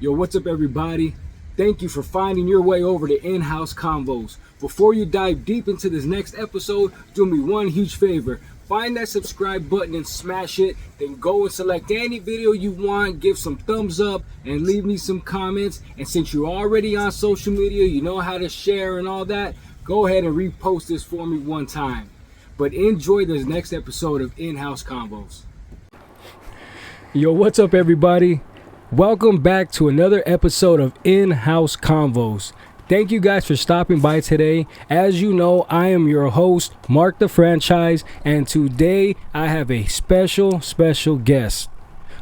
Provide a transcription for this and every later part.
Yo, what's up, everybody? Thank you for finding your way over to In House Convos. Before you dive deep into this next episode, do me one huge favor. Find that subscribe button and smash it. Then go and select any video you want, give some thumbs up, and leave me some comments. And since you're already on social media, you know how to share and all that, go ahead and repost this for me one time. But enjoy this next episode of In House Convos. Yo, what's up, everybody? Welcome back to another episode of In House Convos. Thank you guys for stopping by today. As you know, I am your host, Marc the Franchise, and today I have a special guest.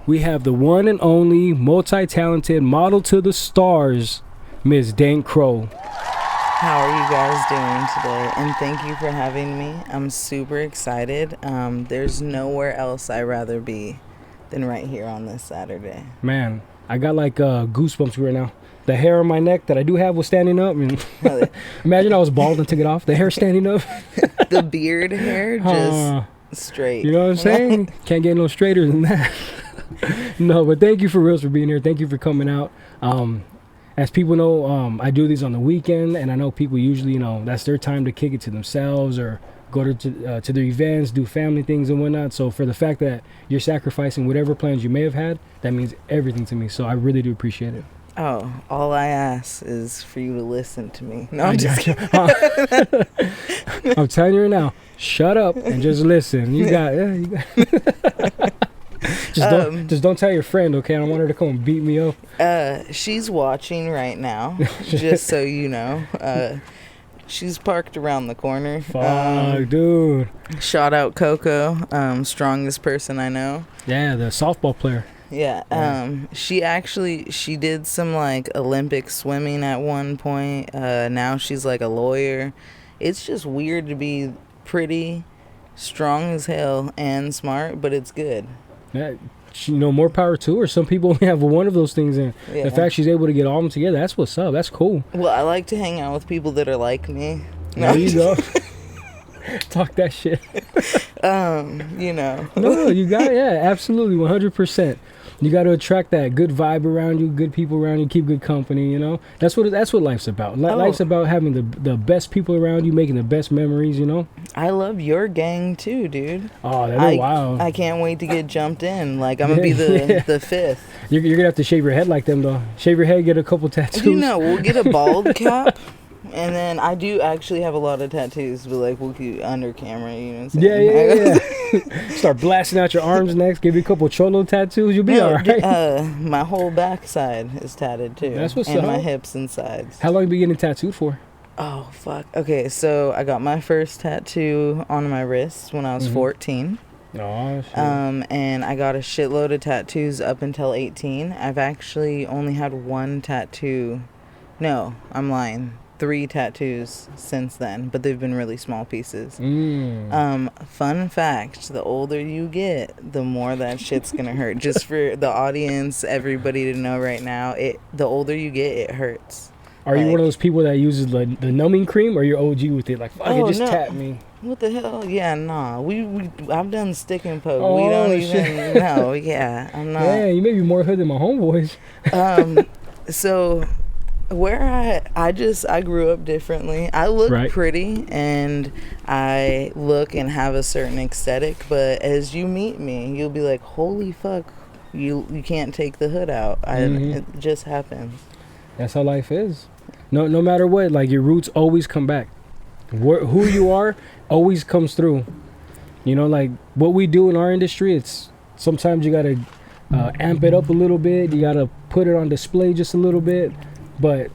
We have the one and only multi-talented model to the stars, Miss Dank Crow. How are you guys doing today? And thank you for having me. I'm super excited. There's nowhere else I'd rather be than right here on this Saturday. Man, I got like goosebumps right now. The hair on my neck that I do have was standing up. And imagine I was bald and took it off. The hair standing up. The beard hair just straight. You know what I'm saying? Can't get no straighter than that. No, but thank you for reals for being here. Thank you for coming out. As people know, I do these on the weekend, and I know people usually, that's their time to kick it to themselves or go to their events, do family things and whatnot. So for the fact that you're sacrificing whatever plans you may have had, that means everything to me. So I really do appreciate it. Oh, all I ask is for you to listen to me. No, I'm just kidding. I'm telling you right now, shut up and just listen. You got Just don't tell your friend, okay? I don't want her to come and beat me up. She's watching right now, just so you know. She's parked around the corner. Fuck, dude. Shout out Coco, strongest person I know. Yeah, the softball player. Yeah, she did some like Olympic swimming at one point. Now she's like a lawyer. It's just weird to be pretty, strong as hell, and smart, but it's good. Yeah, more power to her. Some people only have one of those things, and the fact she's able to get all of them together, that's what's up. That's cool. Well, I like to hang out with people that are like me. There you go. Talk that shit. No, you got absolutely 100%. You got to attract that good vibe around you, good people around you, keep good company. That's what life's about. Life's about having the best people around you, making the best memories. I love your gang too, dude. Oh, they're wild. I can't wait to get jumped in. Like I'm gonna be the fifth. You're gonna have to shave your head like them though. Shave your head, get a couple tattoos. We'll get a bald cap. And then I do actually have a lot of tattoos, but like we'll keep under camera, you know what I'm saying? Yeah. Start blasting out your arms next, give you a couple cholo tattoos, you'll be alright. My whole backside is tatted too. That's what's up. And up. my hips and sides. How long have you been getting tattooed for? Oh, fuck. Okay, so I got my first tattoo on my wrist when I was 14. Oh, shit. And I got a shitload of tattoos up until 18. I've actually only had one tattoo. No, I'm lying. 3 tattoos since then, but they've been really small pieces. Fun fact, the older you get, the more that shit's gonna hurt. Just for the audience, everybody to know right now, the older you get, it hurts. Are you one of those people that uses the numbing cream, or you're OG with it? Like, fuck it, just tap me. What the hell? Yeah, nah. I've done stick and poke. Oh, we don't shit. even know. Yeah, I'm not. Yeah, you may be more hood than my homeboys. So where I grew up differently. I look pretty and I look and have a certain aesthetic, but as you meet me, you'll be like, holy fuck, you can't take the hood out. It just happens. That's how life is. No matter what, like your roots always come back. Who you are always comes through. Like what we do in our industry, it's sometimes you gotta amp it up a little bit. You gotta put it on display just a little bit. But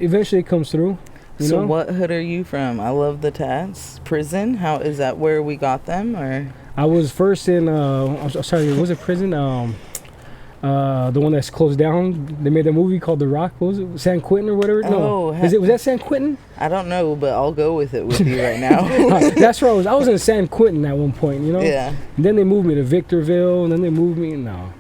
eventually it comes through. So what hood are you from? I love the tats. Prison? How is that where we got them? Or I was first in I'm sorry, was it prison? The one that's closed down. They made a movie called The Rock. What was it? San Quentin or whatever? No. Was that San Quentin? I don't know, but I'll go with it with you right now. That's where I was in San Quentin at one point, Yeah. And then they moved me to Victorville, and then they moved me. No,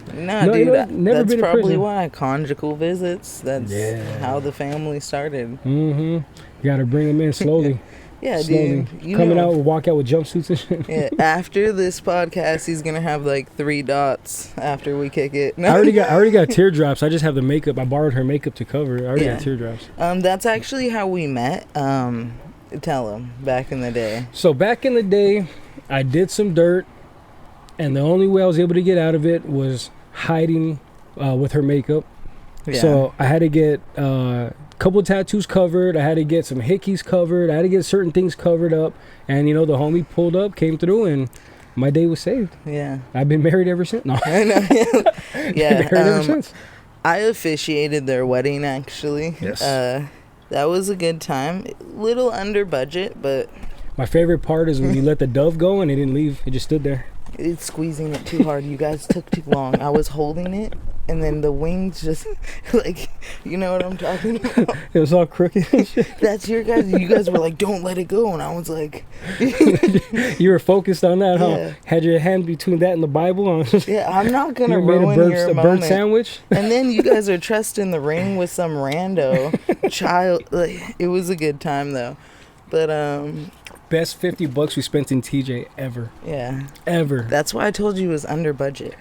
dude, never that's been probably why conjugal visits. That's how the family started. You got to bring them in slowly. Yeah, slowly dude. You coming know, out, walk out with jumpsuits and shit. yeah, after this podcast, he's gonna have like 3 dots after we kick it. I already got teardrops. I just have the makeup. I borrowed her makeup to cover it. I already got teardrops. That's actually how we met. Tell him back in the day. So back in the day, I did some dirt, and the only way I was able to get out of it was hiding with her makeup. Yeah. So I had to get a couple of tattoos covered. I had to get some hickeys covered. I had to get certain things covered up. And, you know, the homie pulled up, came through, and my day was saved. Yeah. I've been married ever since. No. I know. Yeah. Been married ever since. I officiated their wedding, actually. Yes. That was a good time. Little under budget, but... My favorite part is when you let the dove go and it didn't leave. It just stood there. It's squeezing it too hard. You guys took too long. I was holding it, and then the wings just, like, you know what I'm talking about? It was all crooked and shit. That's your guys. You guys were like, don't let it go. And I was like... You were focused on that, huh? Yeah. Had your hand between that and the Bible. Yeah, I'm not going to You made ruin your a moment. bird sandwich. And then you guys are trusting the ring with some rando child. Like, it was a good time, though. But, Best $50 we spent in TJ ever. yeah. Ever. That's why I told you it was under budget.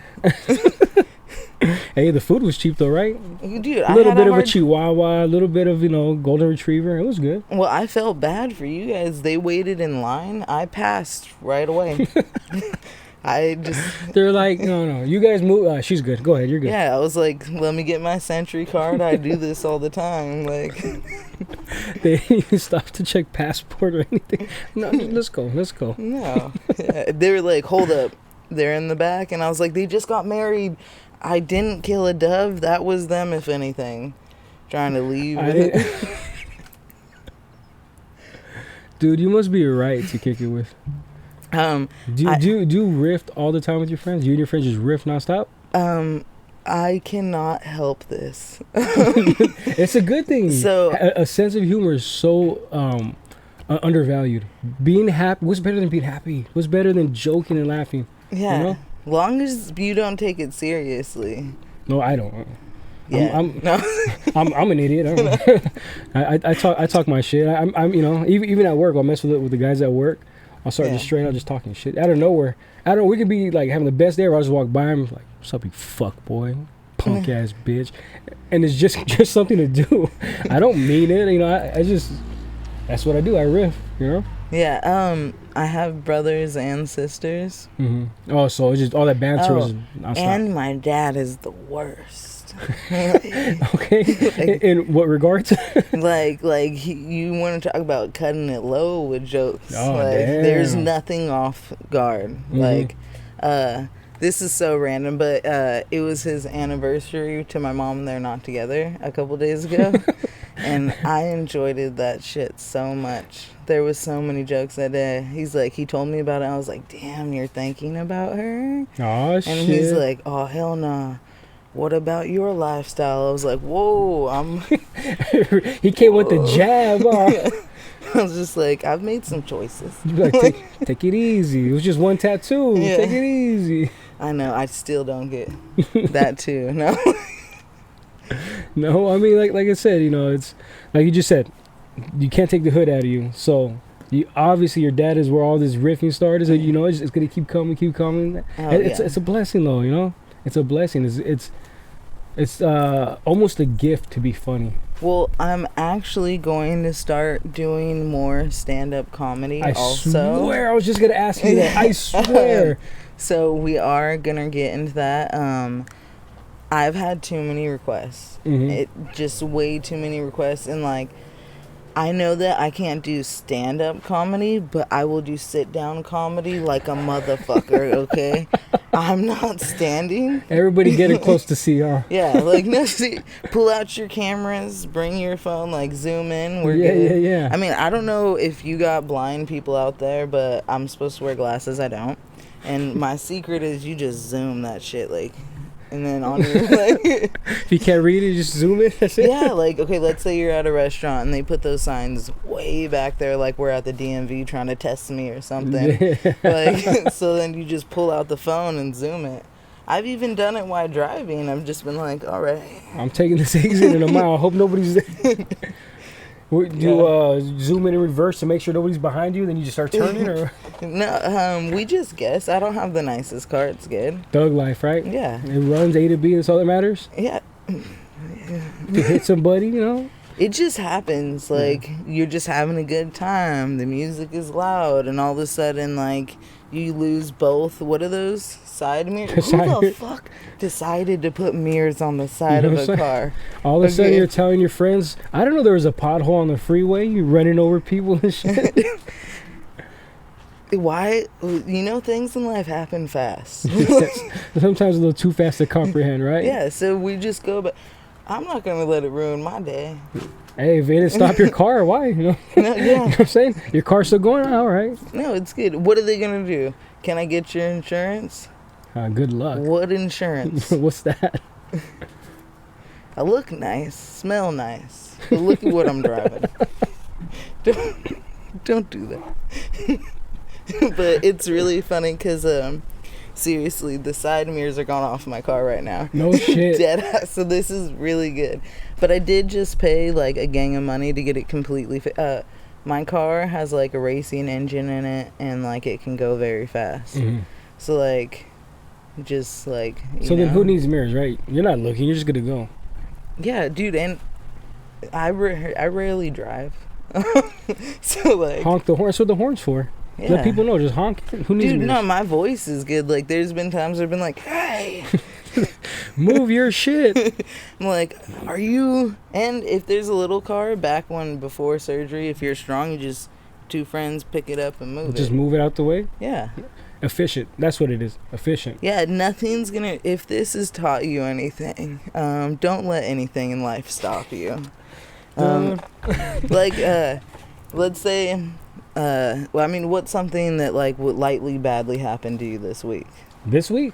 Hey, the food was cheap though, right? Dude, A little bit of a chihuahua, a little bit of, you know, golden retriever. It was good. Well, I felt bad for you guys. They waited in line. I passed right away. I just... They're like, no, you guys move. She's good. Go ahead, you're good. Yeah, I was like, let me get my Century card. I do this all the time. Like... They didn't even stop to check passport or anything. No, let's go. No. Yeah, they were like, hold up. They're in the back. And I was like, they just got married. I didn't kill a dove. That was them, if anything. Trying to leave. Dude, you must be right to kick it with. Do you riff all the time with your friends? You and your friends just riff nonstop? I cannot help this. It's a good thing. So a sense of humor is so undervalued. Being happy, what's better than being happy? What's better than joking and laughing? Yeah, you know? Long as you don't take it seriously. No, I don't. Yeah, I'm an idiot. I talk my shit. I'm you know, even at work, I'll mess with the guys at work. I'll start just straight out just talking shit out of nowhere. We could be like having the best day, or I'll just walk by him like, "What's up, you fuck boy, punk ass bitch," and it's just something to do. I don't mean it, you know. I just that's what I do. I riff, you know. Yeah. I have brothers and sisters. Mm-hmm. Oh, so it's just all that banter was nonstop. And my dad is the worst. Okay. In what regards? like you want to talk about cutting it low with jokes. Oh, like, damn. There's nothing off guard. Mm-hmm. Like, this is so random, but it was his anniversary to my mom and they're not together a couple days ago. And I enjoyed that shit so much. There was so many jokes that day. He's like, he told me about it. I was like, damn, you're thinking about her? Oh, shit. And he's like, oh, hell nah. What about your lifestyle? I was like, whoa, He came with the jab. I was just like, I've made some choices. You'd be like, take it easy. It was just one tattoo. Yeah. Take it easy. I know. I still don't get that too. No. No, I mean, like I said, you know, it's like you just said, you can't take the hood out of you. So obviously your dad is where all this riffing started. So you know, it's gonna keep coming. It's a blessing, though. You know, it's a blessing. It's almost a gift to be funny. Well, I'm actually going to start doing more stand-up comedy. I swear, I was just gonna ask you that. I swear. So we are gonna get into that. I've had too many requests. Just way too many requests. And like, I know that I can't do stand-up comedy, but I will do sit-down comedy like a motherfucker, okay? I'm not standing. Everybody get it close to CR. Yeah, like, no, see, pull out your cameras, bring your phone, like, zoom in. We're good. Yeah. I mean, I don't know if you got blind people out there, but I'm supposed to wear glasses. I don't. And my secret is you just zoom that shit, like... And then on your, like... If you can't read it, just zoom it. That's it. Yeah, like, okay, let's say you're at a restaurant and they put those signs way back there, like we're at the DMV trying to test me or something. Yeah. Like, so then you just pull out the phone and zoom it. I've even done it while driving. I've just been like, all right. I'm taking this exit in a mile. I hope nobody's there. Do you zoom in reverse to make sure nobody's behind you? Then you just start turning, or No, we just guess. I don't have the nicest car. It's good. thug life, right? Yeah. It runs A to B. That's all that matters. Yeah. To hit somebody, you know. It just happens. Like, you're just having a good time. The music is loud, and all of a sudden, like, you lose both. What are those? Side mirrors? Who the fuck decided to put mirrors on the side of a car? All of a sudden, you're telling your friends, I don't know there was a pothole on the freeway. You're running over people and shit. Why? You know, things in life happen fast. Sometimes a little too fast to comprehend, right? Yeah, so we just go, but I'm not going to let it ruin my day. Hey, if it didn't stop your car, why? You know? No, yeah. You know what I'm saying? Your car's still going, all right. No, it's good. What are they going to do? Can I get your insurance? Good luck. What insurance? What's that? I look nice, smell nice, but look at what I'm driving. Don't do that. But it's really funny because, seriously, the side mirrors are gone off my car right now. No shit. Dead. So this is really good. But I did just pay like a gang of money to get it completely. My car has like a racing engine in it, and like it can go very fast. Mm-hmm. So like, just like. So then, who needs mirrors, right? You're not looking. You're just gonna go. Yeah, dude, and I rarely drive. So like. Honk the horn. That's what the horn's for. Yeah. Let people know. Just honk. Who needs mirrors? No, my voice is good. Like, there's been times I've been like, hey. Move your shit. I'm like, are you? And if there's a little car before surgery, if you're strong, you just two friends pick it up and move it. Just move it out the way. Yeah. Efficient. That's what it is. Efficient. Yeah. Nothing's gonna. If this has taught you anything, don't let anything in life stop you. Like, let's say, well, I mean, what's something that like would lightly badly happen to you this week? This week?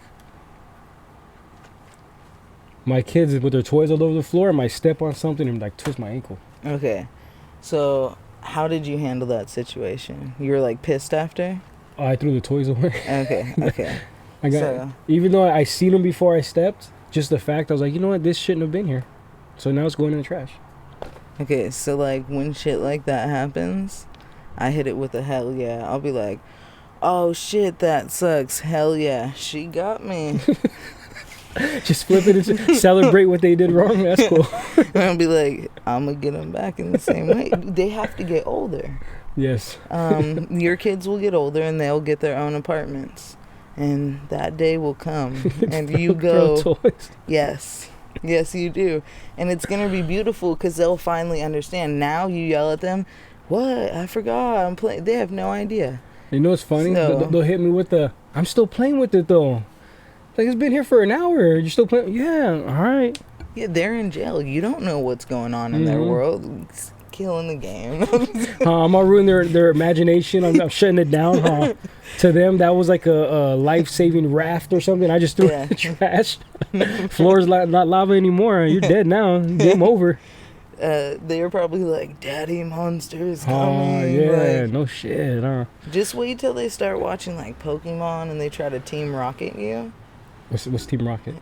My kids with their toys all over the floor, I might step on something and like twist my ankle. Okay. So how did you handle that situation? You were like pissed after? Oh, I threw the toys away. Okay. Even though I seen them before I stepped, just the fact I was like, you know what, this shouldn't have been here. So now it's going in the trash. Okay, so like when shit like that happens, I hit it with a hell yeah. I'll be like, oh shit, that sucks. Hell yeah, she got me. Just flip it and celebrate what they did wrong. That's cool. And I'll be like, I'm going to get them back in the same way. They have to get older. Yes. Your kids will get older and they'll get their own apartments. And that day will come. And you go, toys. Yes, you do. And it's going to be beautiful because they'll finally understand. Now you yell at them, what? I forgot. I'm playing. They have no idea. You know what's funny? They'll hit me with I'm still playing with it though. Like, it's been here for an hour. You're still playing? Yeah, all right. Yeah, they're in jail. You don't know what's going on in their world. It's killing the game. I'm gonna ruin their imagination. I'm shutting it down. To them, that was like a life-saving raft or something. I just threw it in the trash. Floor's not lava anymore. You're dead now. Game over. They were probably like, Daddy Monster's coming. Oh, yeah. Like, no shit. Just wait till they start watching, like, Pokemon and they try to Team Rocket you. What's Team Rocket?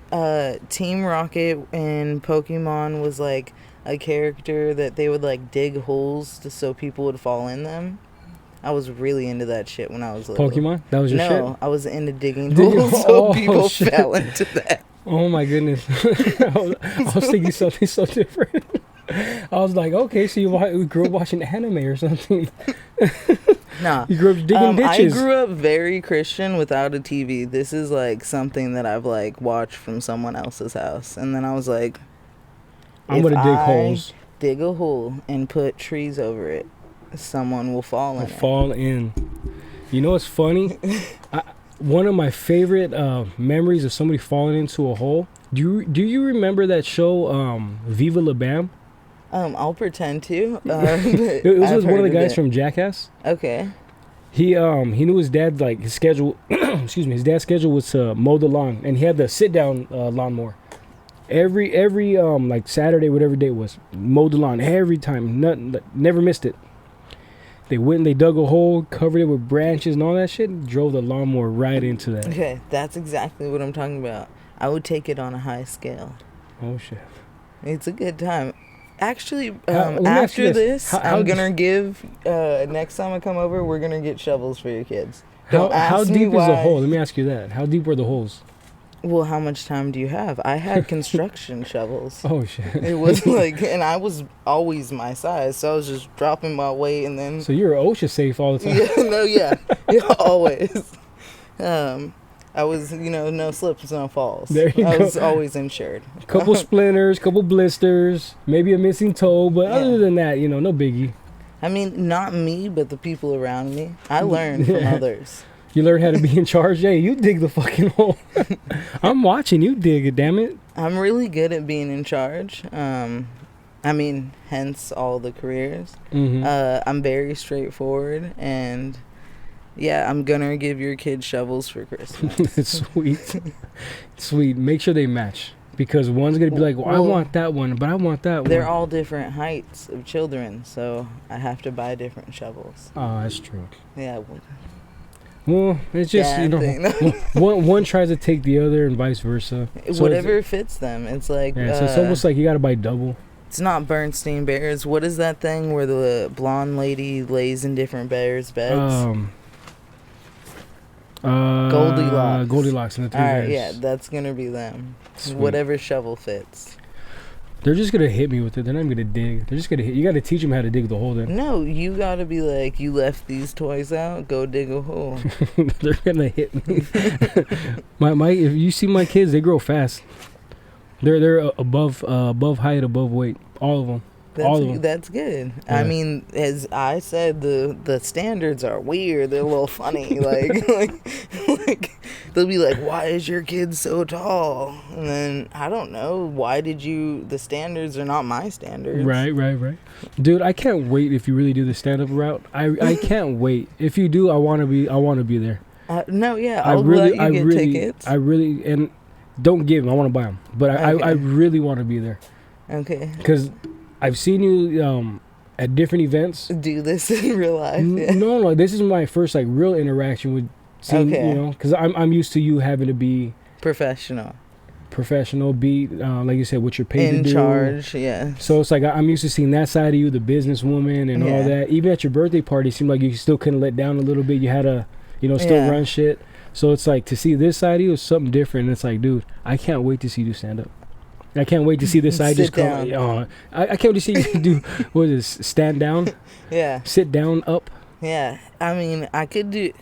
Team Rocket in Pokemon was like a character that they would like dig holes so people would fall in them. I was really into that shit when I was little. Pokemon? That was your shit? No, I was into digging holes so people fell into that. Oh my goodness. I was thinking something so different. I was like, okay, so you grew up watching anime or something. Nah. You grew up digging ditches. I grew up very Christian without a TV. This is like something that I've like watched from someone else's house. And then I was like, I'm going to dig holes. Dig a hole and put trees over it. Someone will fall in. You know what's funny? One of my favorite memories of somebody falling into a hole. Do you remember that show, Viva La Bam? I'll pretend to. It was one of the guys from Jackass. Okay. He knew his dad's like his schedule. Excuse me. His dad's schedule was to mow the lawn, and he had the sit down lawnmower. Every like Saturday, whatever day it was, mowed the lawn every time. Never missed it. They went and they dug a hole, covered it with branches and all that shit, and drove the lawnmower right into that. Okay, that's exactly what I'm talking about. I would take it on a high scale. Oh shit. It's a good time. Actually, Let me ask you after this. this, How I'm gonna give. Next time I come over, we're gonna get shovels for your kids. How Don't ask me deep is the why. hole? Let me ask you that. How deep were the holes? Well, how much time do you have? I had construction shovels. Oh shit. It was like, and I was always my size, so I was just dropping my weight and then. So you're OSHA safe all the time. Yeah, always. I was, no slips, no falls. There you I go. was always insured. Couple splinters, couple blisters, maybe a missing toe, but other than that, no biggie. I mean, not me, but the people around me. I learned from others. You learn how to be in charge. Hey, you dig the fucking hole. I'm watching you dig it, damn it. I'm really good at being in charge. I mean, hence all the careers. Mm-hmm. I'm very straightforward, and yeah, I'm gonna give your kids shovels for Christmas. Sweet. Sweet. Make sure they match. Because one's going to be like, well, I want that one, but I want that one. They're all different heights of children, so I have to buy different shovels. Oh, that's true. Yeah. Well, it's just, one tries to take the other and vice versa. So whatever fits them. It's like... Yeah, so it's almost like you got to buy double. It's not Bernstein Bears. What is that thing where the blonde lady lays in different bears' beds? Goldilocks. Goldilocks and the three bears. Yeah, that's going to be them. Sweet. Whatever shovel fits. They're just going to hit me with it. They're not going to dig. They're just going to hit. You got to teach them how to dig the hole then. No, you got to be like, you left these toys out, go dig a hole. They're going to hit me. If you see my kids, they grow fast. They're above height, above weight. All of them. That's good. Yeah. I mean, as I said, the standards are weird. They're a little funny. like they'll be like, "Why is your kid so tall?" And then I don't know. Why did you? The standards are not my standards. Right. Dude, I can't wait if you really do the stand-up route. I can't wait. If you do, I want to be there. No, yeah, I'll let you get tickets. And don't give them. I want to buy them, but I really want to be there. Okay. Because I've seen you at different events. Do this in real life? Yeah. No. This is my first real interaction with seeing. Because I'm used to you having to be professional. Be like you said, what you're paid to do. In charge, yeah. So it's like I'm used to seeing that side of you, the businesswoman and all that. Even at your birthday party, it seemed like you still couldn't let down a little bit. You had to, still run shit. So it's like to see this side of you is something different. And it's like, dude, I can't wait to see you stand up. I can't wait to see this side just come. I can't wait to see you do, what is this, stand down? Yeah. Sit down, up? Yeah. I mean, I could do,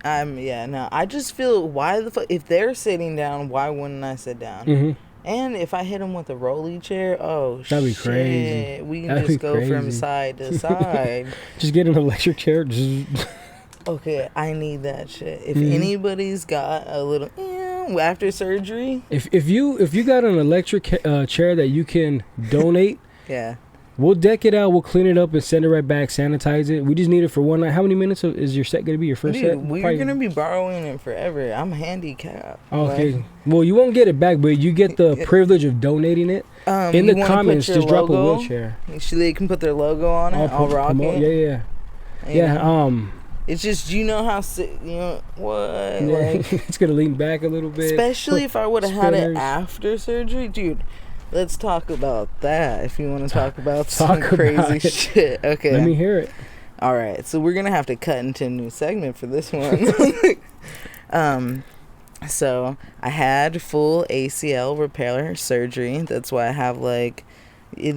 no. I just feel, why the fuck, if they're sitting down, why wouldn't I sit down? Mm-hmm. And if I hit them with a rolly chair, that'd be crazy. We can just go from side to side. Just get an electric chair. Okay, I need that shit. If anybody's got a little... after surgery, if you got an electric chair that you can donate, we'll deck it out, we'll clean it up and send it right back, sanitize it. We just need it for one night. How many minutes is your set gonna be, your first set? We're gonna be borrowing it forever. I'm handicapped. Okay, well, you won't get it back, but you get the privilege of donating it. In the comments, just drop a wheelchair. They can put their logo on it. I'll rock it. Yeah. It's just, what? It's going to lean back a little bit. Especially if I would have had it after surgery. Dude, let's talk about that if you want to talk about some crazy shit. Okay. Let me hear it. All right. So we're going to have to cut into a new segment for this one. So I had full ACL repair surgery. That's why I have it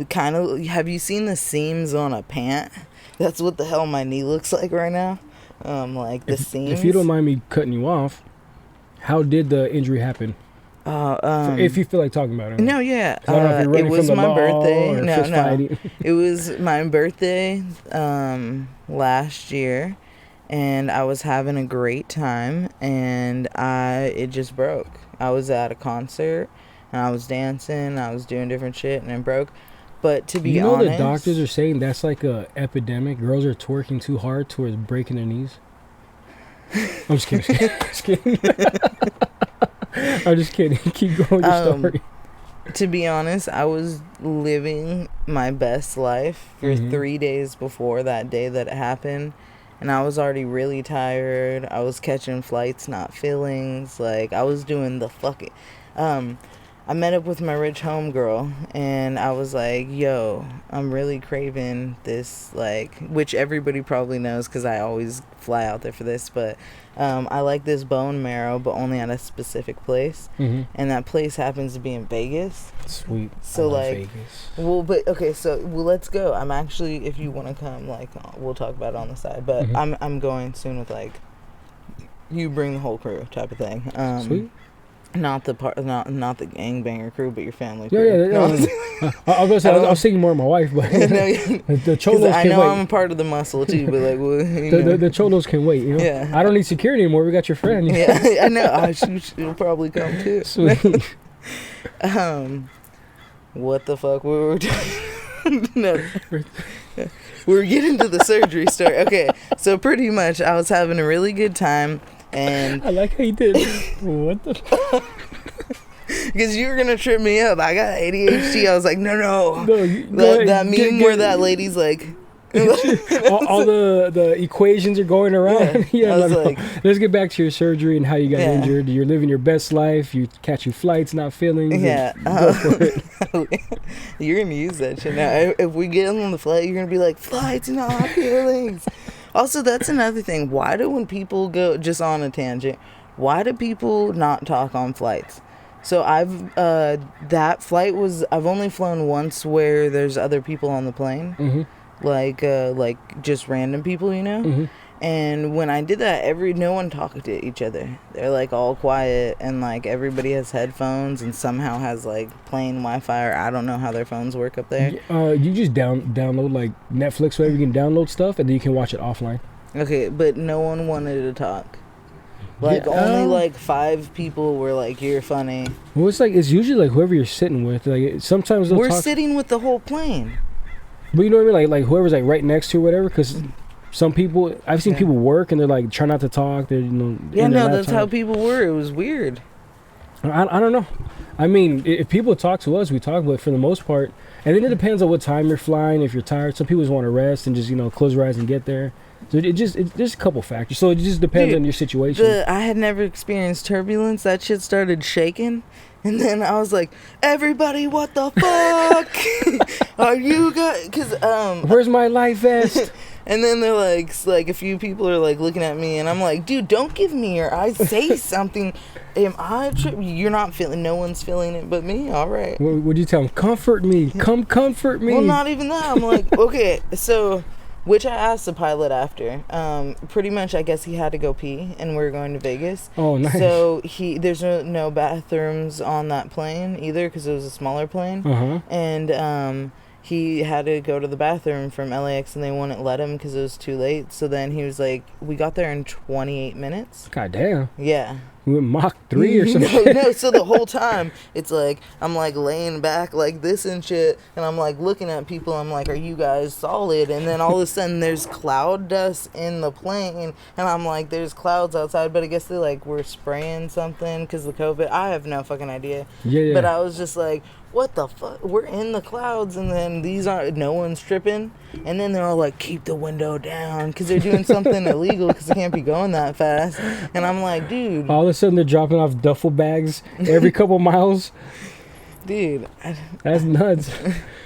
kind of, have you seen the seams on a pant? That's what the hell my knee looks like right now. The seams. If you don't mind me cutting you off, how did the injury happen? If you feel like talking about it. No, yeah. It was my birthday. No. It was my birthday last year, and I was having a great time, and it just broke. I was at a concert, and I was dancing, I was doing different shit, and it broke. But to be honest, the doctors are saying that's like a epidemic. Girls are twerking too hard towards breaking their knees. I'm just kidding. I'm just kidding. Keep going with your story. To be honest, I was living my best life for 3 days before that day that it happened. And I was already really tired. I was catching flights, not feelings. I was doing the fucking... I met up with my rich homegirl, and I was like, yo, I'm really craving this, like, which everybody probably knows because I always fly out there for this, but I like this bone marrow, but only at a specific place. Mm-hmm. And that place happens to be in Vegas. Sweet. So, I love like, Vegas. well, but, okay, so, well, let's go. I'm actually, if you want to come, like, we'll talk about it on the side, but Mm-hmm. I'm going soon with, like, you bring the whole crew type of thing. Sweet. Not the gangbanger crew, but your family Yeah, crew. yeah. I was thinking more of my wife, but the cholos I can know wait. I'm a part of the muscle too, but like, well, The cholos can wait. You know. Yeah. I don't need security anymore. We got your friend. Yeah, I know. She'll probably come too. Sweet. What the fuck? We were no. We were getting to the surgery story. Okay, so pretty much, I was having a really good time. And I like how you did. What the fuck? Because you were gonna trip me up. I got ADHD. I was like, no. That meme get, where that lady's like, all the equations are going around. Yeah, I was no. like, Let's get back to your surgery and how you got injured. You're living your best life. You catch your flights, not feelings. yeah. Go for it. You're gonna use that shit now. If we get on the flight, you're gonna be like, flights, not feelings. Also, that's another thing. Why do when people go, just on a tangent, why do people not talk on flights? So that flight was, I've only flown once where there's other people on the plane. Mm-hmm. Like just random people, you know? Mm-hmm. And when I did that, no one talked to each other. They're like all quiet, and like everybody has headphones and somehow has like plane Wi-Fi, or I don't know how their phones work up there. You just download like Netflix, where you can download stuff and then you can watch it offline. Okay, but no one wanted to talk. Like only like 5 people were like, "You're funny." Well, it's usually like whoever you're sitting with. Like sometimes they'll We're talk. sitting with the whole plane. But you know what I mean? Like whoever's like right next to or whatever, because some people, I've seen people work and they're like try not to talk. They're Yeah, no, that's how people were. It was weird. I don't know. I mean, if people talk to us, we talk, but for the most part, and then it depends on what time you're flying. If you're tired, some people just want to rest and just close your eyes and get there. So it's just a couple factors. So it just depends on your situation. I had never experienced turbulence. That shit started shaking. And then I was like, everybody, what the fuck? Are you guys? Because, where's my life vest? And then they're like a few people are like looking at me, and I'm like, dude, don't give me your eyes. Say something. Am I tripping? You're not feeling, no one's feeling it but me? All right. What would you tell them? Comfort me. Come comfort me. Well, not even that. I'm like, okay, so, which I asked the pilot after. Pretty much, I guess he had to go pee, and we're going to Vegas. Oh, nice. So there's no bathrooms on that plane either, because it was a smaller plane. Uh-huh. And he had to go to the bathroom from LAX, and they wouldn't let him because it was too late. So then he was like, we got there in 28 minutes. God damn. Yeah. We went Mach 3 or something. No, so the whole time, it's like, I'm like laying back like this and shit, and I'm like looking at people, I'm like, are you guys solid? And then all of a sudden, there's cloud dust in the plane, and I'm like, there's clouds outside, but I guess they like were spraying something because of the COVID. I have no fucking idea. Yeah. But I was just like, what the fuck? We're in the clouds, and then no one's tripping, and then they're all like, keep the window down, because they're doing something illegal, because they can't be going that fast. And I'm like, dude. All of a sudden, they're dropping off duffel bags every couple miles. Dude. That's nuts.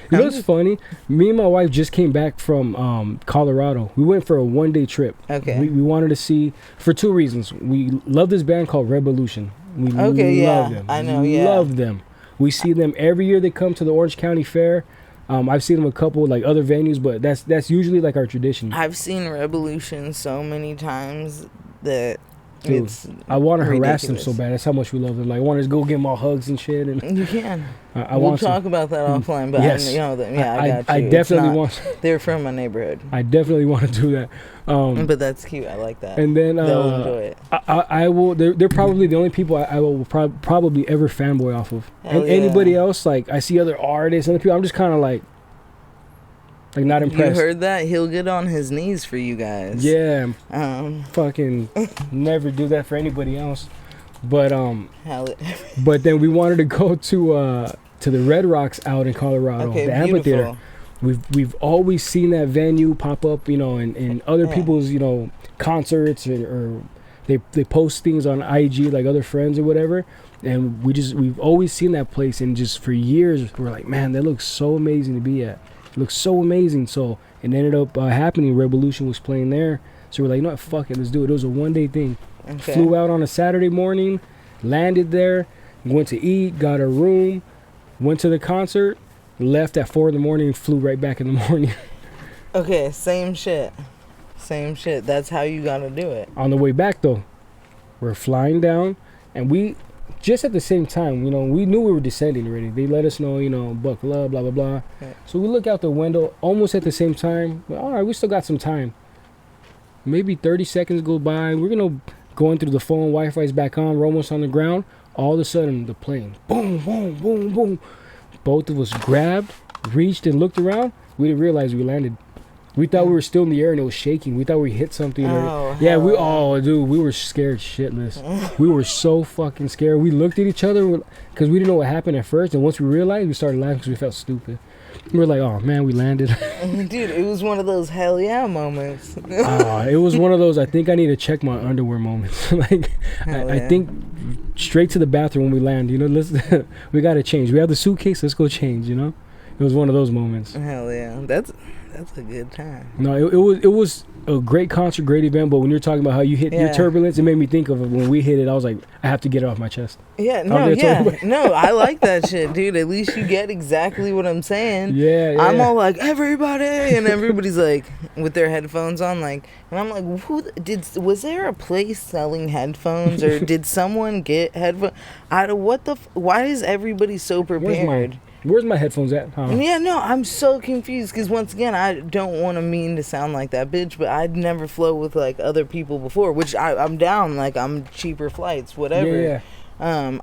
You know what's funny? Me and my wife just came back from Colorado. We went for a one-day trip. Okay. We wanted to see, for 2 reasons. We love this band called Revolution. We love them. I know, yeah. Love them. We see them every year. They come to the Orange County Fair. I've seen them a couple like other venues, but that's usually like our tradition. I've seen Revolution so many times that Dude, I want to harass them so bad. That's how much we love them. Like, I want to go give them all hugs and shit. And you can. we'll talk about that offline, but yes. I got you. I definitely want. They're from my neighborhood. I definitely want to do that. But that's cute. I like that. And then they'll enjoy it. I will. They're probably the only people I will probably ever fanboy off of. Hell And yeah. anybody else, like I see other artists, other people, I'm just kind of like not impressed. You heard that? He'll get on his knees for you guys. Yeah. Fucking never do that for anybody else. But Hell but then we wanted to go to the Red Rocks out in Colorado, okay, the amphitheater. beautiful. We've always seen that venue pop up, in other people's, concerts or they post things on IG like other friends or whatever. And we've always seen that place, and just for years we're like, man, that looks so amazing to be at. It looks so amazing. So it ended up happening. Revolution was playing there, so we're like, no, fuck it, let's do it. It was a 1-day thing. Okay. Flew out on a Saturday morning, landed there, went to eat, got a room, went to the concert, left at 4 a.m, and flew right back in the morning. Okay, same shit. That's how you gotta do it. On the way back though, we're flying down, and we just at the same time, we knew we were descending already. They let us know, buckle up, blah blah blah. Okay. So we look out the window almost at the same time. Well, all right, we still got some time. Maybe 30 seconds go by. We're going through the phone. Wi-Fi's back on. We're almost on the ground. All of a sudden, the plane, boom, boom, boom, boom. Both of us grabbed, reached, and looked around. We didn't realize we landed. We thought we were still in the air and it was shaking. We thought we hit something. Dude, we were scared shitless. We were so fucking scared. We looked at each other because we didn't know what happened at first. And once we realized, we started laughing because we felt stupid. We were like, oh man, we landed. Dude, it was one of those hell yeah moments. It was one of those I think I need to check my underwear moments. I think straight to the bathroom when we land. We got to change. We have the suitcase. Let's go change. It was one of those moments. Hell yeah, that's a good time. No, it was a great concert, great event. But when you're talking about how you hit your turbulence, it made me think of when we hit it. I was like, I have to get it off my chest. Yeah, no, I like that shit, dude. At least you get exactly what I'm saying. Yeah. I'm all like, everybody, and everybody's like with their headphones on, like, and I'm like, was there a place selling headphones, or did someone get headphones? Why is everybody so prepared? Where's my headphones at? Yeah, no, I'm so confused because once again, I don't want to mean to sound like that bitch, but I'd never flown with like other people before, which I'm down. Like, I'm cheaper flights, whatever. Yeah.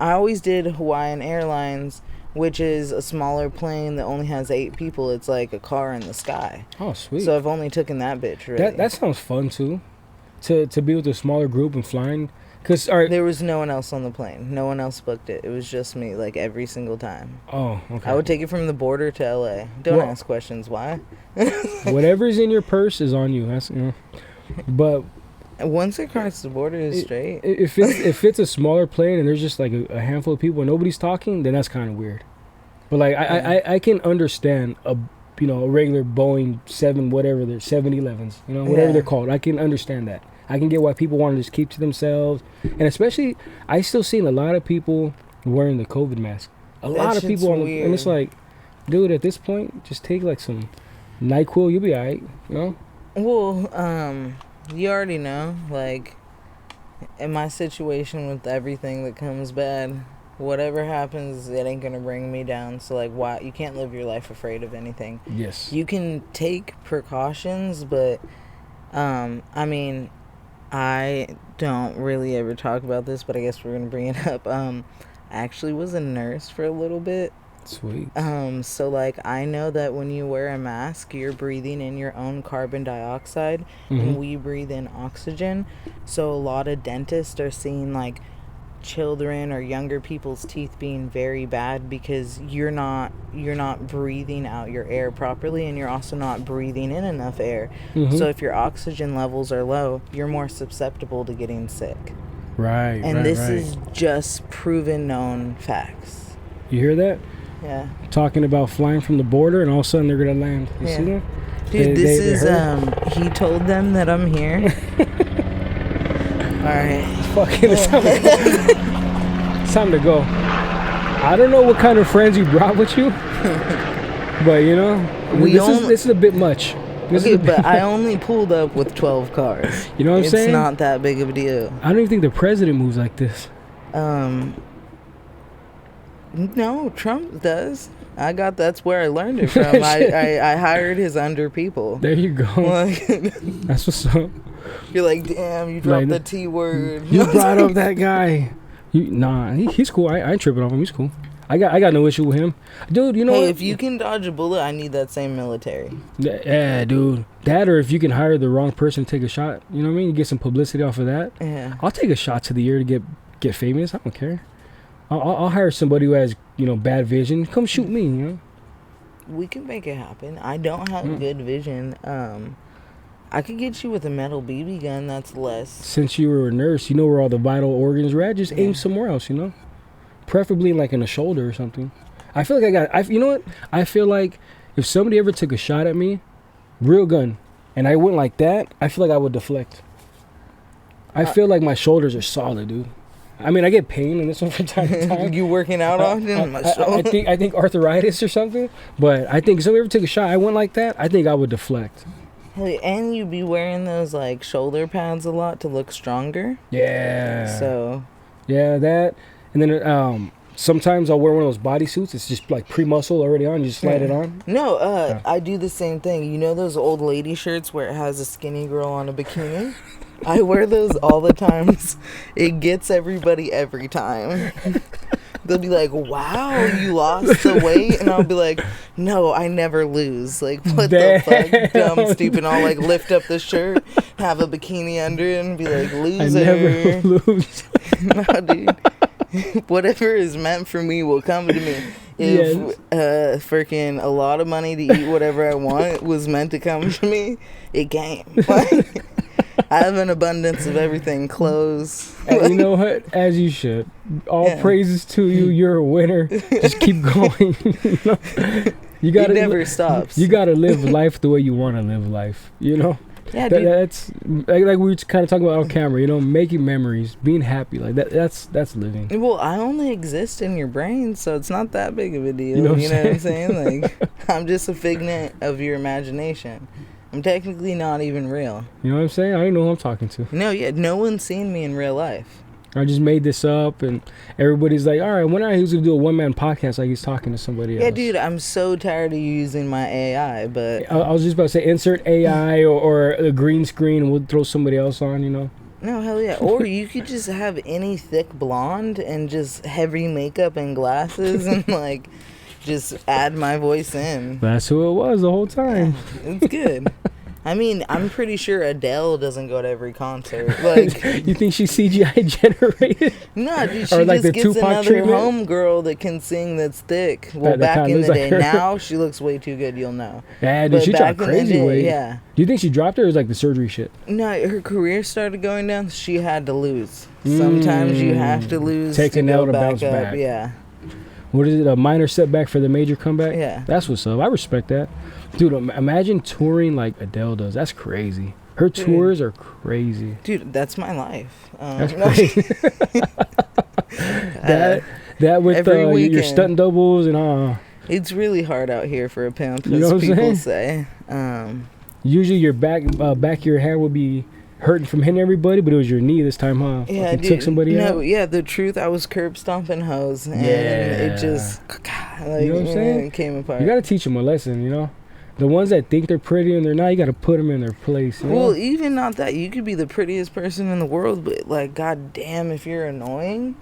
I always did Hawaiian Airlines, which is a smaller plane that only has 8 people. It's like a car in the sky. Oh, sweet. So I've only taken that bitch. Really. That sounds fun too, to be with a smaller group and flying. Cause there was no one else on the plane. No one else booked it. It was just me, like every single time. Oh, okay. I would take it from the border to LA. Don't ask questions. Why? Whatever's in your purse is on you. That's But once it crosses the border, it's straight. If it's a smaller plane and there's just like a handful of people and nobody's talking, then that's kind of weird. But like I can understand a regular Boeing 711s, whatever they're called. I can understand that. I can get why people want to just keep to themselves. And especially, I still seen a lot of people wearing the COVID mask. A lot of people and it's like, dude, at this point, just take like some NyQuil, you'll be alright, Well, you already know, like, in my situation with everything that comes bad, whatever happens, it ain't gonna bring me down. So like, why you can't live your life afraid of anything. Yes. You can take precautions, but I don't really ever talk about this, but I guess we're gonna bring it up. I actually was a nurse for a little bit. Sweet. So like, I know that when you wear a mask, you're breathing in your own carbon dioxide, and we breathe in oxygen. So a lot of dentists are seeing like children or younger people's teeth being very bad because you're not breathing out your air properly, and you're also not breathing in enough air. So if your oxygen levels are low, you're more susceptible to getting sick. Right. And this is just proven known facts. You hear that? Yeah. Talking about flying from the border, and all of a sudden they're gonna land. You see that? Dude, he told them that I'm here. Alright. Fucking it's time to go. I don't know what kind of friends you brought with you, but this is a bit much. I only pulled up with 12 cars. You know what I'm saying? It's not that big of a deal. I don't even think the president moves like this. No, Trump does. That's where I learned it from. I hired his under people. There you go. That's what's up. You're like, damn, you dropped the T word. You brought up that guy. He's cool. I ain't tripping off him. He's cool. I got no issue with him, dude. Hey, if you can dodge a bullet, I need that same military. Yeah, dude. That, or if you can hire the wrong person to take a shot, you know what I mean? You get some publicity off of that. Yeah. I'll take a shot to the ear to get famous. I don't care. I'll hire somebody who has bad vision. Come shoot me. We can make it happen. I don't have good vision. I could get you with a metal BB gun. That's less. Since you were a nurse, you know where all the vital organs are at. Just aim somewhere else. preferably like in the shoulder or something. I feel like you know what? I feel like if somebody ever took a shot at me, real gun, and I went like that, I feel like I would deflect. I feel like my shoulders are solid, dude. I mean, I get pain in this one from time to time. You working out often? I think arthritis or something. But I think if somebody ever took a shot, I went like that, I think I would deflect. Hey, and you be wearing those like shoulder pads a lot to look stronger. Yeah. So. Yeah, that. And then sometimes I'll wear one of those bodysuits. It's just like pre-muscle already on. You just slide it on. No, I do the same thing. You know those old lady shirts where it has a skinny girl on a bikini? I wear those all the time. It gets everybody every time. They'll be like, wow, you lost the weight? And I'll be like, no, I never lose. Like, what the fuck? Dumb, stupid. And I'll like lift up the shirt, have a bikini under it, and be like, loser. I never lose. No, dude. Whatever is meant for me will come to me. If freaking a lot of money to eat whatever I want was meant to come to me, it came. Like, I have an abundance of everything. Clothes. You know what? As you should. All praises to you. You're a winner. Just keep going. You gotta, it never stops. You gotta live life the way you want to live life. You know. Yeah, dude. That's like we were kind of talking about on camera. You know, making memories, being happy, like that. That's living. Well, I only exist in your brain, so it's not that big of a deal. You know what I'm saying? Like, I'm just a figment of your imagination. I'm technically not even real. You know what I'm saying? I don't know who I'm talking to. No, yeah, no one's seen me in real life. I just made this up, and everybody's like, all right, when are he going to do a one-man podcast like he's talking to somebody else? Yeah, dude, I'm so tired of you using my AI, but... I was just about to say, insert AI or a green screen, and we'll throw somebody else on, you know? No, hell yeah. Or you could just have any thick blonde and just heavy makeup and glasses and, like, just add my voice in. That's who it was the whole time. Yeah, it's good. I mean, I'm pretty sure Adele doesn't go to every concert. Like, you think she's CGI generated? No, dude, she or like just the gets Tupac another treatment? homegirl that can sing that's thick. Well, That back in the day, like now she looks way too good. You'll know. Yeah, dude, But she dropped back in the crazy day, weight. yeah. Do you think she dropped it, or was like the surgery shit? No, her career started going down. She had to lose. Sometimes you have to lose. Take to an go L to back bounce up. back. Yeah. What is it? A minor setback for the major comeback? Yeah. That's what's up. I respect that. Dude, imagine touring like Adele does. That's crazy. Her tours are crazy. Dude, that's my life. That's crazy. that with your stunt doubles and It's really hard out here for a pimp, as you know what people I'm say. Usually your back of your hand would be hurting from hitting everybody, but it was your knee this time, huh? Yeah, like you took somebody out. No, yeah, the truth, I was curb stomping hoes, and it just, like, you know what I'm saying? It came apart. You got to teach them a lesson, you know? The ones that think they're pretty and they're not, you got to put them in their place. You know? Well, even not that. You could be the prettiest person in the world, but, like, goddamn, if you're annoying.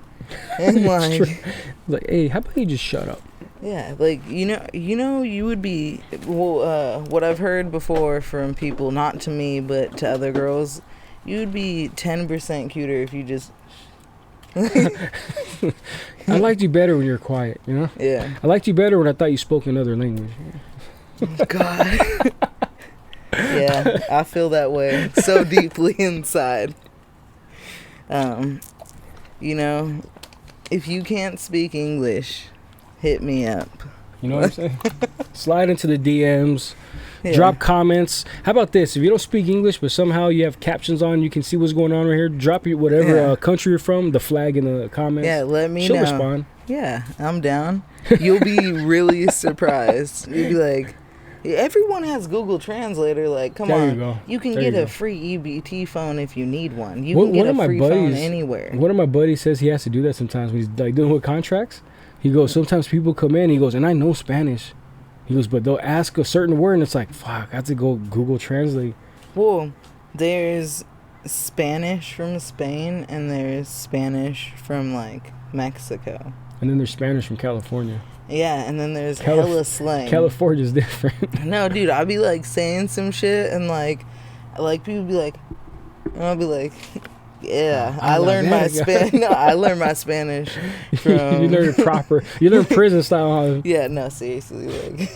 And, like, hey, how about you just shut up? Yeah, like, you know, you would be, what I've heard before from people, not to me, but to other girls, you would be 10% cuter if you just... I liked you better when you were quiet, you know? Yeah. I liked you better when I thought you spoke another language. God. Yeah, I feel that way so deeply inside. You know, if you can't speak English, hit me up. You know what I'm saying? Slide into the DMs. Yeah. Drop comments. How about this? If you don't speak English, but somehow you have captions on, you can see what's going on right here. Drop your whatever country you're from, the flag in the comments. Yeah, let me know. She'll respond. Yeah, I'm down. You'll be really surprised. You'll be like, everyone has Google Translator. Like, come on. You go. You can get a free EBT phone if you need one. You One can get of a my free buddies- phone anywhere. One of my buddies says he has to do that sometimes when he's like dealing with contracts. He goes, sometimes people come in, he goes, and I know Spanish. He goes, but they'll ask a certain word, and it's like, fuck, I have to go Google Translate. Well, there's Spanish from Spain, and there's Spanish from, like, Mexico. And then there's Spanish from California. Yeah, and then there's hella slang. California's different. No, dude, I'll be, like, saying some shit, and, like people be like, and I'll be like... Yeah, I learned my Spanish. No, I learned my Spanish from. You learn it proper. You learn prison style. Yeah, no, seriously, like.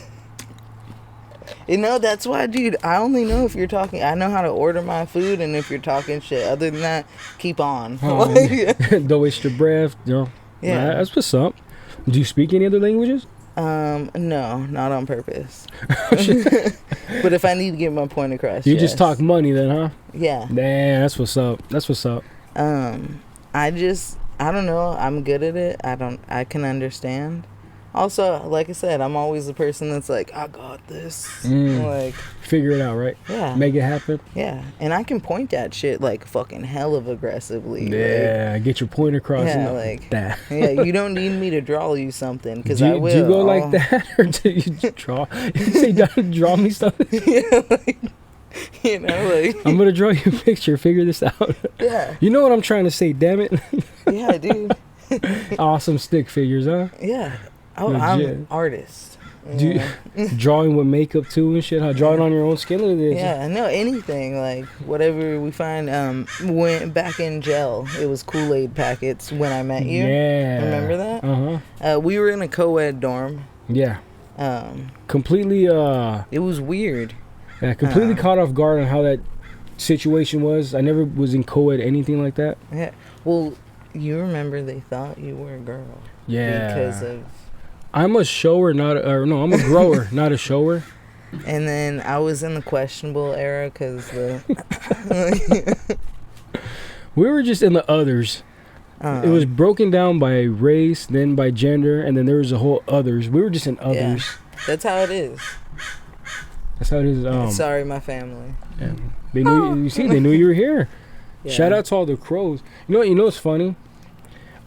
You know, that's why, dude. I only know if you're talking. I know how to order my food, and if you're talking shit. Other than that, keep on. Don't waste your breath. You know. Yeah. That's what's up. Do you speak any other languages? No, not on purpose. But if I need to get my point across, You just talk money then, huh? Yeah. Damn, that's what's up. That's what's up. I don't know. I'm good at it. I can understand. Also, like I said, I'm always the person that's like, I got this. Like, figure it out, right? Yeah. Make it happen. Yeah. And I can point at shit like fucking hell of aggressively. Yeah, like, get your point across. Yeah, like that. Yeah, you don't need me to draw you something because I will. Do you go like that, or do you draw? You say, draw me something. Yeah, like, you know, like I'm gonna draw you a picture. Figure this out. Yeah. You know what I'm trying to say? Damn it. Yeah, dude. Awesome stick figures, huh? Yeah. Oh, I'm an artist. Do you, drawing with makeup too and shit? How drawing on your own skin? Or yeah, no, anything like whatever we find. Went back in gel. It was Kool-Aid packets when I met you. Yeah, remember that? We were in a co-ed dorm. Yeah. Completely. It was weird. Yeah, completely caught off guard on how that situation was. I never was in co-ed anything like that. Yeah. Well, you remember they thought you were a girl. Yeah. Because of. I'm a shower, I'm a grower, not a shower. And then I was in the questionable era because we were just in the others. It was broken down by race, then by gender, and then there was a whole others. We were just in others. Yeah, that's how it is. That's how it is. Sorry, my family. Yeah. They knew. You see, they knew you were here. Yeah. Shout out to all the crows. You know what's funny?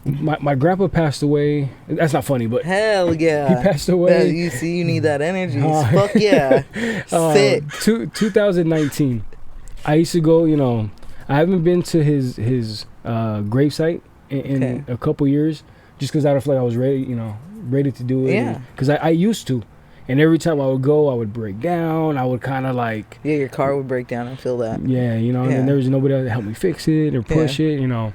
My grandpa passed away. That's not funny, but hell yeah, he passed away. You see, you need that energy. Fuck yeah, sick. 2019. I used to go. I haven't been to his gravesite in a couple years, just because I don't feel like I was ready to do it. Yeah. Because I used to, and every time I would go, I would break down. I would kind of like. Yeah, your car would break down. I feel that. Yeah, and then there was nobody else to help me fix it or push it.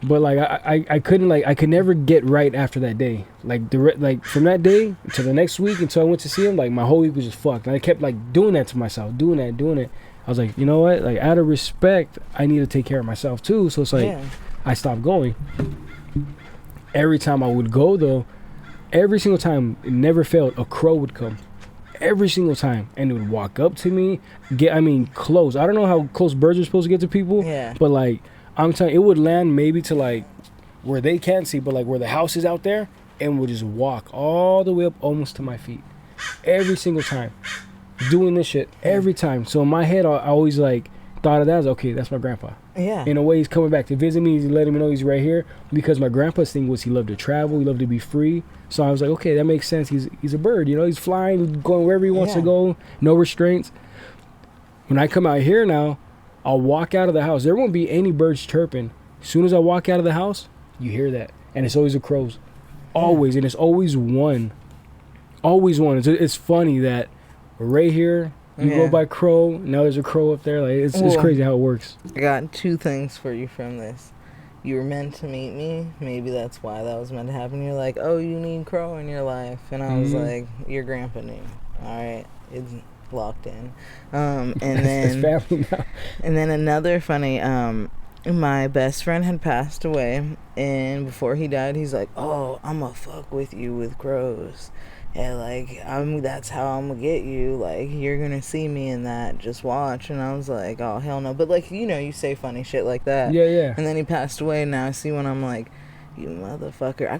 But like I couldn't I could never get right after that day. Like from that day to the next week until I went to see him, like my whole week was just fucked. And I kept like doing that to myself, doing it. I was like, you know what? Like out of respect, I need to take care of myself too. So it's like I stopped going. Every time I would go though, every single time, it never failed, a crow would come. Every single time, and it would walk up to me, close. I don't know how close birds are supposed to get to people, but like. I'm telling you, it would land maybe to like where they can't see, but like where the house is out there, and would just walk all the way up almost to my feet. Every single time. Doing this shit every time. So in my head, I always like thought of that as, okay, that's my grandpa. Yeah. In a way, he's coming back to visit me. He's letting me know he's right here. Because my grandpa's thing was he loved to travel. He loved to be free. So I was like, okay, that makes sense. He's a bird, he's flying, going wherever he wants to go. No restraints. When I come out here now, I'll walk out of the house. There won't be any birds chirping. As soon as I walk out of the house, you hear that. And it's always the crows. Always. And it's always one. Always one. It's funny that right here, you go by crow, now there's a crow up there. Like it's crazy how it works. I got two things for you from this. You were meant to meet me. Maybe that's why that was meant to happen. You're like, oh, you need crow in your life. And I was like, your grandpa knew. All right. It's locked in. And then and then another funny, my best friend had passed away, and before he died, he's like, oh, I'm gonna fuck with you with crows. Yeah, like that's how I'm gonna get you. Like, you're gonna see me in that. Just watch. And I was like, oh hell no. But like, you say funny shit like that. Yeah. And then he passed away, and now I see when I'm like, you motherfucker. I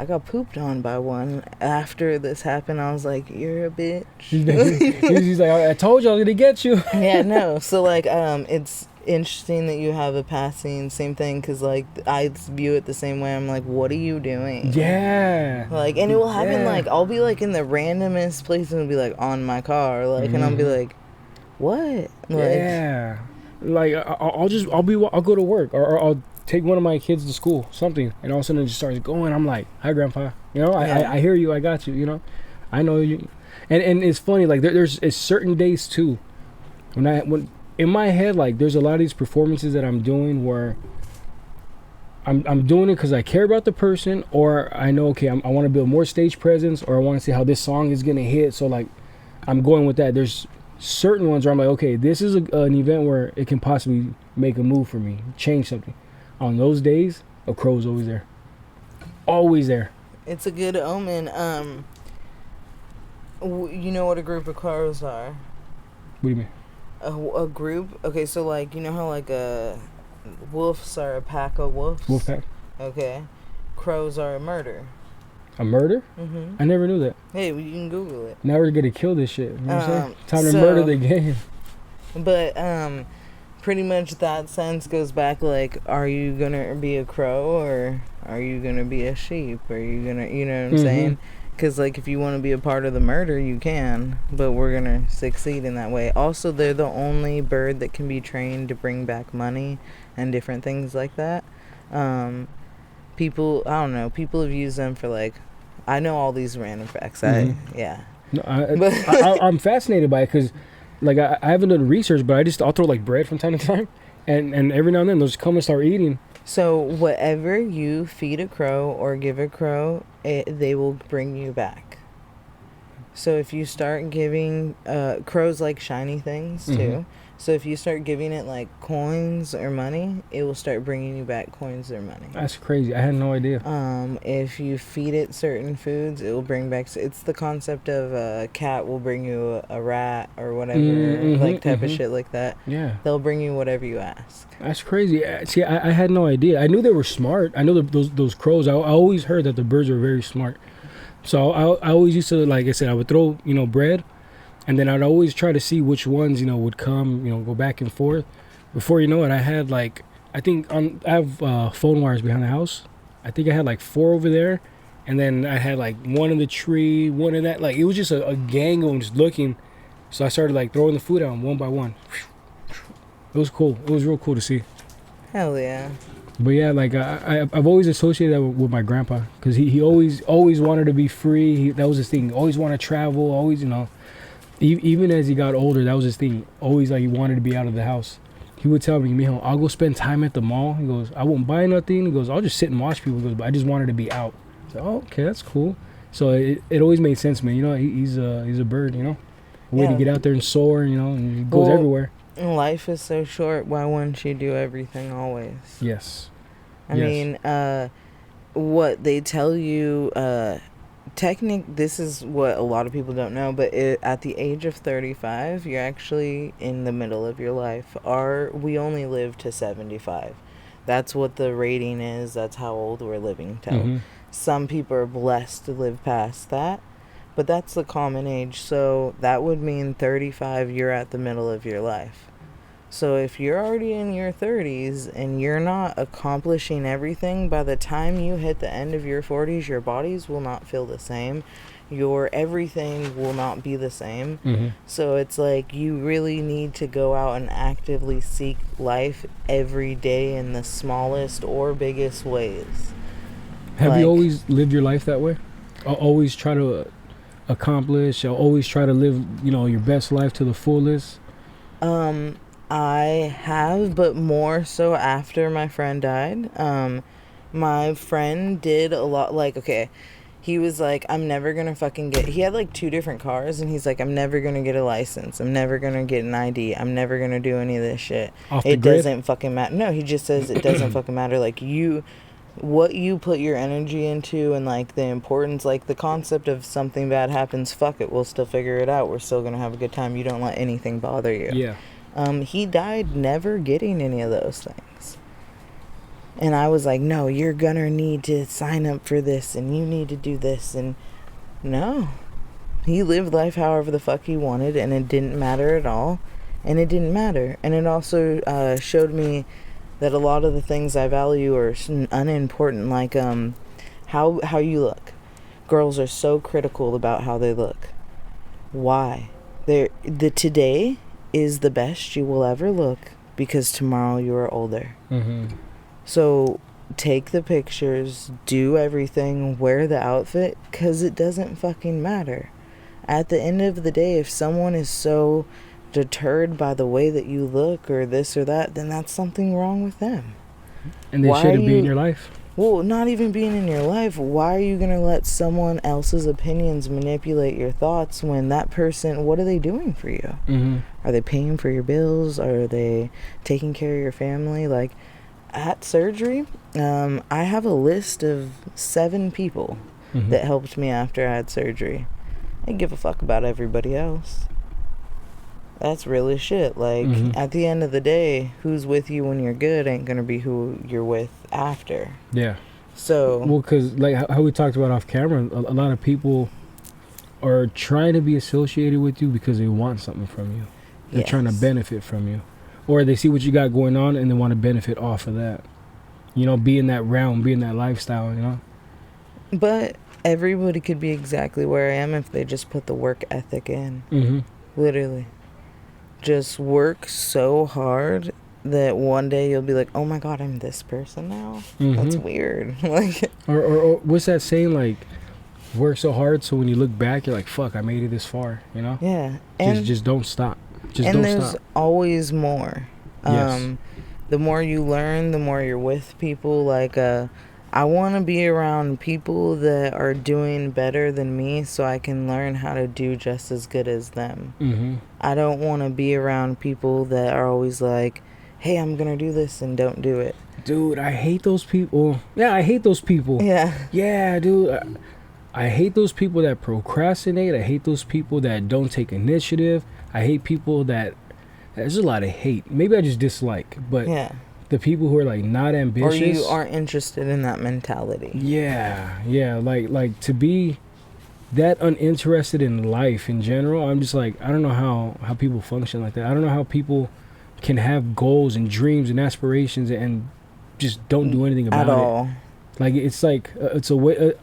got pooped on by one after this happened. I was like, you're a bitch. He's like, I told you I was gonna get you. Yeah, no. So like, it's interesting that you have a passing, same thing, because like I view it the same way. I'm like, what are you doing? Yeah. Like, and it will happen like I'll be like in the randomest place and it'll be like on my car, like, and I'll be like, what? Like, yeah. Like I'll go to work or I'll take one of my kids to school, something, and all of a sudden it just starts going. I'm like, hi grandpa, I hear you, I got you, I know you. And it's funny, like there's certain days too when in my head, like there's a lot of these performances that I'm doing where I'm doing it because I care about the person, or I know, okay, I want to build more stage presence, or I want to see how this song is gonna hit, so like I'm going with that. There's certain ones where I'm like, okay, this is an event where it can possibly make a move for me, change something. On those days, a crow's always there. always there. It's a good omen. You know what a group of crows are? What do you mean? A group? Okay, so like, you know how like wolves are a pack of wolves? Wolf pack. Okay. Crows are a murder. A murder? Mm-hmm. I never knew that. Hey, well, you can Google it. Now we're gonna kill this shit. You know what I'm saying? Time to murder the game. But pretty much that sense goes back like, are you gonna be a crow or are you gonna be a sheep? Are you gonna, you know what I'm saying? Because like if you want to be a part of the murder, you can, but we're gonna succeed in that way. Also, they're the only bird that can be trained to bring back money and different things like that. People, I don't know, people have used them for like, I know all these random facts. Yeah. No, I'm fascinated by it because, like, I haven't done research, but I'll throw like bread from time to time, and every now and then they'll just come and start eating. So whatever you feed a crow or give a crow, they will bring you back. So if you start giving crows like shiny things too. So if you start giving it like coins or money, it will start bringing you back coins or money. That's crazy. I had no idea. If you feed it certain foods, it will bring back. It's the concept of a cat will bring you a rat or whatever, like type of shit like that. Yeah. They'll bring you whatever you ask. That's crazy. See, I had no idea. I knew they were smart. I know those crows. I always heard that the birds are very smart. So I always used to, like I said, I would throw bread. And then I'd always try to see which ones, would come, go back and forth. Before you know it, I had I have phone wires behind the house. I think I had like 4 over there. And then I had like 1 in the tree, 1 in that. Like, it was just a gang of them just looking. So I started like throwing the food out one by one. It was cool. It was real cool to see. Hell yeah. But yeah, like I've always associated that with my grandpa. Because he always wanted to be free. That was his thing. Always want to travel. Always, even as he got older, that was his thing. Always like he wanted to be out of the house. He would tell me, Mijo, I'll go spend time at the mall. He goes, I won't buy nothing. He goes, I'll just sit and watch people. He goes, but I just wanted to be out. So, oh, okay, that's cool. So it always made sense, man. He's a bird, a way to get out there and soar, and he goes everywhere. Life is so short. Why wouldn't you do everything always? Yes. I mean, what they tell you, this is what a lot of people don't know, but at the age of 35, you're actually in the middle of your life. We only live to 75. That's what the rating is. That's how old we're living till. Some people are blessed to live past that, but that's the common age. So that would mean 35, you're at the middle of your life. So if you're already in your 30s and you're not accomplishing everything, by the time you hit the end of your 40s, your bodies will not feel the same. Your everything will not be the same. So it's like you really need to go out and actively seek life every day in the smallest or biggest ways. Have you always lived your life that way? Always try to accomplish, or always try to live, your best life to the fullest? I have, but more so after my friend died. My friend did a lot, like, okay, he was like, I'm never gonna fucking he had like 2 different cars, and he's like, I'm never gonna get a license, I'm never gonna get an ID, I'm never gonna do any of this shit. It doesn't fucking matter. No, he just says it doesn't fucking matter. Like, what you put your energy into, and like the importance, like the concept of something bad happens, fuck it, we'll still figure it out, we're still gonna have a good time. You don't let anything bother you. Yeah. He died never getting any of those things. And I was like, no, you're gonna need to sign up for this, and you need to do this. And no, he lived life however the fuck he wanted, and it didn't matter at all. And it didn't matter. And it also showed me that a lot of the things I value are unimportant, like how you look. Girls are so critical about how they look. Why? Today is the best you will ever look, because tomorrow you are older. So take the pictures, do everything, wear the outfit, because it doesn't fucking matter. At the end of the day, if someone is so deterred by the way that you look or this or that, then that's something wrong with them. And they shouldn't be in your life. Well, not even being in your life. Why are you going to let someone else's opinions manipulate your thoughts when that person, what are they doing for you? Are they paying for your bills? Are they taking care of your family? Like, at surgery, I have a list of 7 people that helped me after I had surgery. I didn't give a fuck about everybody else. That's really shit. Like, at the end of the day, who's with you when you're good ain't gonna be who you're with after. Yeah. So... Well, because, like, how we talked about off camera, a lot of people are trying to be associated with you because they want something from you. They're trying to benefit from you. Or they see what you got going on and they want to benefit off of that. You know, be in that realm, be in that lifestyle, you know? But everybody could be exactly where I am if they just put the work ethic in. Literally. Just work so hard that one day you'll be like, oh my God, I'm this person now? That's weird. Like, or what's that saying, like, work so hard so when you look back, you're like, fuck, I made it this far, you know? Yeah. Just don't stop. Just and don't there's stop. always more. Yes. The more you learn, the more you're with people. Like, I want to be around people that are doing better than me so I can learn how to do just as good as them. I don't want to be around people that are always like, hey, I'm going to do this and don't do it. Dude, I hate those people. Yeah, I hate those people. Yeah, dude. I hate those people that procrastinate. I hate those people that don't take initiative. I hate people that... There's a lot of hate. Maybe I just dislike, but the people who are, like, not ambitious... Or you aren't interested in that mentality. Yeah. Like to be that uninterested in life in general, I'm just like, I don't know how people function like that. I don't know how people can have goals and dreams and aspirations and just don't do anything about it. At all. Like, it's like, it's a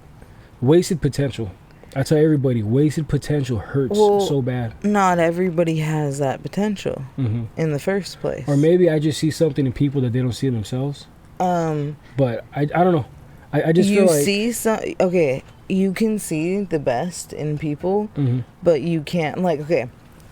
wasted potential. I tell everybody, wasted potential hurts so bad. Not everybody has that potential in the first place. Or maybe I just see something in people that they don't see in themselves. But I don't know. I just feel like... You see some... Okay, you can see the best in people, but you can't... Like, okay,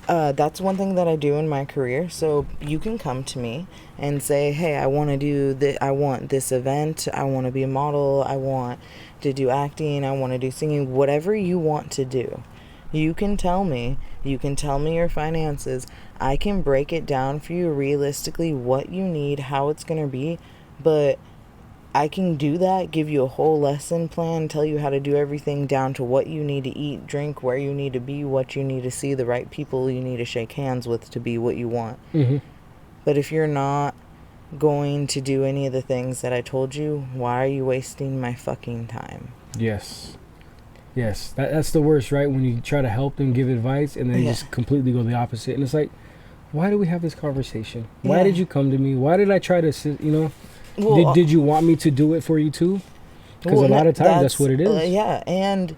that's one thing that I do in my career. So you can come to me and say, hey, I want to do this. I want this event. I want to be a model. I want to do acting. I want to do singing. Whatever you want to do, you can tell me. You can tell me your finances. I can break it down for you realistically, what you need, how it's going to be. But I can do that, give you a whole lesson plan, tell you how to do everything down to what you need to eat, drink, where you need to be, what you need to see, the right people you need to shake hands with to be what you want. But if you're not going to do any of the things that I told you, why are you wasting my fucking time? Yes. That's the worst, right? When you try to help them, give advice, and then you just completely go the opposite. And it's like, why do we have this conversation? Why did you come to me? Why did I try to, you know? Well, did you want me to do it for you too? Because a lot of times that's what it is. Yeah, and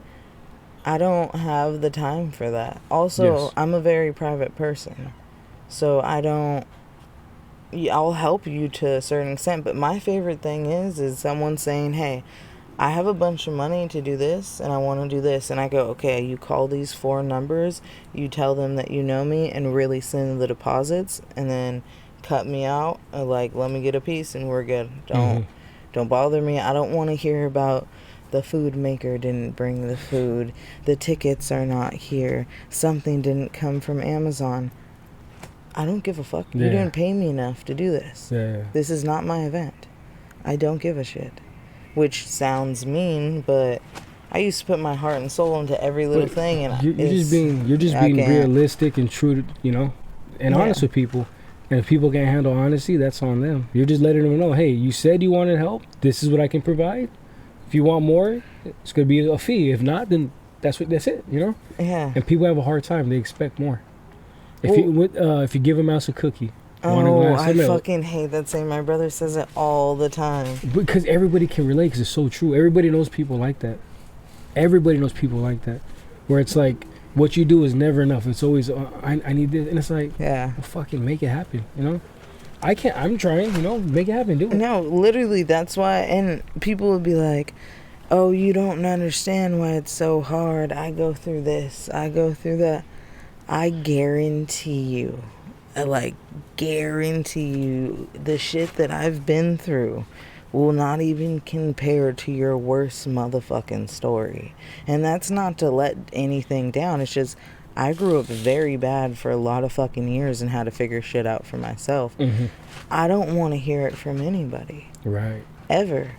I don't have the time for that. Also, I'm a very private person. So I'll help you to a certain extent, but my favorite thing is someone saying, hey, I have a bunch of money to do this, and I want to do this. And I go, okay, you call these 4 numbers, you tell them that you know me, and really send the deposits, and then cut me out. Like, let me get a piece, and we're good. Don't bother me. I don't want to hear about the food maker didn't bring the food. The tickets are not here. Something didn't come from Amazon. I don't give a fuck. You didn't pay me enough to do this. This is not my event. I don't give a shit. Which sounds mean, but I used to put my heart and soul into every little thing, and you're just being realistic and true to, you know, and honest with people. And if people can't handle honesty, that's on them. You're just letting them know, hey, you said you wanted help. This is what I can provide. If you want more, it's gonna be a fee. If not, then that's it. You know. Yeah. And people have a hard time. They expect more. If you give them out a cookie. I fucking hate that saying. My brother says it all the time. Because everybody can relate, because it's so true. Everybody knows people like that. Where it's like, what you do is never enough. It's always, I need this. And it's like, well, fucking make it happen, you know? I'm trying, you know, make it happen, do it. No, literally, that's why. And people would be like, oh, you don't understand why it's so hard. I go through this. I go through that. I guarantee you, the shit that I've been through will not even compare to your worst motherfucking story. And that's not to let anything down. It's just, I grew up very bad for a lot of fucking years and had to figure shit out for myself. I don't want to hear it from anybody. Right. Ever.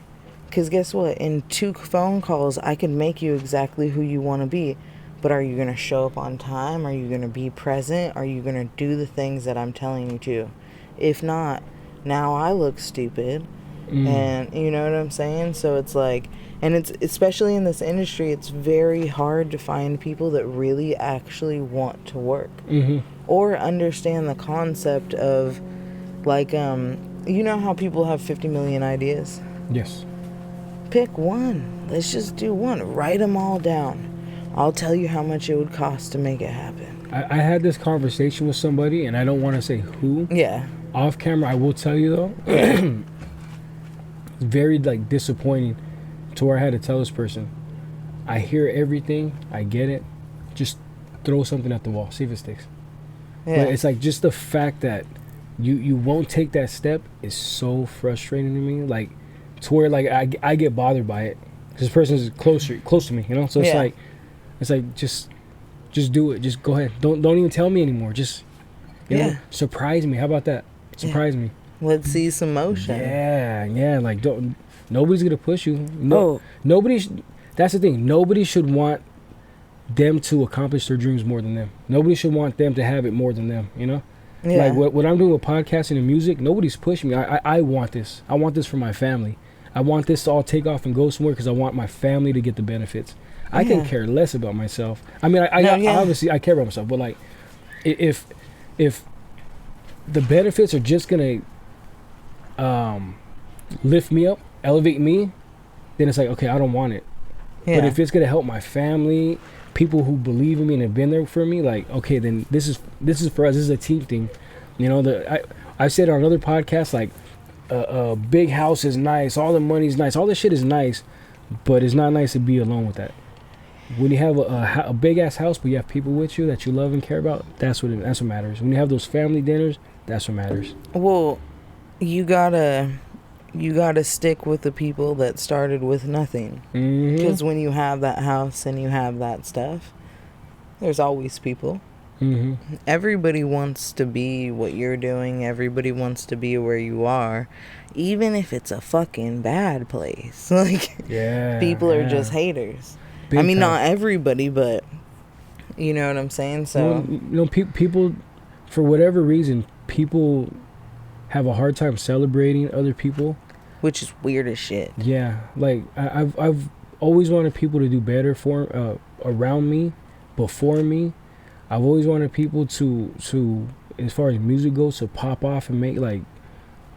Because guess what? In 2 phone calls, I can make you exactly who you want to be. But are you going to show up on time? Are you going to be present? Are you going to do the things that I'm telling you to? If not, now I look stupid. And you know what I'm saying? So it's like, and it's especially in this industry, it's very hard to find people that really actually want to work or understand the concept of, like, you know how people have 50 million ideas? Yes. Pick one. Let's just do one. Write them all down. I'll tell you how much it would cost to make it happen. I had this conversation with somebody, and I don't want to say who. Yeah. Off camera, I will tell you though. Very like disappointing to where I had to tell this person, I hear everything, I get it, just throw something at the wall, see if it sticks. But it's like just the fact that you won't take that step is so frustrating to me, like to where like I get bothered by it because this person is close to me, you know. So it's like just do it, just go ahead, don't even tell me anymore, just you know, surprise me. How about that? Surprise me. Let's see some motion. Yeah, like nobody's gonna push you. That's the thing. Nobody should want them to accomplish their dreams more than them. Nobody should want them to have it more than them, you know? Yeah. Like what I'm doing with podcasting and music, nobody's pushing me. I want this. I want this for my family. I want this to all take off and go somewhere because I want my family to get the benefits. I can care less about myself. I mean, obviously I care about myself, but like if the benefits are just gonna lift me up, elevate me, then it's like, okay, I don't want it. But if it's gonna help my family, people who believe in me and have been there for me, like, okay, then this is for us. This is a team thing, you know. I said on another podcast, like, a big house is nice, all the money's nice, all this shit is nice, but it's not nice to be alone with that. When you have a big ass house, but you have people with you that you love and care about, that's what matters. When you have those family dinners, that's what matters. Well, you gotta stick with the people that started with nothing. Because when you have that house and you have that stuff, there's always people. Everybody wants to be what you're doing. Everybody wants to be where you are, even if it's a fucking bad place. Like, people are just haters. Big I mean, time. Not everybody, but you know what I'm saying. So you know, people, for whatever reason, people have a hard time celebrating other people, which is weird as shit. Yeah, like I've always wanted people to do better for around me, before me. I've always wanted people to as far as music goes, to pop off and make, like,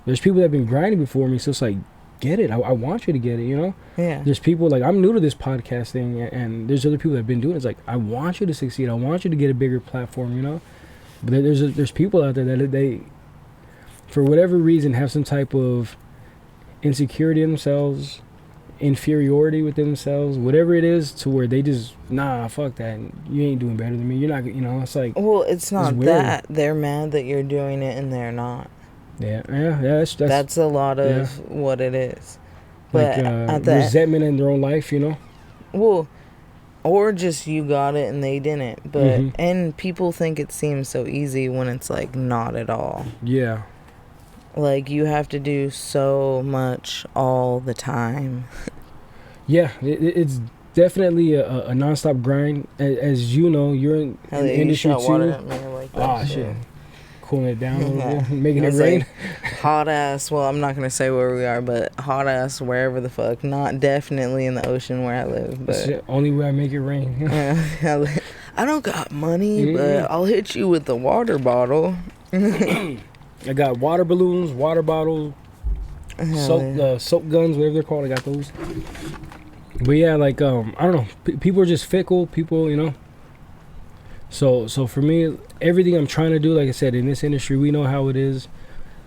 there's people that have been grinding before me, so it's like, get it. I want you to get it, you know? Yeah. There's people, like, I'm new to this podcast thing, and there's other people that have been doing it. It's like, I want you to succeed. I want you to get a bigger platform, you know? But there's people out there that they, for whatever reason, have some type of insecurity in themselves, inferiority with themselves, whatever it is, to where they just, nah, fuck that, you ain't doing better than me, you're not, you know. It's like, well, it's not that they're mad that you're doing it and they're not. That's a lot of what it is. But like resentment in their own life, you know. Well, or just you got it and they didn't. But and people think it seems so easy when it's like not at all. Yeah. Like, you have to do so much all the time. Yeah, it's definitely a nonstop grind. As you know, you're in the industry too. Water at me like that. Shit. Cooling it down a little bit, making it rain. Like hot ass, well, I'm not going to say where we are, but hot ass wherever the fuck. Not definitely in the ocean where I live. But the only way I make it rain. I don't got money, but I'll hit you with the water bottle. I got water balloons, water bottles, soap guns, whatever they're called. I got those. But yeah, like, I don't know. People are just fickle. People, you know. So for me, everything I'm trying to do, like I said, in this industry, we know how it is.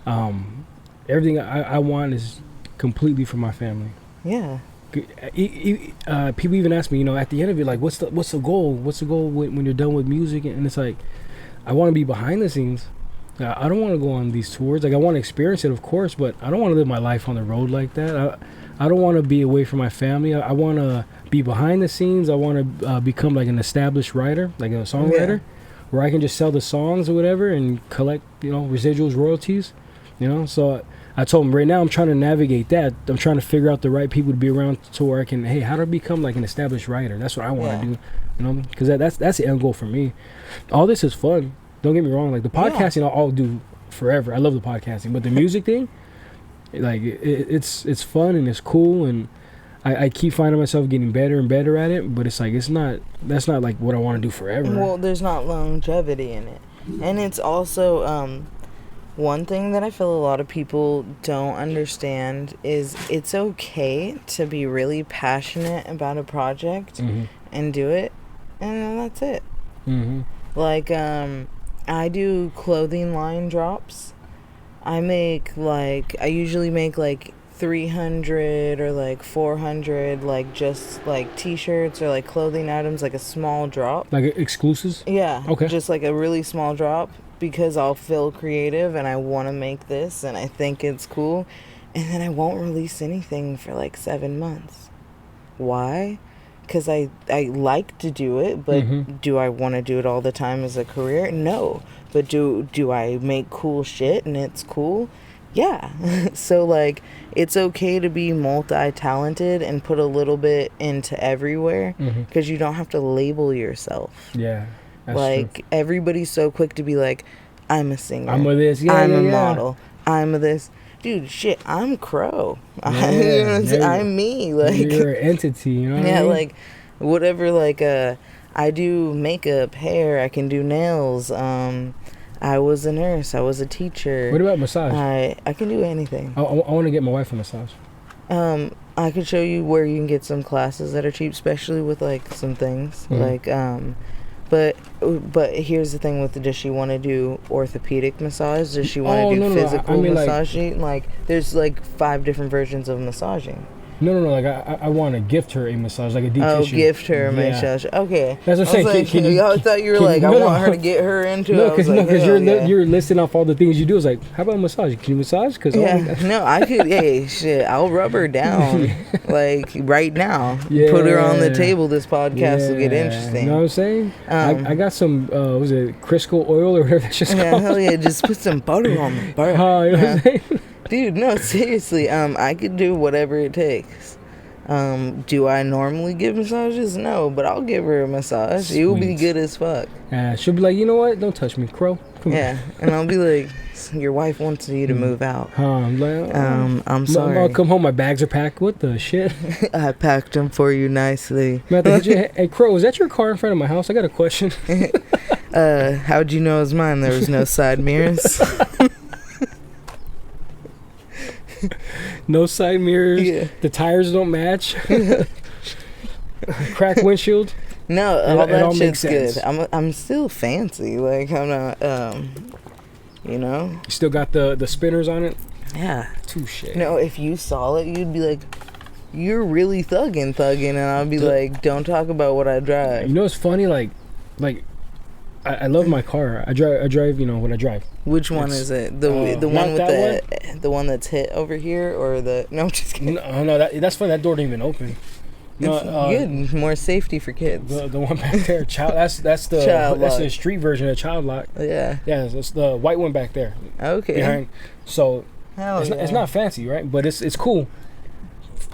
Everything I want is completely for my family. Yeah. People even ask me, you know, at the end of it, like, what's the goal? What's the goal when you're done with music? And it's like, I want to be behind the scenes. I don't want to go on these tours. Like, I want to experience it, of course, but I don't want to live my life on the road like that. I don't want to be away from my family. I want to be behind the scenes. I want to become like an established writer, like a songwriter, where I can just sell the songs or whatever and collect, residuals, royalties, So I told him right now I'm trying to navigate that. I'm trying to figure out the right people to be around to where I can, hey, how to become like an established writer. That's what I want to do, because that's the end goal for me. All this is fun. Don't get me wrong. Like the podcasting, I'll do forever. I love the podcasting, but the music thing, like it's fun and it's cool, and I keep finding myself getting better and better at it. But it's like that's not like what I want to do forever. Well, there's not longevity in it, and it's also one thing that I feel a lot of people don't understand is it's okay to be really passionate about a project and do it, and then that's it. Like I do clothing line drops. I usually make like 300 or like 400 like just like t-shirts or like clothing items, like a small drop. Like exclusives? Yeah. Okay. Just like a really small drop, because I'll feel creative and I want to make this and I think it's cool. And then I won't release anything for like 7 months. Why? Because I like to do it, but do I want to do it all the time as a career? No. But do I make cool shit and it's cool? Yeah. So like it's okay to be multi-talented and put a little bit into everywhere, because you don't have to label yourself. Yeah. That's like true. Everybody's so quick to be like, I'm a singer, I'm a this, I'm a model, I'm a this. Dude, shit, I'm Crow. I'm me. Like, you're an entity, you know what I mean? Like whatever, like I do makeup, hair, I can do nails, I was a nurse, I was a teacher. What about massage? I can do anything. I want to get my wife a massage. I could show you where you can get some classes that are cheap, especially with like some things. Like but here's the thing with does she want to do orthopedic massage? Does she want to do physical massaging? Like there's like 5 different versions of massaging. No. Like I want to gift her a massage, like a deep tissue. Oh, gift her a massage. Okay. That's what I'm saying. I thought you were like, I want her to get her into it. No, because you're listing off all the things you do. It's like, how about massage? Can you massage? Cause no, I could. Hey, shit, I'll rub her down like right now. Yeah. Put her on the table. This podcast will get interesting. You know what I'm saying? I got some. Was it Crisco oil or whatever that's just called? Hell yeah, just put some butter on the burn. You know what I'm saying? Dude, no, seriously, I could do whatever it takes. Do I normally give massages? No, but I'll give her a massage. Sweet. It will be good as fuck. She'll be like, you know what? Don't touch me, Crow. Come on. And I'll be like, your wife wants you to move out. I'm like, I'm sorry. I'll come home, my bags are packed. What the shit? I packed them for you nicely. Hey, Crow, is that your car in front of my house? I got a question. How'd you know it was mine? There was no side mirrors. No side mirrors. Yeah. The tires don't match. Cracked windshield. No, all that shit's good. I'm still fancy. Like I'm not. You still got the spinners on it. Yeah. Touche. No, if you saw it, you'd be like, "You're really thugging," and I'd be like, "Don't talk about what I drive." You know what's funny? Like. I love my car. I drive. When I drive. Which one is it? The one with the one that's hit over here, or the? No, I'm just kidding. No, that's funny. That door didn't even open. No, good. More safety for kids. The one back there, that's the street version of child lock. Yeah. Yeah, it's the white one back there. Okay. Behind. So it's not fancy, right? But it's cool.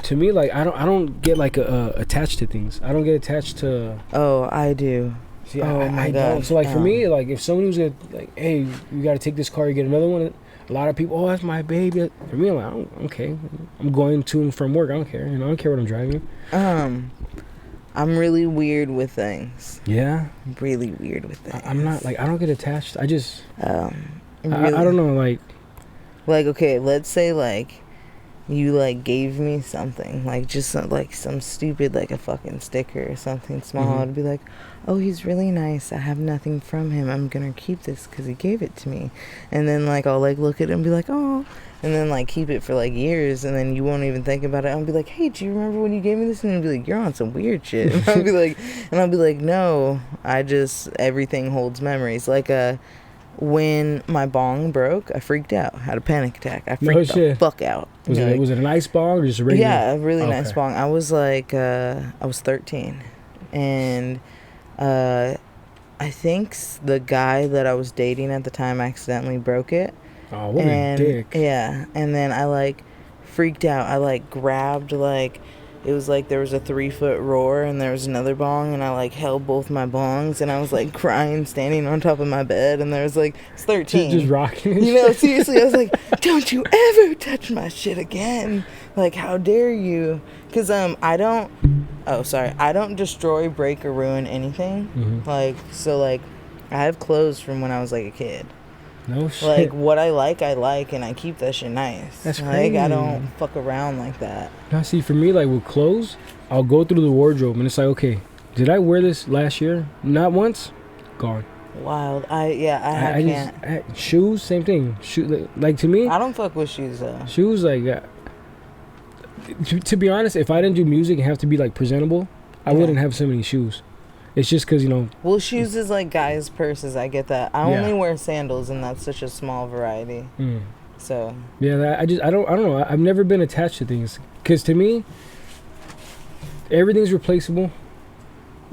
To me, like I don't get like attached to things. I don't get attached to. Oh, I do. See, I don't. So like for me, like if someone was like, hey, you got to take this car, you get another one. A lot of people, that's my baby. For me, I'm like, okay, I'm going to and from work. I don't care. I don't care what I'm driving. I'm really weird with things. Yeah. I'm really weird with things. I'm not like I don't get attached. I just. Really, I don't know, like. Like okay, let's say like. You like gave me something like just like some stupid like a fucking sticker or something small. I'd be like, oh, he's really nice. I have nothing from him. I'm gonna keep this because he gave it to me. And then like I'll like look at it and be like, oh, and then like keep it for like years, and then you won't even think about it. I'll be like, hey, do you remember when you gave me this? And you'll be like, you're on some weird shit. And I'll be like, no, I just everything holds memories. Like when my bong broke, I freaked out. Had a panic attack. I freaked the fuck out. Was it an ice bong or just a regular? Yeah, a really nice bong. I was like, I was 13. And I think the guy that I was dating at the time accidentally broke it. Oh, what a dick. Yeah, and then I, like, freaked out. I, like, grabbed, like... It was like there was a 3-foot roar and there was another bong, and I like held both my bongs and I was like crying, standing on top of my bed, and there was like, it's 13. Just rocking. You know, seriously, I was like, don't you ever touch my shit again. Like, how dare you? Because I don't destroy, break, or ruin anything. Mm-hmm. Like, so like, I have clothes from when I was like a kid. No shit. Like, what I like, and I keep that shit nice. That's like, crazy. I don't fuck around like that. Now, see, for me, like, with clothes, I'll go through the wardrobe, and it's like, okay, did I wear this last year? Not once? Gone. Wild. I can't. Shoes, same thing. Like, to me... I don't fuck with shoes, though. Shoes, like... to be honest, if I didn't do music and have to be, like, presentable, I wouldn't have so many shoes. It's just because, you know... Well, shoes is like guys' purses. I get that. I only wear sandals, and that's such a small variety. Mm. So... Yeah, I don't know. I've never been attached to things. Because to me, everything's replaceable.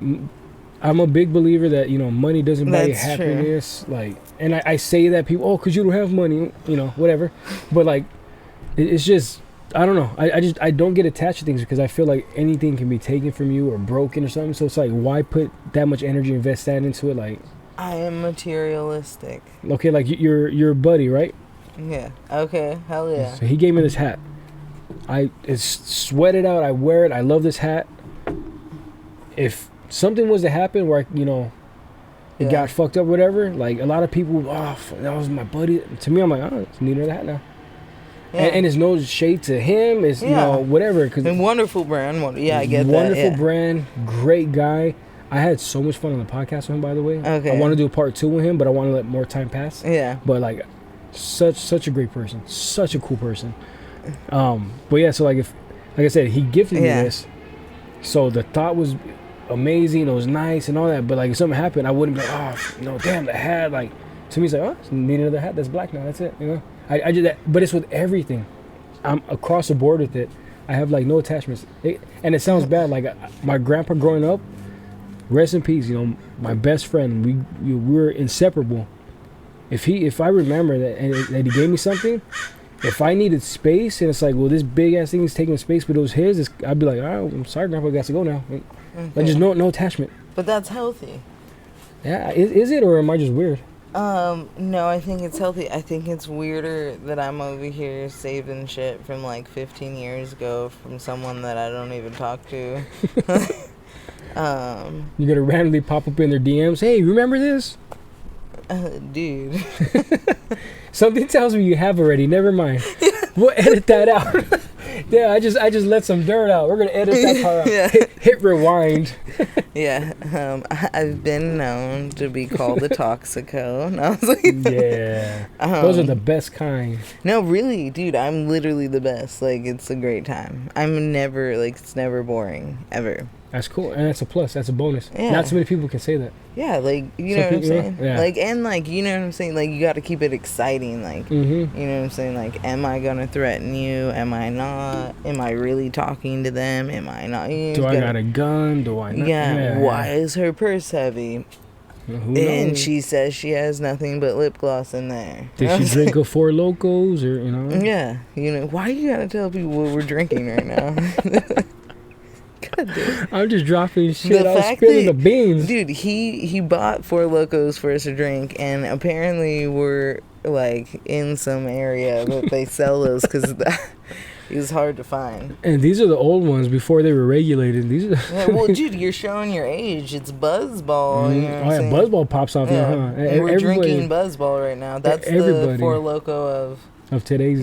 I'm a big believer that, you know, money doesn't buy you happiness. True. Like, and I say that people, because you don't have money, you know, whatever. But, like, it's just... I don't know. I don't get attached to things because I feel like anything can be taken from you or broken or something. So it's like, why put that much energy, invest that into it? Like, I am materialistic. Okay, like your buddy, right? Yeah. Okay. Hell yeah. So he gave me this hat. It's sweated out. I wear it. I love this hat. If something was to happen where it got fucked up, whatever. Like, a lot of people, that was my buddy. To me, I'm like, it's neither the hat now. Yeah. And it's no shade to him. It's, you know, whatever. Cause and wonderful brand. I get that. Wonderful brand. Great guy. I had so much fun on the podcast with him, by the way. Okay. I want to do a part 2 with him, but I want to let more time pass. Yeah. But, like, such a great person. Such a cool person. But, yeah, so, like I said, he gifted me this. So the thought was amazing. It was nice and all that. But, like, if something happened, I wouldn't be like, damn, the hat. Like, to me, it's like, it's need another hat. That's black now. That's it, you know? I do that, but it's with everything. I'm across the board with it. I have like no attachments, and it sounds bad. Like my grandpa growing up, rest in peace. You know, my best friend. We were inseparable. If I remember that and that he gave me something, if I needed space and it's like, well, this big ass thing is taking space, but it was his, I'd be like, I'm sorry, grandpa, got to go now. Like just no attachment. But that's healthy. Yeah, is it, or am I just weird? No, I think it's healthy. I think it's weirder that I'm over here saving shit from like 15 years ago from someone that I don't even talk to. You're gonna randomly pop up in their DMs. Hey, remember this? Dude. Something tells me you have already. Never mind. We'll edit that out. Yeah, I just let some dirt out. We're gonna edit that part out. Yeah. Hit rewind. Yeah, I've been known to be called a toxico. And I was like, yeah, those are the best kind. No, really, dude, I'm literally the best. Like, it's a great time. I'm never it's never boring ever. That's cool, and that's a plus. That's a bonus. Yeah. Not so many people can say that. Yeah, like, you know what I'm saying? Yeah. Like, and, like, you know what I'm saying? Like, you got to keep it exciting. Like, you know what I'm saying? Like, am I going to threaten you? Am I not? Am I really talking to them? Am I not? Do I got a gun? Do I not? Yeah. Why is her purse heavy? And she says she has nothing but lip gloss in there. Did she drink a Four Locos or, you know? Yeah. You know, why you got to tell people what we're drinking right now? God, I'm just dropping shit. I was spilling the beans. Dude, he bought Four Locos for us to drink, and apparently we're like in some area that they sell those because it was hard to find. And these are the old ones before they were regulated. These are well, dude, you're showing your age. It's Buzzball. You know what I'm saying? Buzzball pops off now, huh? And we're drinking Buzzball right now. That's the Four Loko of today's.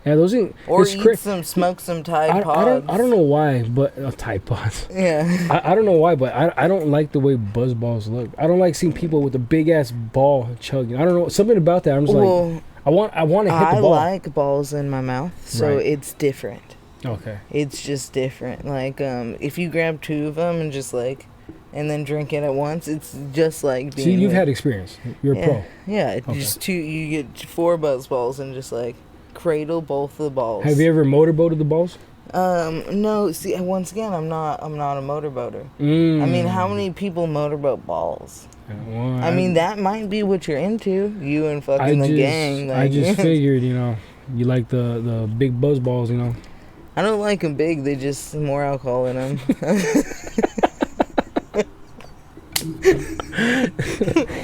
Yeah, those are, or smoke some Tide Pods. I don't know why, but Tide Pods. Yeah. I don't know why, but I don't like the way Buzz Balls look. I don't like seeing people with a big ass ball chugging. I don't know, something about that. I'm just like, I want to hit the ball. I like balls in my mouth, so it's different. Okay. It's just different. Like, if you grab 2 of them and just like and then drink it at once. It's just like being. See, you've had experience. You're a pro. Yeah, it's just you get 4 buzz balls and just like cradle both of the balls. Have you ever motorboated the balls? No. See, once again, I'm not a motorboater. I mean, how many people motorboat balls? Well, I mean, that might be what you're into. You and fucking the gang. Like, I just figured, you know, you like the big buzz balls, you know. I don't like them big. They just more alcohol in them.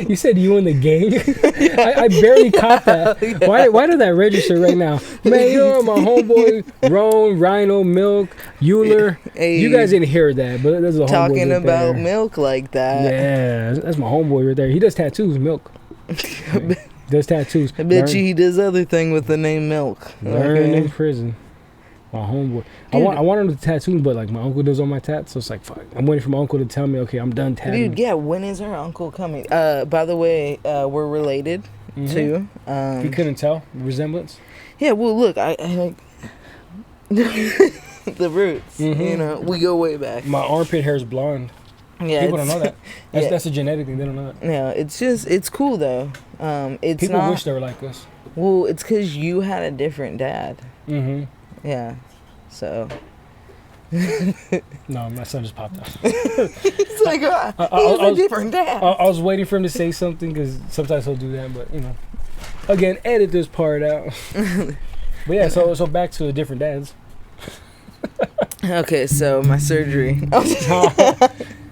You said you and the gang? I barely caught that. Why did that register right now? Man, you know, my homeboy, Ron, Rhino, Milk, Euler. Hey, you guys didn't hear that, but there's a homeboy talking right about there. Milk like that. Yeah, that's my homeboy right there. He does tattoos, Milk. Does tattoos. I bet you he does other thing with the name Milk. Learn in prison. My homeboy. I want him to tattoo, but like my uncle does on my tats, so it's like fuck. I'm waiting for my uncle to tell me, okay, I'm done tattooing. Dude, yeah. When is our uncle coming? By the way, we're related too. You couldn't tell the resemblance? Yeah. Well, look, I like the roots. You know, we go way back. My armpit hair is blonde. Yeah, people don't know that. Yeah. That's a genetic thing. They don't know that. Yeah, it's cool though. It's people not, wish they were like us. Well, it's because you had a different dad. Yeah. So. No, my son just popped out. It's like, he's a different dad. I was waiting for him to say something because sometimes he'll do that, but you know. Again, edit this part out. But yeah, so back to different dads. Okay, so my surgery.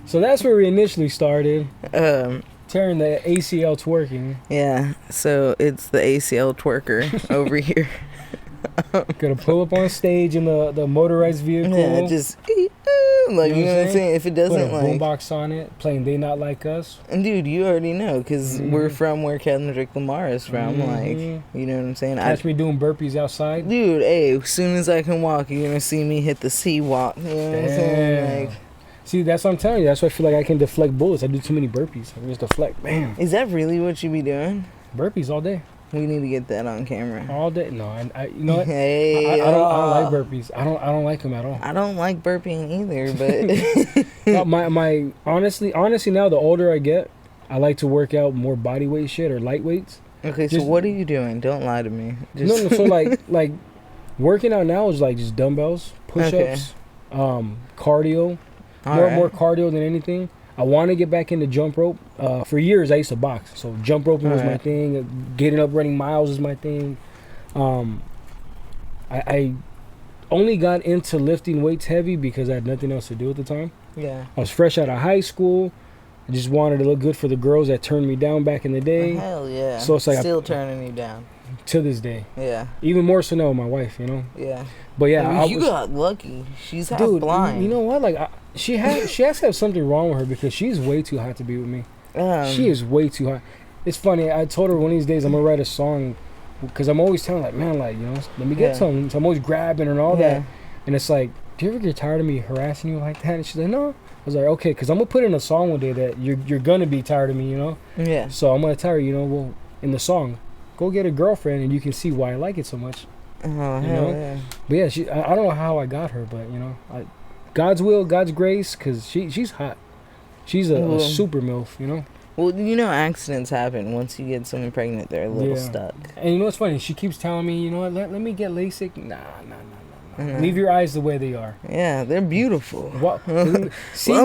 So that's where we initially started. Tearing the ACL twerking. Yeah, so it's the ACL twerker over here. Gonna pull up on stage in the motorized vehicle. Yeah, just like, you know what I'm saying? If it doesn't put a boombox on it, playing "They Not Like Us." And dude, you already know because we're from where Kendrick Lamar is from. Like, you know what I'm saying? Catch me doing burpees outside. Dude, hey, as soon as I can walk, you're gonna see me hit the C walk. You know what I'm saying? Like, see, that's what I'm telling you. That's why I feel like I can deflect bullets. I do too many burpees. I can just deflect. Bam. Is that really what you be doing? Burpees all day. We need to get that on camera. All day? No, I you know what? Hey, I don't like burpees. I don't like them at all. I don't like burping either, but my honestly now the older I get, I like to work out more body weight shit or light weights. Okay, so what are you doing? Don't lie to me. No, so like working out now is like just dumbbells, push-ups, cardio, more cardio than anything. I want to get back into jump rope. For years, I used to box. So jump roping was my thing. Getting up, running miles is my thing. I only got into lifting weights heavy because I had nothing else to do at the time. Yeah. I was fresh out of high school. I just wanted to look good for the girls that turned me down back in the day. Hell yeah. So it's like still turning you down. To this day. Yeah. Even more so now with my wife, you know? Yeah. But yeah, I mean, you got lucky. She's half blind. You know what? Like, she has to have something wrong with her because she's way too hot to be with me. She is way too hot. It's funny. I told her one of these days I'm gonna write a song because I'm always telling her, like, man, like, you know, let me get something. So I'm always grabbing her and all that. And it's like, do you ever get tired of me harassing you like that? And she's like, no. I was like, okay, because I'm gonna put in a song one day that you're gonna be tired of me, you know? Yeah. So I'm gonna tell her, you know, well, in the song, go get a girlfriend and you can see why I like it so much. Oh, hell yeah. But yeah, I don't know how I got her, but you know, God's will, God's grace, because she's hot. She's a super MILF, you know? Well, you know, accidents happen. Once you get someone pregnant, they're a little stuck. And you know what's funny? She keeps telling me, you know what, let me get LASIK. Nah. Leave your eyes the way they are. Yeah, they're beautiful. What? Let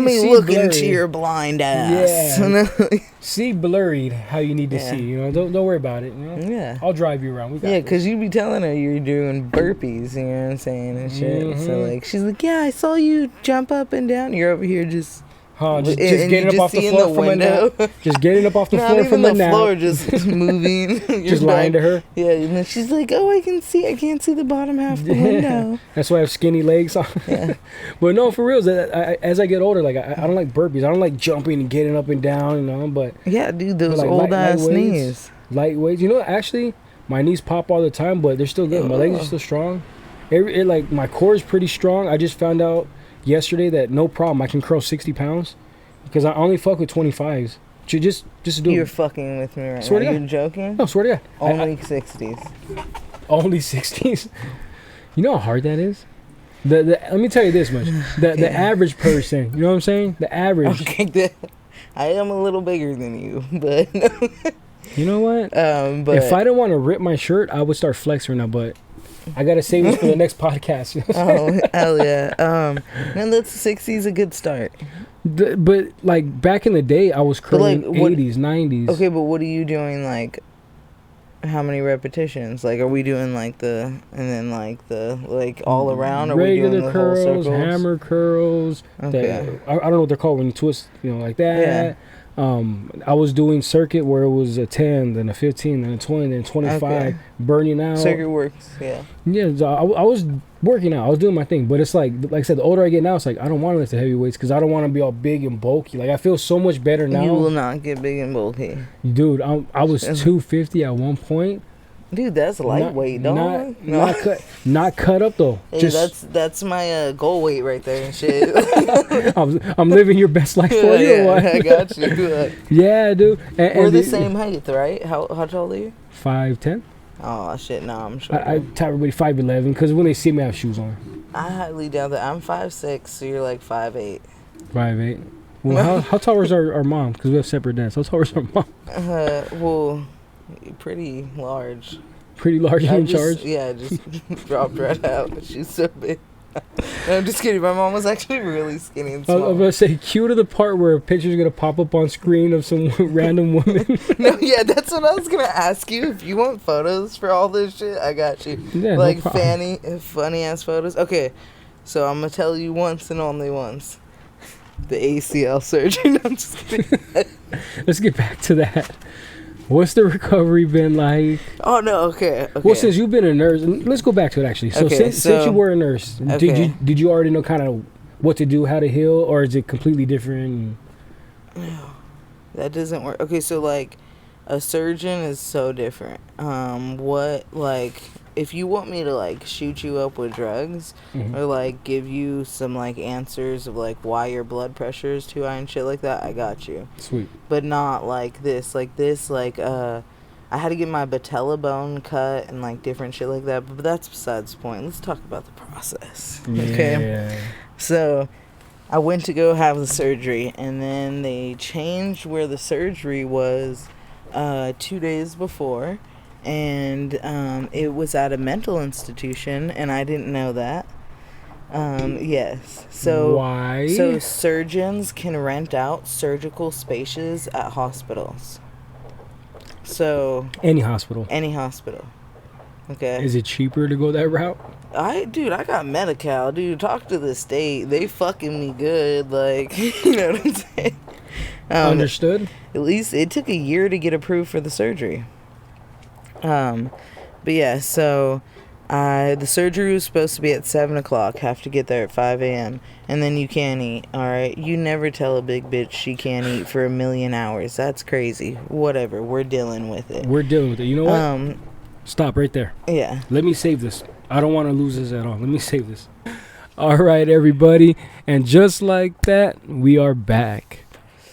me look into your blind ass. Yeah. See blurred how you need to see. You know, don't worry about it. You know? Yeah. I'll drive you around. We got because you be telling her you're doing burpees. You know what I'm saying and shit. So like, she's like, yeah, I saw you jump up and down. You're over here just. Just getting up off the floor from a nap. Just getting up off the floor from a nap. Not even the floor, just moving. Just lying to her. Yeah, and then she's like, oh, I can't see the bottom half of the window. That's why I have skinny legs. Yeah. But no, for real, as I get older, like I don't like burpees. I don't like jumping and getting up and down, you know, but... Yeah, dude, those like old ass knees. Light weights. You know, actually, my knees pop all the time, but they're still good. My legs are still strong. Like, my core is pretty strong. I just found out yesterday that no problem. I can curl 60 pounds. Because I only fuck with 25s. Just to do it. You're fucking with me right swear now. To God. You're joking? No, swear to God. Only 60s. Only 60s? You know how hard that is? Let me tell you this much. The average person, you know what I'm saying? The average. Okay, I am a little bigger than you, but you know what? But if I didn't want to rip my shirt, I would start flexing my butt. I gotta save this for the next podcast. You know hell yeah. And that's 60's a good start. But like back in the day, I was curling like, 80s, 90s. Okay, but what are you doing? Like, how many repetitions? Like, are we doing like and then like all around? Are regular we doing the curls, whole circles? Hammer curls. Okay. I don't know what they're called when you twist, like that. Yeah. I was doing circuit where it was a 10, then a 15, then a 20, then 25, Okay. burning out. Circuit works, yeah. Yeah, so I was working out. I was doing my thing. But it's like I said, the older I get now, it's like I don't want to lift the heavy weights because I don't want to be all big and bulky. Like, I feel so much better now. You will not get big and bulky. Dude, I was 250 at one point. Dude, that's lightweight, dog. Not cut up though. Hey, that's my goal weight right there and shit. I'm living your best life for you. Yeah, or what? I got you. Yeah, dude. We're the same height, right? How tall are you? 5'10". Oh shit, no, I'm sure. I tell everybody 5'11" because when they see me, I have shoes on. I highly doubt that. I'm 5'6", so you're like 5'8". 5'8". Well, how tall was our mom? Because we have separate dads. How tall was our mom? Well, pretty large. Pretty large in charge? Yeah, just dropped right out. She's so big. No, I'm just kidding. My mom was actually really skinny and small. I was about to say, cue to the part where a picture's going to pop up on screen of some random woman. No, yeah, that's what I was going to ask you. If you want photos for all this shit, I got you. Yeah, like, no funny-ass photos. Okay, so I'm going to tell you once and only once. The ACL surgery. No, I'm just kidding. Let's get back to that. What's the recovery been like? Oh, no, okay. Well, since you've been a nurse, let's go back to it, actually. So, since you were a nurse, did you already know kind of what to do, how to heal, or is it completely different? No, that doesn't work. Okay, so, like, a surgeon is so different. If you want me to, like, shoot you up with drugs or, like, give you some, like, answers of, like, why your blood pressure is too high and shit like that, I got you. Sweet. But not like this. I had to get my patella bone cut and, like, different shit like that. But that's besides the point. Let's talk about the process. Yeah. Okay? So, I went to go have the surgery, and then they changed where the surgery was 2 days before. And it was at a mental institution, and I didn't know that. Yes. So why? So surgeons can rent out surgical spaces at hospitals. So any hospital. Okay. Is it cheaper to go that route? I got Medi-Cal, dude. Talk to the state. They fucking me good. Like, you know what I'm saying? Understood. At least it took a year to get approved for the surgery. But yeah, so the surgery was supposed to be at 7 o'clock. Have to get there at 5 a.m. And then you can't eat, alright? You never tell a big bitch she can't eat for 1,000,000 hours. That's crazy. Whatever. We're dealing with it. You know what? Stop right there. Yeah. Let me save this. I don't want to lose this at all. Let me save this. Alright, everybody. And just like that, we are back.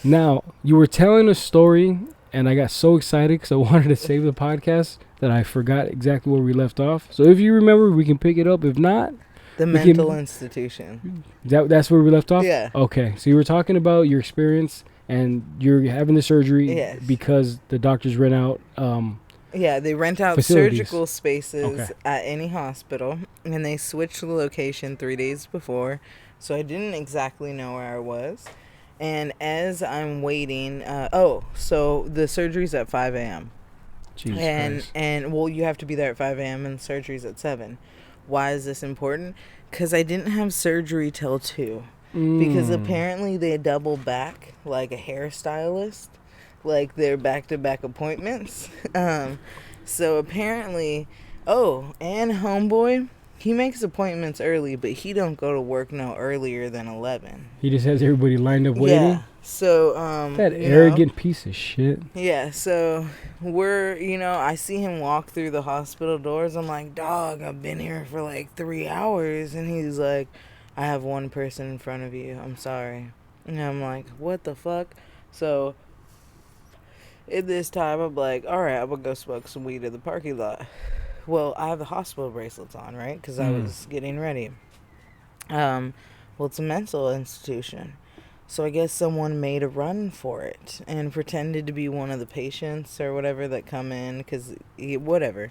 Now, you were telling a story, and I got so excited because I wanted to save the podcast that I forgot exactly where we left off. So if you remember, we can pick it up. If not, the mental institution. That's where we left off? Yeah. Okay. So you were talking about your experience, and you're having the surgery because the doctors rent out they rent out facilities. surgical spaces at any hospital, and they switched the location 3 days before, so I didn't exactly know where I was. And as I'm waiting, so the surgery's at 5 a.m. Jesus Christ. And well, you have to be there at 5 a.m. and the surgery's at 7. Why is this important? Because I didn't have surgery till 2. Because apparently they double back like a hairstylist. Like they're back-to-back appointments. So apparently, and homeboy, he makes appointments early, but he don't go to work no earlier than 11. He just has everybody lined up waiting? Yeah. So, that arrogant piece of shit. Yeah, so I see him walk through the hospital doors. I'm like, dog, I've been here for like 3 hours. And he's like, I have one person in front of you. I'm sorry. And I'm like, what the fuck? So, at this time, I'm like, all right, I'm going to go smoke some weed in the parking lot. Well, I have the hospital bracelets on, right? Because I was getting ready. Well, it's a mental institution. So I guess someone made a run for it and pretended to be one of the patients or whatever that come in, because whatever.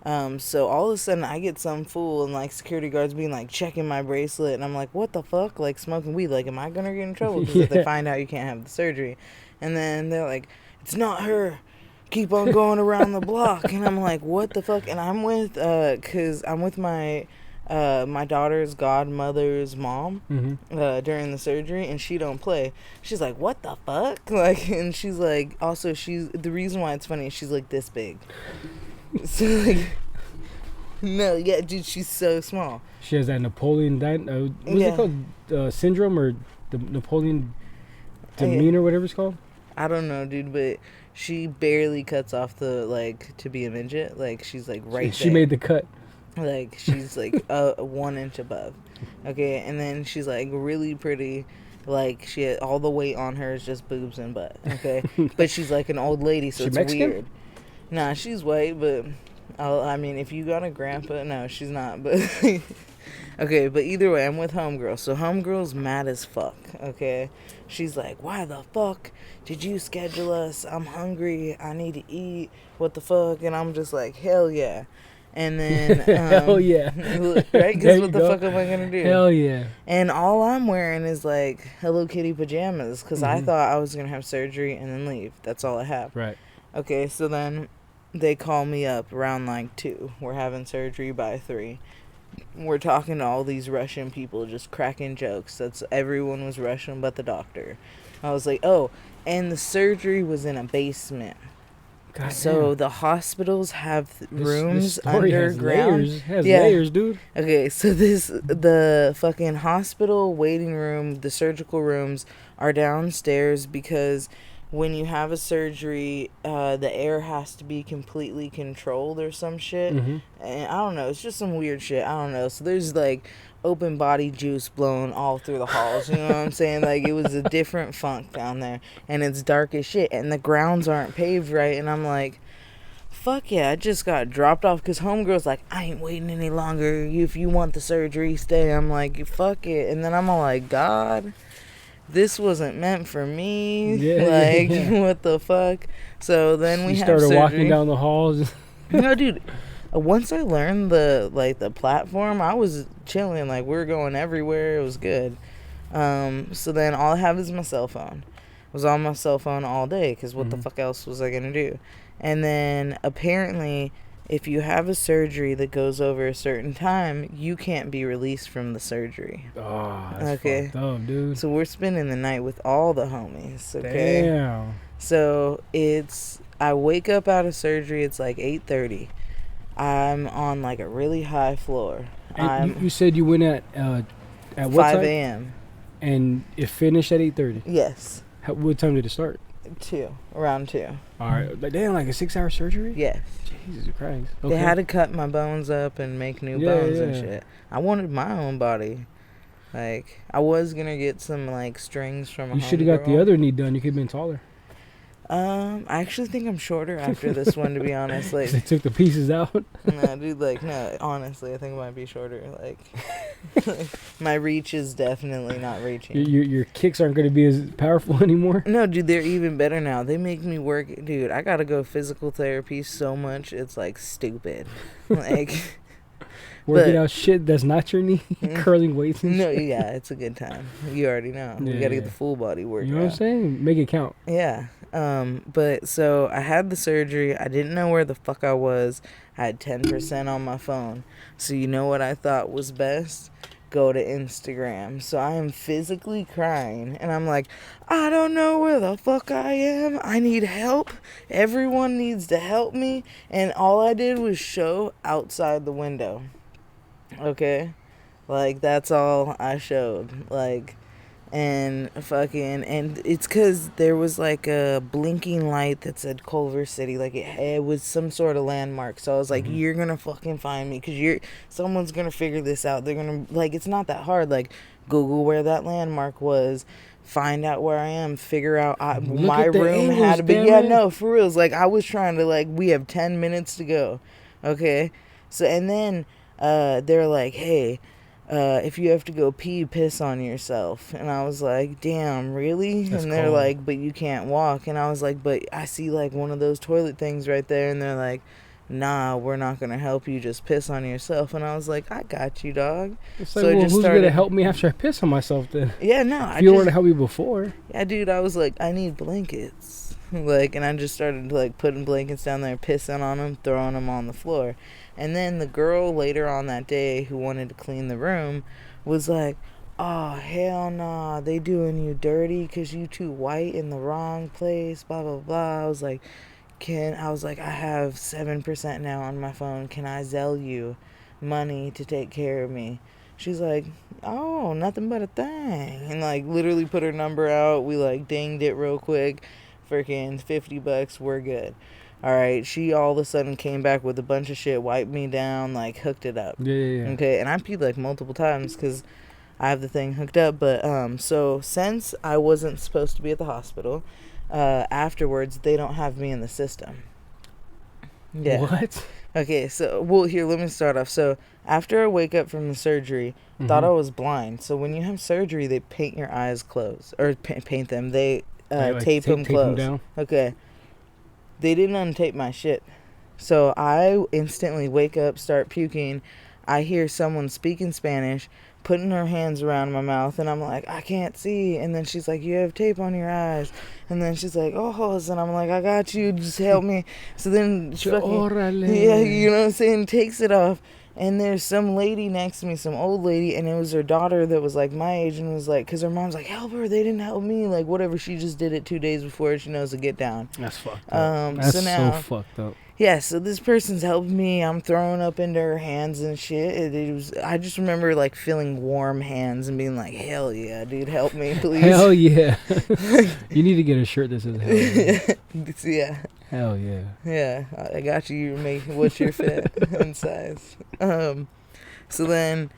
So all of a sudden I get some fool and like security guards being like checking my bracelet, and I'm like, what the fuck? Like smoking weed. Like, am I gonna get in trouble? Because if they find out you can't have the surgery, and then they're like, it's not her. Keep on going around the block. And I'm like, what the fuck? And I'm with cause I'm with my daughter's godmother's mom during the surgery, and she don't play. She's like, what the fuck? Like, and she's like, also she's the reason why it's funny is she's like this big. So like, no, yeah, dude, she's so small. She has that Napoleon what's it called, syndrome, or the Napoleon demeanor, whatever it's called. I don't know, dude, but she barely cuts off the like to be a midget. Like, she's like right She there. made the cut. Like, she's like 1 inch above. Okay, and then she's like really pretty. Like, she had, all the weight on her is just boobs and butt. Okay, but she's like an old lady, so it's Mexican? weird. Nah, she's white, but I mean, if you got a grandpa, no, she's not. But okay, but either way, I'm with homegirl. So homegirl's mad as fuck. Okay, she's like, why the fuck did you schedule us? I'm hungry. I need to eat. What the fuck? And I'm just like, hell yeah. And then hell yeah, right? Because what the fuck am I gonna do? Hell yeah. And all I'm wearing is like Hello Kitty pajamas, because I thought I was gonna have surgery and then leave. That's all I have. Right. Okay, so then they call me up around like 2. We're having surgery by 3. We're talking to all these Russian people, just cracking jokes. Everyone was Russian but the doctor. I was like, oh, and the surgery was in a basement. God So damn. the hospitals have This rooms story underground. has layers, dude. Okay, so the fucking hospital waiting room, the surgical rooms are downstairs, because when you have a surgery, the air has to be completely controlled or some shit. And I don't know, it's just some weird shit. I don't know. So there's like open body juice blowing all through the halls. You know what I'm saying? Like, it was a different funk down there, and it's dark as shit, and the grounds aren't paved right. And I'm like, fuck yeah, I just got dropped off, because homegirl's like, I ain't waiting any longer. If you want the surgery, stay. I'm like, fuck it. And then I'm all like, God, this wasn't meant for me. What the fuck? So then we started walking down the halls. No, dude, once I learned the platform, I was chilling. Like, we were going everywhere. It was good. So then all I have is my cell phone. I was on my cell phone all day, because what the fuck else was I gonna do? And then apparently, if you have a surgery that goes over a certain time, you can't be released from the surgery. Oh, that's fucked up, dude. So we're spending the night with all the homies. Okay. Damn. So I wake up out of surgery. It's like 8:30. I'm on like a really high floor. And you said you went at what 5 time? a.m. And it finished at 8:30. Yes. What time did it start? 2. Around 2. All right. Like, damn, like a 6-hour surgery? Yes. Jesus Christ. Okay. They had to cut my bones up and make new bones and shit. I wanted my own body. Like, I was gonna get some like strings from a You should have got the other knee done. You could have been taller. I actually think I'm shorter after this one, to be honest. Like, They took the pieces out. no, dude, like, no, honestly, I think I might be shorter. Like, my reach is definitely not reaching. Your kicks aren't going to be as powerful anymore. No, dude, they're even better now. They make me work. Dude, I gotta go physical therapy so much, it's like stupid. Like, Working out shit that's not your knee. Curling weights and no, shit. yeah, it's a good time. You already know. We gotta get the full body workout. You know what I'm saying? Make it count. Yeah. But so I had the surgery. I didn't know where the fuck I was. I had 10% on my phone. So you know what I thought was best? Go to Instagram. So I am physically crying, and I'm like, I don't know where the fuck I am. I need help. Everyone needs to help me. And all I did was show outside the window. Okay? Like, that's all I showed. Like, and it's because there was like a blinking light that said Culver City. Like, it was some sort of landmark. So I was like, you're gonna fucking find me, because someone's gonna figure this out. They're gonna, like, it's not that hard. Like, Google where that landmark was, find out where I am, figure out my room had to be. Yeah, no, for reals. Like, I was trying to, like, we have 10 minutes to go. Okay? So, and then they're like, hey, if you have to go pee, piss on yourself. And I was like, damn, really? That's and they're cold. like, but you can't walk. And I was like, but I see like one of those toilet things right there. And they're like, nah, we're not gonna help you, just piss on yourself. And I was like, I got you, dog. It's like, So I well, just who's started- gonna help me after I piss on myself then? Yeah, no, If you don't want to help me before. yeah, dude, I was like, I need blankets. Like, and I just started like putting blankets down there, pissing on them, throwing them on the floor. And then the girl later on that day who wanted to clean the room was like, oh, hell nah, they doing you dirty because you too white in the wrong place, blah, blah, blah. I was like, I have 7% now on my phone. Can I Zelle you money to take care of me? She's like, oh, nothing but a thing. And like literally put her number out. We like dinged it real quick. Freaking $50, we're good. All right, she all of a sudden came back with a bunch of shit, wiped me down, like hooked it up. Yeah. Okay, and I peed like multiple times because I have the thing hooked up. But so since I wasn't supposed to be at the hospital, afterwards they don't have me in the system. Yeah. What? Okay, so well here, let me start off. So after I wake up from the surgery, thought I was blind. So when you have surgery, they paint your eyes closed or paint them. They tape them closed. Down. Okay. They didn't untape my shit. So I instantly wake up, start puking. I hear someone speaking Spanish, putting her hands around my mouth, and I'm like, I can't see. And then she's like, you have tape on your eyes. And then she's like, oh, and I'm like, I got you, just help me. So then she yeah, you know what I'm saying, takes it off. And there's some lady next to me, some old lady, and it was her daughter that was like my age and was like, because her mom's like, help her, they didn't help me, like whatever, she just did it 2 days before, she knows to get down. That's fucked up. That's so now, so fucked up. Yeah, so this person's helping me, I'm throwing up into her hands and shit. It was, I just remember like feeling warm hands and being like, hell yeah, dude, help me, please. Hell yeah. You need to get a shirt that says hell yeah. Yeah. Hell yeah. Yeah, I got you. You make what's your fit and size. So then,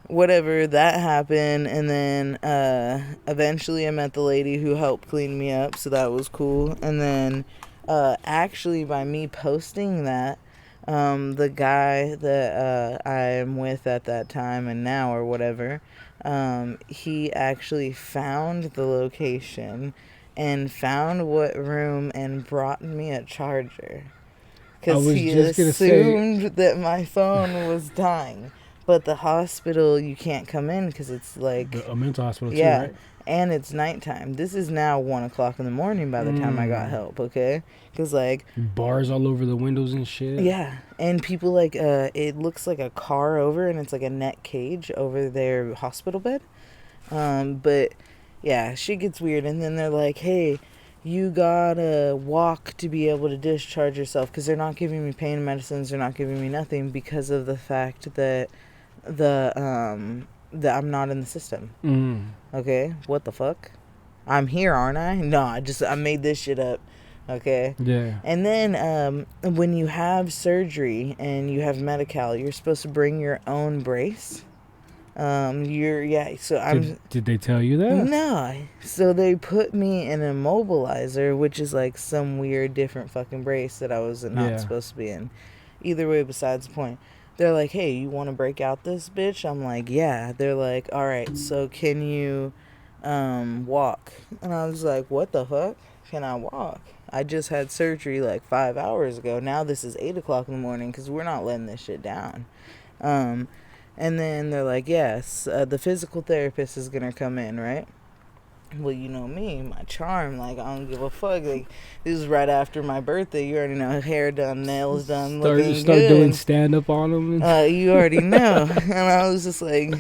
whatever, that happened, and then eventually I met the lady who helped clean me up, so that was cool. And then, actually, by me posting that, the guy that I am with at that time and now or whatever, he actually found the location and found what room and brought me a charger. Because he assumed that my phone was dying. But the hospital, you can't come in because it's like... A mental hospital too, yeah, right? And it's nighttime. This is now 1 o'clock in the morning by the time I got help, okay? Because like... bars all over the windows and shit. Yeah, and people like... it looks like a car over and it's like a net cage over their hospital bed. But... yeah, shit gets weird, and then they're like, hey, you gotta walk to be able to discharge yourself, because they're not giving me pain medicines, they're not giving me nothing, because of the fact that that I'm not in the system. Okay, what the fuck? I'm here, aren't I? No, I made this shit up. Okay. Yeah. And then when you have surgery and you have Medi-Cal, you're supposed to bring your own brace. Did they tell you that? No. So they put me in a mobilizer, which is like some weird different fucking brace that I was not supposed to be in. Either way, besides the point. They're like, hey, you want to break out this bitch? I'm like, yeah. They're like, all right, so can you walk? And I was like, what the fuck? Can I walk? I just had surgery like 5 hours ago. Now this is 8 o'clock in the morning because we're not letting this shit down. And then they're like, yes, the physical therapist is going to come in, right? Well, you know me, my charm, like, I don't give a fuck. Like, this is right after my birthday. You already know, hair done, nails done, looking good. Start doing stand-up on him? You already know. And I was just like,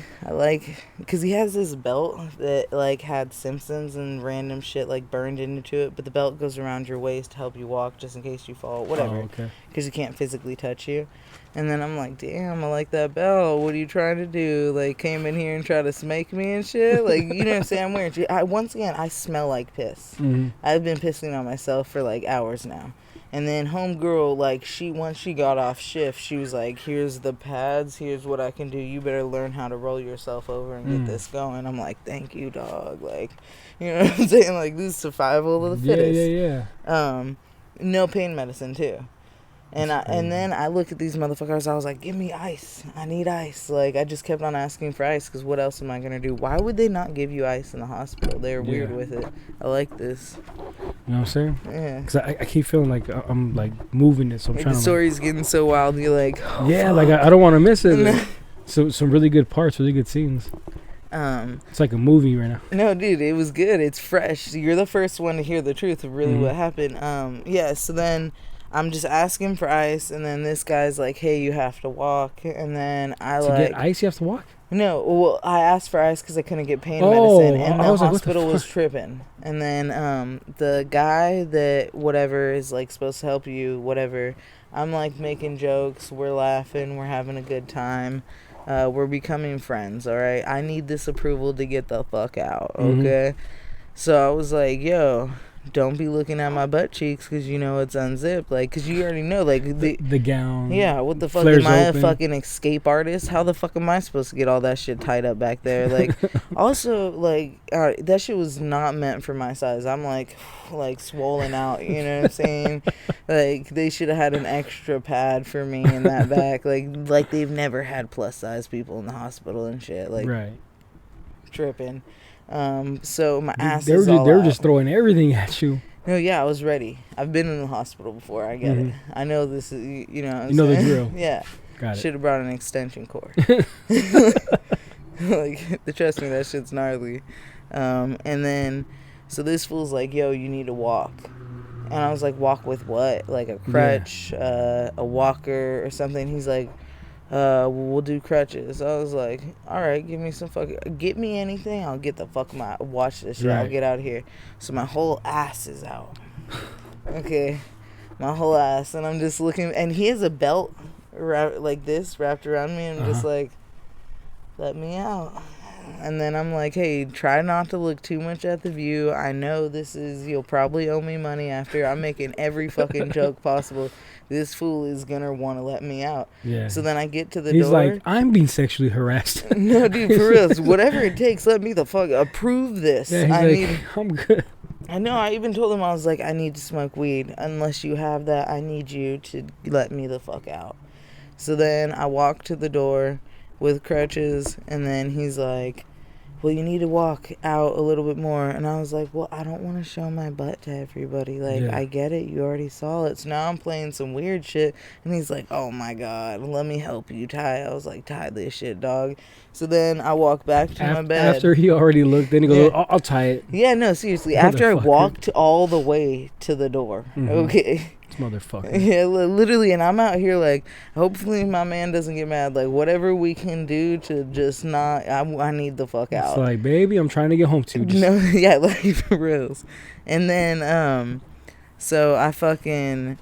because he has this belt that, like, had Simpsons and random shit, like, burned into it. But the belt goes around your waist to help you walk just in case you fall, whatever. Oh, okay. Because he can't physically touch you. And then I'm like, damn, I like that belt. What are you trying to do? Like, came in here and try to smake me and shit? Like, you know what I'm saying? I'm wearing... once again, I smell like piss. Mm-hmm. I've been pissing on myself for, like, hours now. And then homegirl, like, once she got off shift, she was like, here's the pads. Here's what I can do. You better learn how to roll yourself over and get this going. I'm like, thank you, dog. Like, you know what I'm saying? Like, this is survival of the fittest. Yeah. No pain medicine, too. And then I look at these motherfuckers. I was like, give me ice. I need ice. Like, I just kept on asking for ice because what else am I going to do? Why would they not give you ice in the hospital? They're weird with it. I like this. You know what I'm saying? Yeah. Because I keep feeling like I'm like moving it. So I'm like trying the to. story's getting so wild. You're like, oh, yeah, fuck. like I don't want to miss it. So some really good parts, really good scenes. It's like a movie right now. No, dude, it was good. It's fresh. You're the first one to hear the truth of really what happened. Yeah, so then I'm just asking for ice, and then this guy's like, hey, you have to walk. And then To get ice, you have to walk? No, well, I asked for ice because I couldn't get pain medicine, and the hospital was tripping. And then the guy that whatever is like supposed to help you, whatever, I'm like making jokes, we're laughing, we're having a good time. We're becoming friends, all right? I need this approval to get the fuck out, okay? So I was like, yo, don't be looking at my butt cheeks because you know it's unzipped. Like, because you already know, like, the gown. Yeah, what the fuck? Am I a fucking escape artist? How the fuck am I supposed to get all that shit tied up back there? Like, also, like, that shit was not meant for my size. I'm, like swollen out, you know what I'm saying? Like, they should have had an extra pad for me in that back. Like they've never had plus-size people in the hospital and shit. Like, right. Tripping. So my ass is all out. They were just throwing everything at you. No, yeah, I was ready. I've been in the hospital before. I get it. I know this is, you know the drill. Yeah. Got it. Should have brought an extension cord. Like, trust me, that shit's gnarly. And then, so this fool's like, yo, you need to walk. And I was like, walk with what? Like a crutch, a walker or something? He's like, we'll do crutches. I was like, all right, give me anything. I'll get the fuck watch this shit. Right. I'll get out of here. So my whole ass is out. Okay. My whole ass. And I'm just looking, and he has a belt like this wrapped around me. And I'm just like, let me out. And then I'm like, hey, try not to look too much at the view. I know you'll probably owe me money after. I'm making every fucking joke possible. This fool is gonna want to let me out. Yeah. So then I get to the door. He's like, I'm being sexually harassed. No, dude, for real. Whatever it takes, let me the fuck approve this. Yeah, I'm good. I know. I even told him, I was like, I need to smoke weed. Unless you have that, I need you to let me the fuck out. So then I walk to the door with crutches, and then he's like, well, you need to walk out a little bit more. And I was like, well, I don't want to show my butt to everybody. Like, I get it. You already saw it. So now I'm playing some weird shit. And he's like, oh, my God, let me help you tie. I was like, tie this shit, dog. So then I walk back to my bed. After he already looked, then he goes, I'll tie it. Yeah, no, seriously. After I walked all the way to the door. Okay. Motherfucker. Yeah, literally. And I'm out here like, hopefully my man doesn't get mad. Like, whatever we can do to just not, I need the fuck out. It's like, baby, I'm trying to get home too. No, yeah, like, for reals. And then so I fucking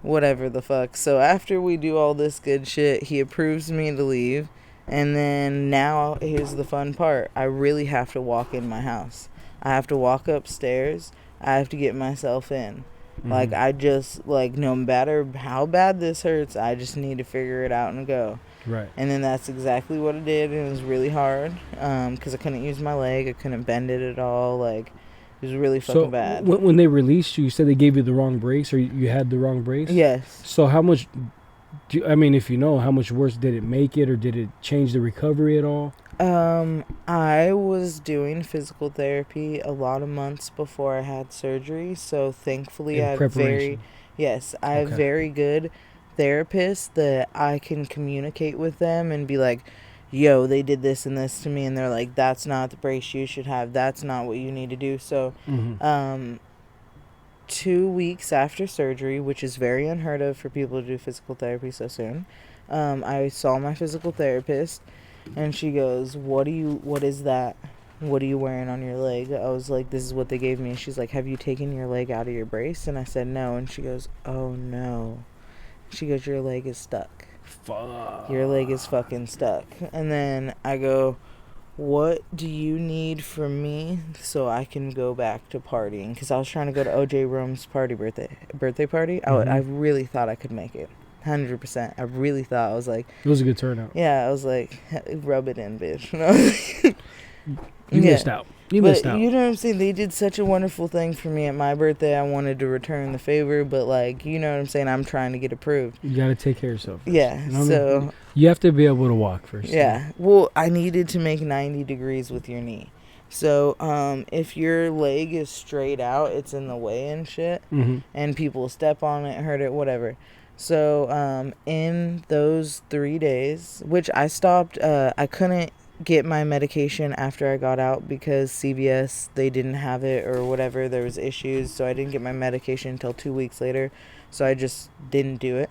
whatever the fuck. So after we do all this good shit, he approves me to leave. And then now here's the fun part. I really have to walk in my house. I have to walk upstairs. I have to get myself in. Like, I just, like, no matter how bad this hurts, I just need to figure it out and go. Right. And then that's exactly what I did, and it was really hard because I couldn't use my leg. I couldn't bend it at all. Like, it was really fucking bad. When they released you, you said they gave you the wrong brace, or you had the wrong brace? Yes. So how much, if you know, how much worse did it make it, or did it change the recovery at all? I was doing physical therapy a lot of months before I had surgery, so thankfully I have very good therapists that I can communicate with them and be like, yo, they did this and this to me, and they're like, that's not the brace you should have, that's not what you need to do. So 2 weeks after surgery, which is very unheard of for people to do physical therapy so soon, I saw my physical therapist. And she goes, what is that? What are you wearing on your leg? I was like, this is what they gave me. She's like, have you taken your leg out of your brace? And I said, no. And she goes, oh, no. She goes, your leg is stuck. Fuck. Your leg is fucking stuck. And then I go, what do you need from me so I can go back to partying? Because I was trying to go to OJ Rome's birthday party. I really thought I could make it. 100%. I really thought. I was like, it was a good turnout. Yeah, I was like, rub it in, bitch. You missed out. You missed out. You know what I'm saying? They did such a wonderful thing for me at my birthday. I wanted to return the favor, but like, you know what I'm saying? I'm trying to get approved. You got to take care of yourself first. Yeah, You know what so... I mean? You have to be able to walk first. Yeah. Well, I needed to make 90 degrees with your knee. So, if your leg is straight out, it's in the way and shit. Mm-hmm. And people step on it, hurt it, whatever. So, in those 3 days, which I stopped, I couldn't get my medication after I got out because CVS, they didn't have it or whatever. There was issues. So, I didn't get my medication until 2 weeks later. So, I just didn't do it.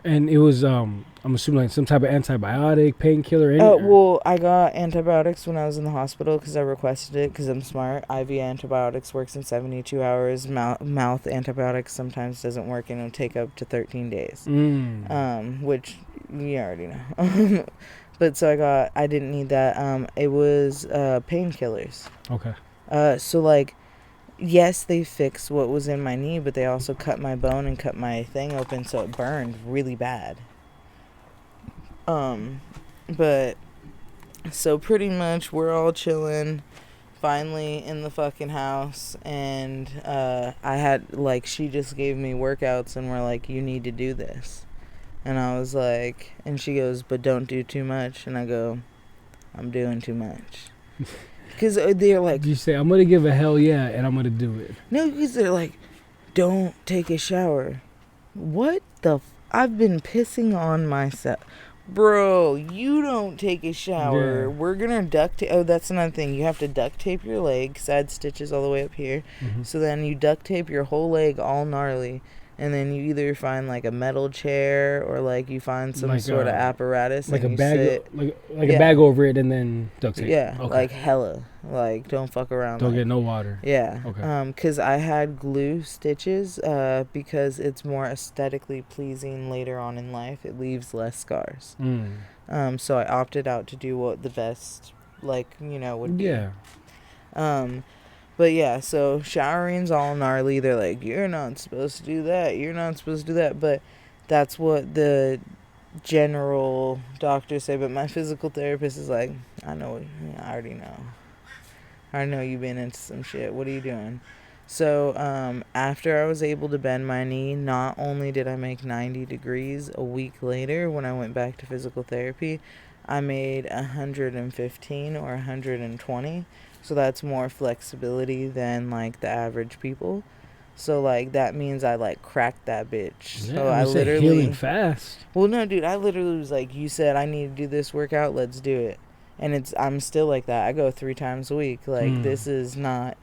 And it was, I'm assuming, like some type of antibiotic, painkiller. Well, I got antibiotics when I was in the hospital because I requested it because I'm smart. IV antibiotics works in 72 hours. Mouth antibiotics sometimes doesn't work and it'll take up to 13 days. Which you already know. But so I didn't need that. It was painkillers. Okay. So like, yes, they fixed what was in my knee, but they also cut my bone and cut my thing open, so it burned really bad. But so pretty much we're all chilling, finally in the fucking house, and I had like, she just gave me workouts and we're like, you need to do this. And I was like, and she goes, but don't do too much. And I go, I'm doing too much. Because they're like... You say, I'm going to give a hell yeah, and I'm going to do it. No, because they're like, don't take a shower. What the... I've been pissing on myself. Bro, you don't take a shower. Yeah. We're going to duct tape... Oh, that's another thing. You have to duct tape your leg, because I had stitches all the way up here. Mm-hmm. So then you duct tape your whole leg all gnarly. And then you either find like a metal chair or like you find some like sort of apparatus. Like and a bag, sit. like a bag over it and then duct tape. Yeah, okay. like hella. Like, don't fuck around. Don't like, get no water. Yeah. Okay. Because I had glue stitches because it's more aesthetically pleasing later on in life. It leaves less scars. So I opted out to do what the best, like, you know, would be. Yeah. But yeah, so showering's all gnarly. They're like, you're not supposed to do that. You're not supposed to do that. But that's what the general doctors say. But my physical therapist is like, I already know. I know you've been into some shit. What are you doing? So after I was able to bend my knee, not only did I make 90 degrees a week later when I went back to physical therapy, I made 115 or 120. So that's more flexibility than, like, the average people. So, like, that means I, like, cracked that bitch. Yeah, so I literally... healing fast. Well, no, dude, I literally was like, you said I need to do this workout, let's do it. And I'm still like that. I go 3 times a week. Like, this is not...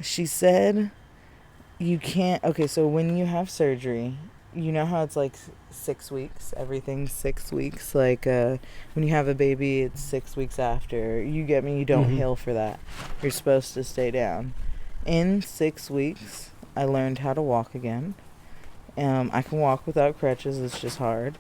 she said you can't... Okay, so when you have surgery, you know how it's, like, 6 weeks? Everything's 6 weeks. Like, when you have a baby, it's 6 weeks after. You get me? You don't heal for that. You're supposed to stay down. In 6 weeks, I learned how to walk again. I can walk without crutches. It's just hard.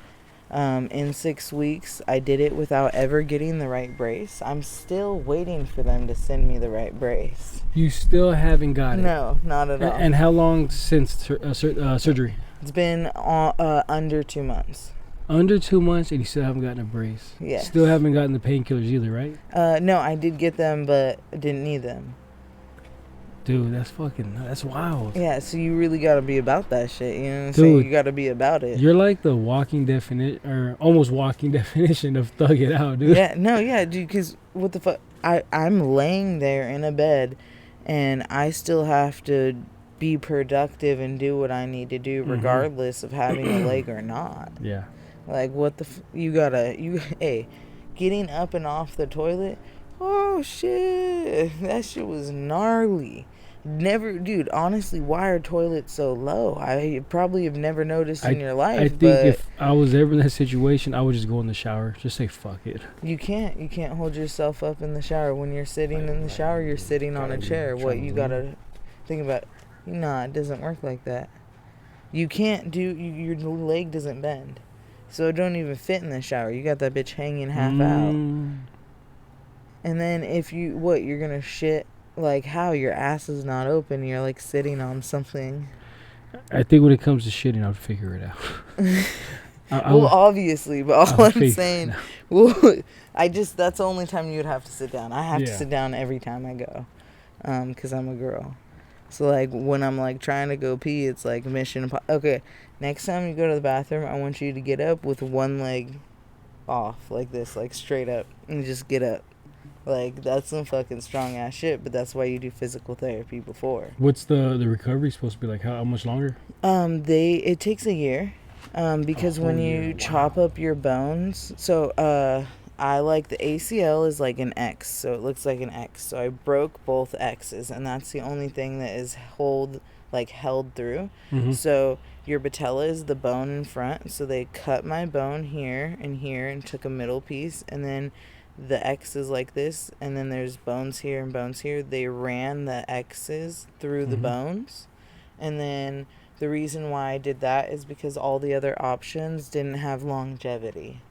In 6 weeks, I did it without ever getting the right brace. I'm still waiting for them to send me the right brace. You still haven't got it? No, not at all. And how long since surgery? It's been under 2 months. Under 2 months, and you still haven't gotten a brace? Yes. Still haven't gotten the painkillers either, right? No, I did get them, but I didn't need them. Dude, that's wild. Yeah, so you really got to be about that shit, you know what I'm Dude, saying? You got to be about it. You're like the walking definition, or almost walking definition of thug it out, dude. Yeah, no, yeah, dude, because what the fuck? I'm laying there in a bed, and I still have to be productive and do what I need to do regardless of having a leg or not. Yeah. Like, what the hey, getting up and off the toilet, oh shit, that shit was gnarly. Never, dude, honestly, why are toilets so low? I probably have never noticed in your life. I think if I was ever in that situation, I would just go in the shower. Just say, fuck it. You can't hold yourself up in the shower. When you're sitting in the shower, you're sitting on a chair. What you gotta think about, nah, it doesn't work like that. You can't do, your leg doesn't bend. So it don't even fit in the shower. You got that bitch hanging half out. And then if you're gonna shit, like, how your ass is not open, you're like sitting on something. I think when it comes to shitting, I'll figure it out. Well, obviously, but all I'm saying, Well, that's the only time you would have to sit down. I have to sit down every time I go, because I'm a girl. So, like, when I'm, like, trying to go pee, it's, like, okay, next time you go to the bathroom, I want you to get up with one leg off, like this, like, straight up, and just get up. Like, that's some fucking strong-ass shit, but that's why you do physical therapy before. What's the recovery supposed to be like? How much longer? It takes a year, because when you chop up your bones, so, I like the ACL is like an X, so it looks like an X. So I broke both X's, and that's the only thing that is held through. Mm-hmm. So your patella is the bone in front. So they cut my bone here and took a middle piece, and then the X is like this, and then there's bones here and bones here. They ran the X's through the bones, and then the reason why I did that is because all the other options didn't have longevity.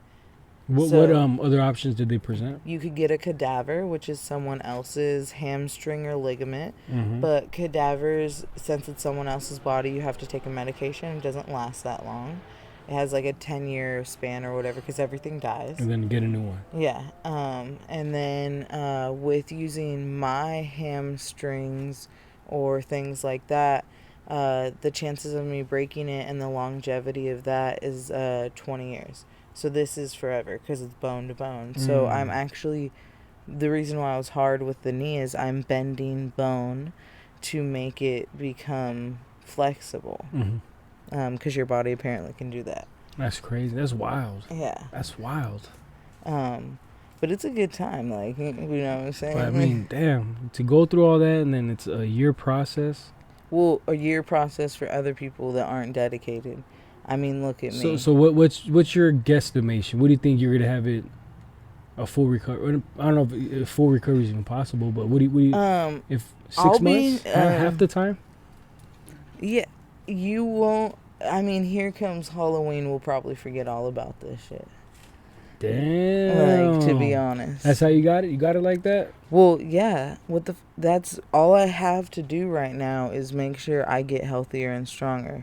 What other options did they present? You could get a cadaver, which is someone else's hamstring or ligament. Mm-hmm. But cadavers, since it's someone else's body, you have to take a medication. It doesn't last that long. It has like a 10-year span or whatever, because everything dies. And then get a new one. Yeah. And then with using my hamstrings or things like that, the chances of me breaking it and the longevity of that is 20 years. So this is forever because it's bone to bone. So I'm actually, the reason why I was hard with the knee is I'm bending bone to make it become flexible. Because your body apparently can do that. That's crazy. That's wild. Yeah. That's wild. But it's a good time, like, you know what I'm saying? But I mean, damn, to go through all that and then it's a year process. Well, a year process for other people that aren't dedicated. I mean, look at me. So what's your guesstimation? What do you think you're gonna have it a full recovery? I don't know if full recovery is even possible, but what do you if 6 months, half the time? Yeah, you won't. I mean, here comes Halloween. We'll probably forget all about this shit. Damn. Like, to be honest. That's how you got it? You got it like that? Well, yeah. That's all I have to do right now is make sure I get healthier and stronger.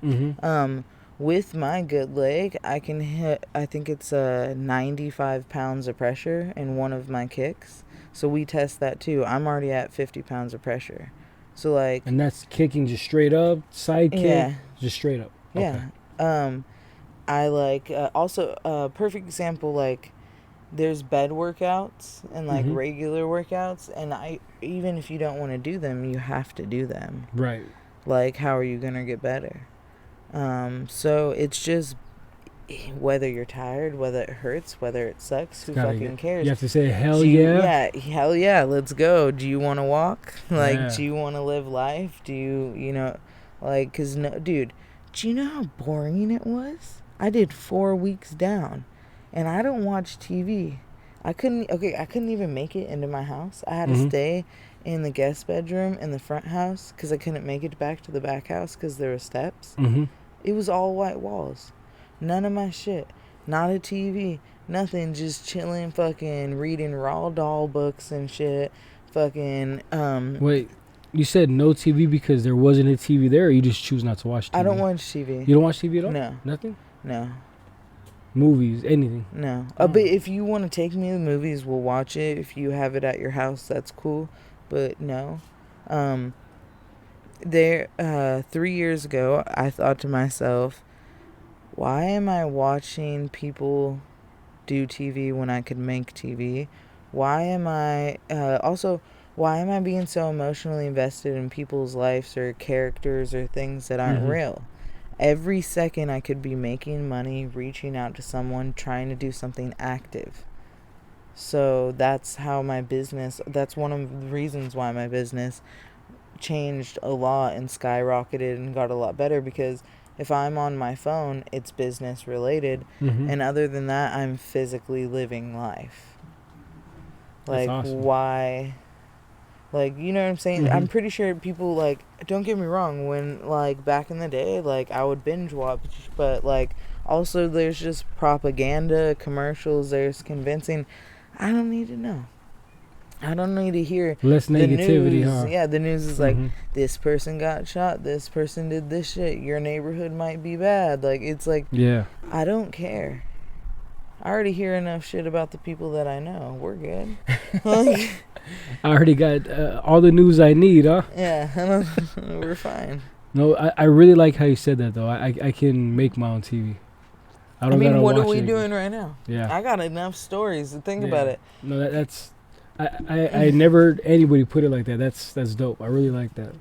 With my good leg, I can hit, I think it's 95 pounds of pressure in one of my kicks. So we test that too. I'm already at 50 pounds of pressure. So, like... And that's kicking just straight up, side kick? Yeah. Just straight up? Yeah. Okay. I like, also, perfect example, like, there's bed workouts and, like, regular workouts. And even if you don't want to do them, you have to do them. Right. Like, how are you going to get better? So it's just whether you're tired, whether it hurts, whether it sucks, who fucking cares? You have to say hell yeah. Yeah, hell yeah, let's go. Do you want to walk? Like, do you want to live life? Do you know, like, cause no, dude, do you know how boring it was? I did 4 weeks down, and I don't watch TV. I couldn't even make it into my house. I had to stay in the guest bedroom in the front house because I couldn't make it back to the back house because there were steps. It was all white walls. None of my shit. Not a TV. Nothing. Just chilling, fucking reading Roald Dahl books and shit. Fucking, Wait, you said no TV because there wasn't a TV there, or you just choose not to watch TV? I don't watch TV. You don't watch TV at all? No. Nothing? No. Movies, anything? No. But if you want to take me to the movies, we'll watch it. If you have it at your house, that's cool. But no. 3 years ago, I thought to myself, why am I watching people do TV when I could make TV? Why am I being so emotionally invested in people's lives or characters or things that aren't real? Every second I could be making money, reaching out to someone, trying to do something active. So that's how that's one of the reasons why my business changed a lot and skyrocketed and got a lot better, because if I'm on my phone, it's business related. And other than that, I'm physically living life. Like, that's awesome. Why? Like, you know what I'm saying? I'm pretty sure people, like, don't get me wrong, when, like, back in the day, like, I would binge watch, but, like, also there's just propaganda, commercials, there's convincing. I don't need to know. I don't need to hear less negativity, news. huh? Yeah, the news is like, this person got shot, this person did this shit, your neighborhood might be bad. Like, it's like, yeah, I don't care. I already hear enough shit about the people that I know. We're good. Like, I already got all the news I need, huh? yeah, we're fine. No, I really like how you said that, though. I can make my own TV. I don't gotta what watch are we it. doing right now? Yeah. I got enough stories to think about it. No, that's... I never heard anybody put it like that. That's dope. I really like that.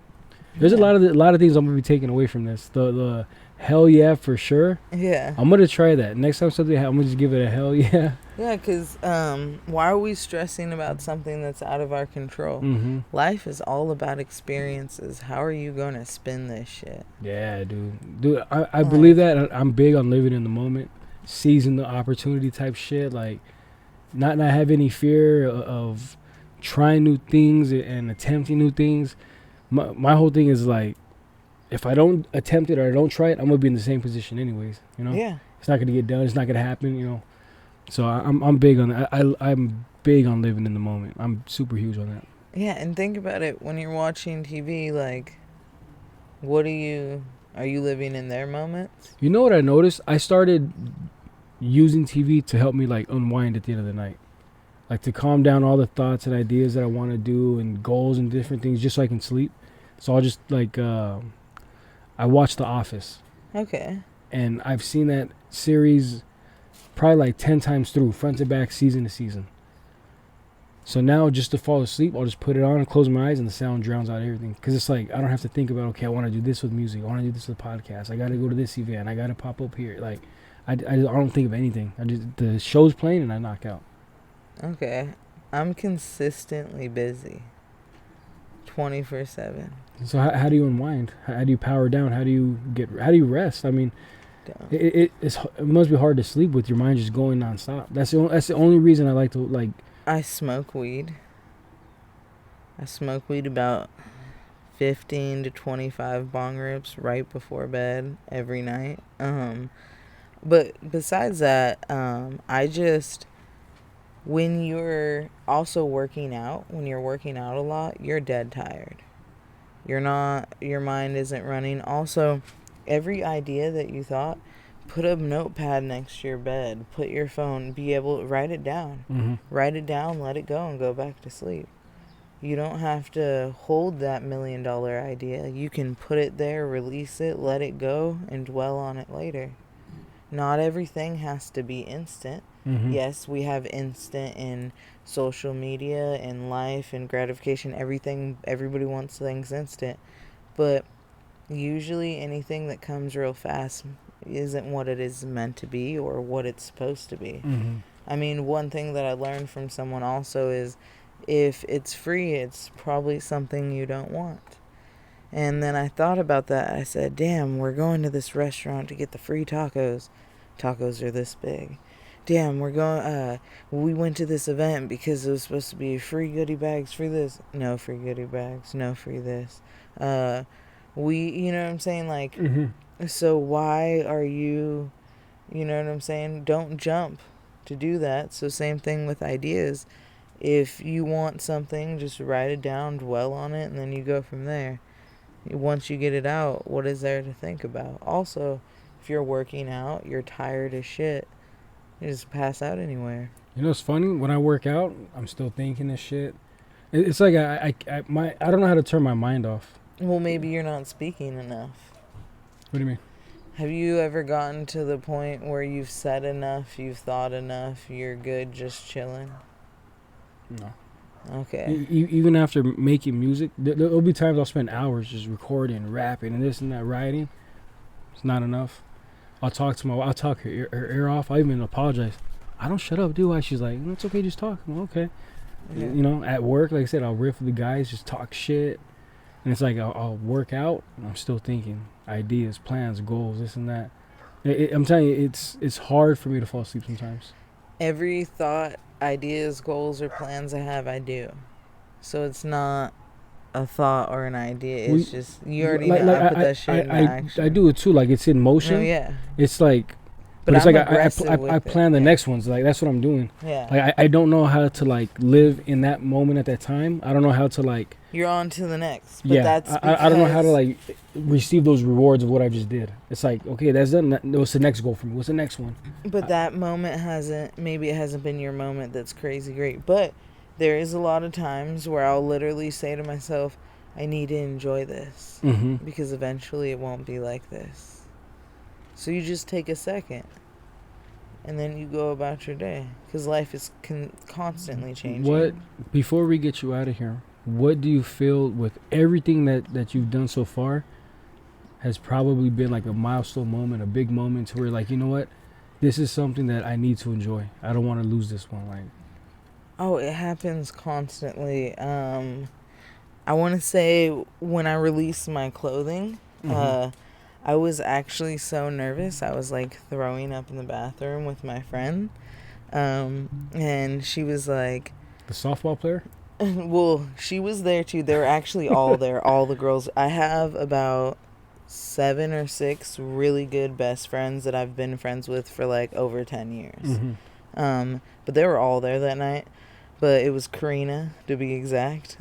There's a lot of things I'm gonna be taking away from this. The hell yeah for sure. Yeah. I'm gonna try that next time something happens. I'm gonna just give it a hell yeah. Yeah, because why are we stressing about something that's out of our control? Mm-hmm. Life is all about experiences. How are you gonna spin this shit? Yeah, dude. I believe that. I'm big on living in the moment, seizing the opportunity type shit. Like, not have any fear of trying new things and attempting new things. My whole thing is like, if I don't attempt it or I don't try it, I'm gonna be in the same position anyways. You know? Yeah. It's not gonna get done. It's not gonna happen. You know. So I'm big on that. I'm big on living in the moment. I'm super huge on that. Yeah, and think about it when you're watching TV. Like, are you living in their moments? You know what I noticed? I started using TV to help me like unwind at the end of the night, like to calm down all the thoughts and ideas that I want to do and goals and different things, just so I can sleep. So I'll just like I watch The Office. Okay. And I've seen that series probably like 10 times through, front to back, season to season. So now just to fall asleep, I'll just put it on and close my eyes and the sound drowns out everything. Because it's like, I don't have to think about, okay, I want to do this with music. I want to do this with podcast. I got to go to this event. I got to pop up here. Like, I don't think of anything. The show's playing and I knock out. Okay. I'm consistently busy. 24/7. So how do you unwind? How do you power down? How do you rest? I mean, it must be hard to sleep with your mind just going nonstop. That's the only reason I like to like. I smoke weed. I smoke weed about 15 to 25 bong rips right before bed every night. But besides that, when you're also working out, when you're working out a lot, you're dead tired. Your mind isn't running. Also, every idea that you thought, put a notepad next to your bed, put your phone, be able to write it down. Mm-hmm. Write it down, let it go, and go back to sleep. You don't have to hold that $1 million idea. You can put it there, release it, let it go, and dwell on it later. Not everything has to be instant. Mm-hmm. Yes, we have instant in social media and life and gratification. Everybody wants things instant. But usually anything that comes real fast isn't what it is meant to be or what it's supposed to be. Mm-hmm. I mean, one thing that I learned from someone also is if it's free, it's probably something you don't want. And then I thought about that. I said, damn, we're going to this restaurant to get the free tacos. Tacos are this big. Damn, we went to this event because it was supposed to be free goodie bags, free this. No free goodie bags, no free this. You know what I'm saying? Like, mm-hmm. So why are you know what I'm saying? Don't jump to do that. So same thing with ideas. If you want something, just write it down, dwell on it, and then you go from there. Once you get it out, what is there to think about? Also, if you're working out, you're tired as shit, you just pass out anywhere. You know, it's funny. When I work out, I'm still thinking this shit. It's like I don't know how to turn my mind off. Well, maybe you're not speaking enough. What do you mean? Have you ever gotten to the point where you've said enough, you've thought enough, you're good just chilling? No. Okay. Even after making music, there'll be times I'll spend hours just recording, rapping, and this and that, writing. It's not enough. I'll talk her ear off. I even apologize. I don't shut up, do I? She's like, it's okay, just talk. I'm okay. Yeah. You know, at work, like I said, I'll riff with the guys, just talk shit. And it's like I'll work out, and I'm still thinking ideas, plans, goals, this and that. I'm telling you, it's hard for me to fall asleep sometimes. Every thought, ideas, goals, or plans I have, I do. So it's not a thought or an idea. It's just, you already know I put that shit in action. I do it too. Like, it's in motion. Oh, yeah. It's like But it's I'm like aggressive with I plan the it. next ones. Like that's what I'm doing. Yeah. Like I don't know how to like live in that moment at that time. I don't know how to like. You're on to the next. But Yeah, that's I don't know how to like receive those rewards of what I just did. It's like, okay, that's done. What's the next goal for me? What's the next one? But that moment maybe it hasn't been your moment that's crazy great. But there is a lot of times where I'll literally say to myself, I need to enjoy this. Mm-hmm. Because eventually it won't be like this. So you just take a second. And then you go about your day. Because life is constantly changing. Before we get you out of here, what do you feel with everything that you've done so far has probably been like a milestone moment, a big moment to where like, you know what? This is something that I need to enjoy. I don't want to lose this one. Like, oh, it happens constantly. I want to say when I released my clothing, I was actually so nervous. I was like throwing up in the bathroom with my friend. And she was like... The softball player? Well, she was there too. They were actually all there, all the girls. I have about 7 or 6 really good best friends that I've been friends with for like over 10 years. But they were all there that night. But it was Karina, to be exact.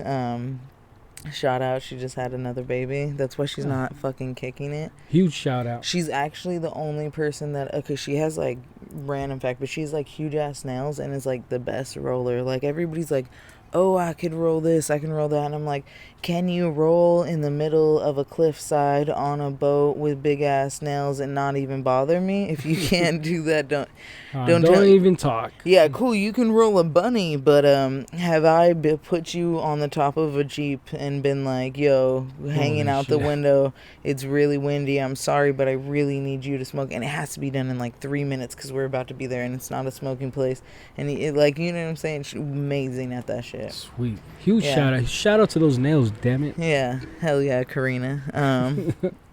Shout out, she just had another baby. That's why she's not fucking kicking it. Huge shout out. She's actually the only person that, okay, she has like random fact, but she's like huge ass nails and is like the best roller. Like everybody's like, oh, I could roll this, I can roll that. And I'm like, can you roll in the middle of a cliffside on a boat with big ass nails and not even bother me? If you can't do that, don't even talk. Yeah, cool, you can roll a bunny, but have I put you on the top of a Jeep and been like, yo, hanging out the window, it's really windy, I'm sorry, but I really need you to smoke, and it has to be done in like 3 minutes because we're about to be there and it's not a smoking place, and it, like, you know what I'm saying? She's amazing at that shit. Sweet. Huge shout out to those nails, damn it. Yeah, hell yeah, Karina.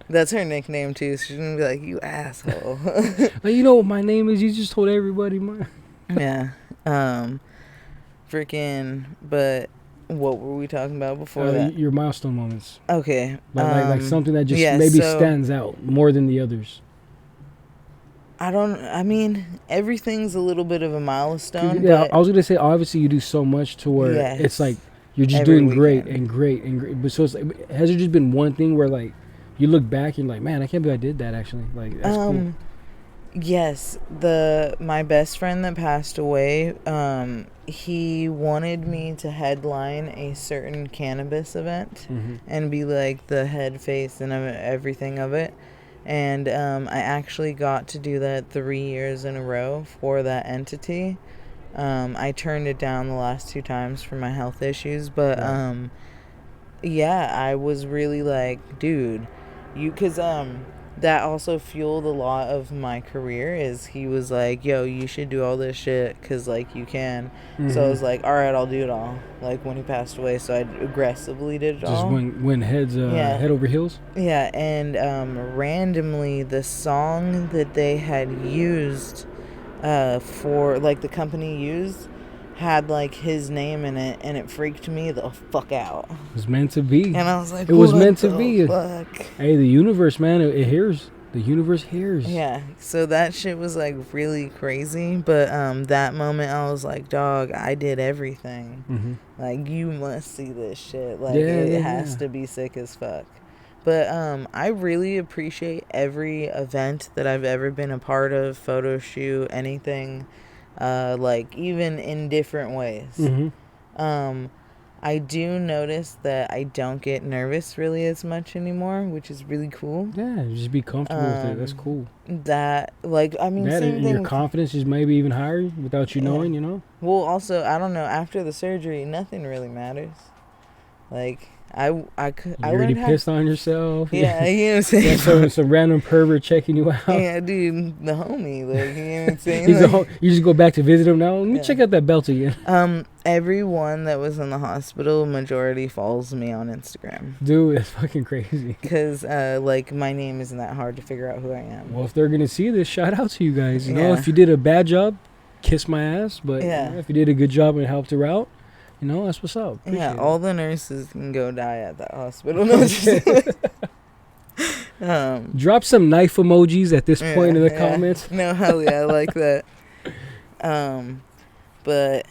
That's her nickname too. She's gonna be like, you asshole. Like, you know what my name is? You just told everybody mine. Yeah. Freaking, but what were we talking about before that? Your milestone moments. Okay. Like something that just stands out more than the others. I mean, everything's a little bit of a milestone. Yeah, but I was going to say, obviously you do so much to where it's like, you're just doing great and great and great. But so it's like, has there just been one thing where like, you look back and you're like, man, I can't believe I did that actually. Like, that's cool. Yes, my best friend that passed away, he wanted me to headline a certain cannabis event and be like the head face and everything of it. And I actually got to do that 3 years in a row for that entity. I turned it down the last 2 times for my health issues, but I was really like, dude, because that also fueled a lot of my career. Is he was like, yo, you should do all this shit because like you can. So I was like, all right, I'll do it all. Like when he passed away, so I aggressively did it all. Just went head over heels. Yeah, and randomly the song that they had used for like the company used had like his name in it, and it freaked me the fuck out. It was meant to be. And I was like, it was meant to be. Fuck? Hey, the universe, man, it hears. The universe hears. Yeah, so that shit was like really crazy, but that moment I was like, dog, I did everything. Like, you must see this shit. Like, it has to be sick as fuck. But I really appreciate every event that I've ever been a part of, photo shoot, anything. Like even in different ways. I do notice that I don't get nervous really as much anymore, which is really cool. Yeah, just be comfortable with it. That's cool. That, like, I mean, that same thing. Your confidence is maybe even higher without you knowing, you know? Well, also, I don't know, after the surgery, nothing really matters. Like, I already pissed on yourself. Yeah, you know what I'm saying? some random pervert checking you out. Yeah, dude, the homie, like, you know what I'm saying? You just go back to visit him now. Let me check out that belt again. Everyone that was in the hospital, majority follows me on Instagram. Dude, that's fucking crazy. Because, like, my name isn't that hard to figure out who I am. Well, if they're gonna see this, shout out to you guys. You know, if you did a bad job, kiss my ass. But you know, if you did a good job and helped her out, you know, that's what's up. Appreciate all the nurses can go die at that hospital. No, Drop some knife emojis at this point in the comments. No, hell yeah, I like that. But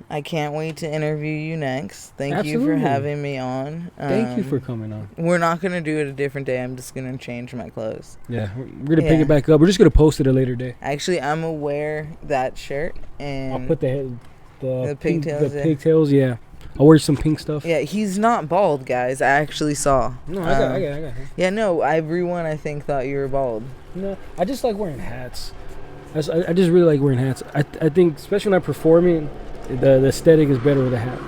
I can't wait to interview you next. Thank you for having me on. Thank you for coming on. We're not going to do it a different day. I'm just going to change my clothes. Yeah, we're going to pick it back up. We're just going to post it a later day. Actually, I'm going to wear that shirt. And I'll put the pigtails. The pigtails, yeah. I'll wear some pink stuff. Yeah, he's not bald, guys. I actually saw. No, I got him. Yeah, no, everyone I think thought you were bald. No, I just like wearing hats. I just really like wearing hats. I think, especially when I'm performing, the aesthetic is better with a hat.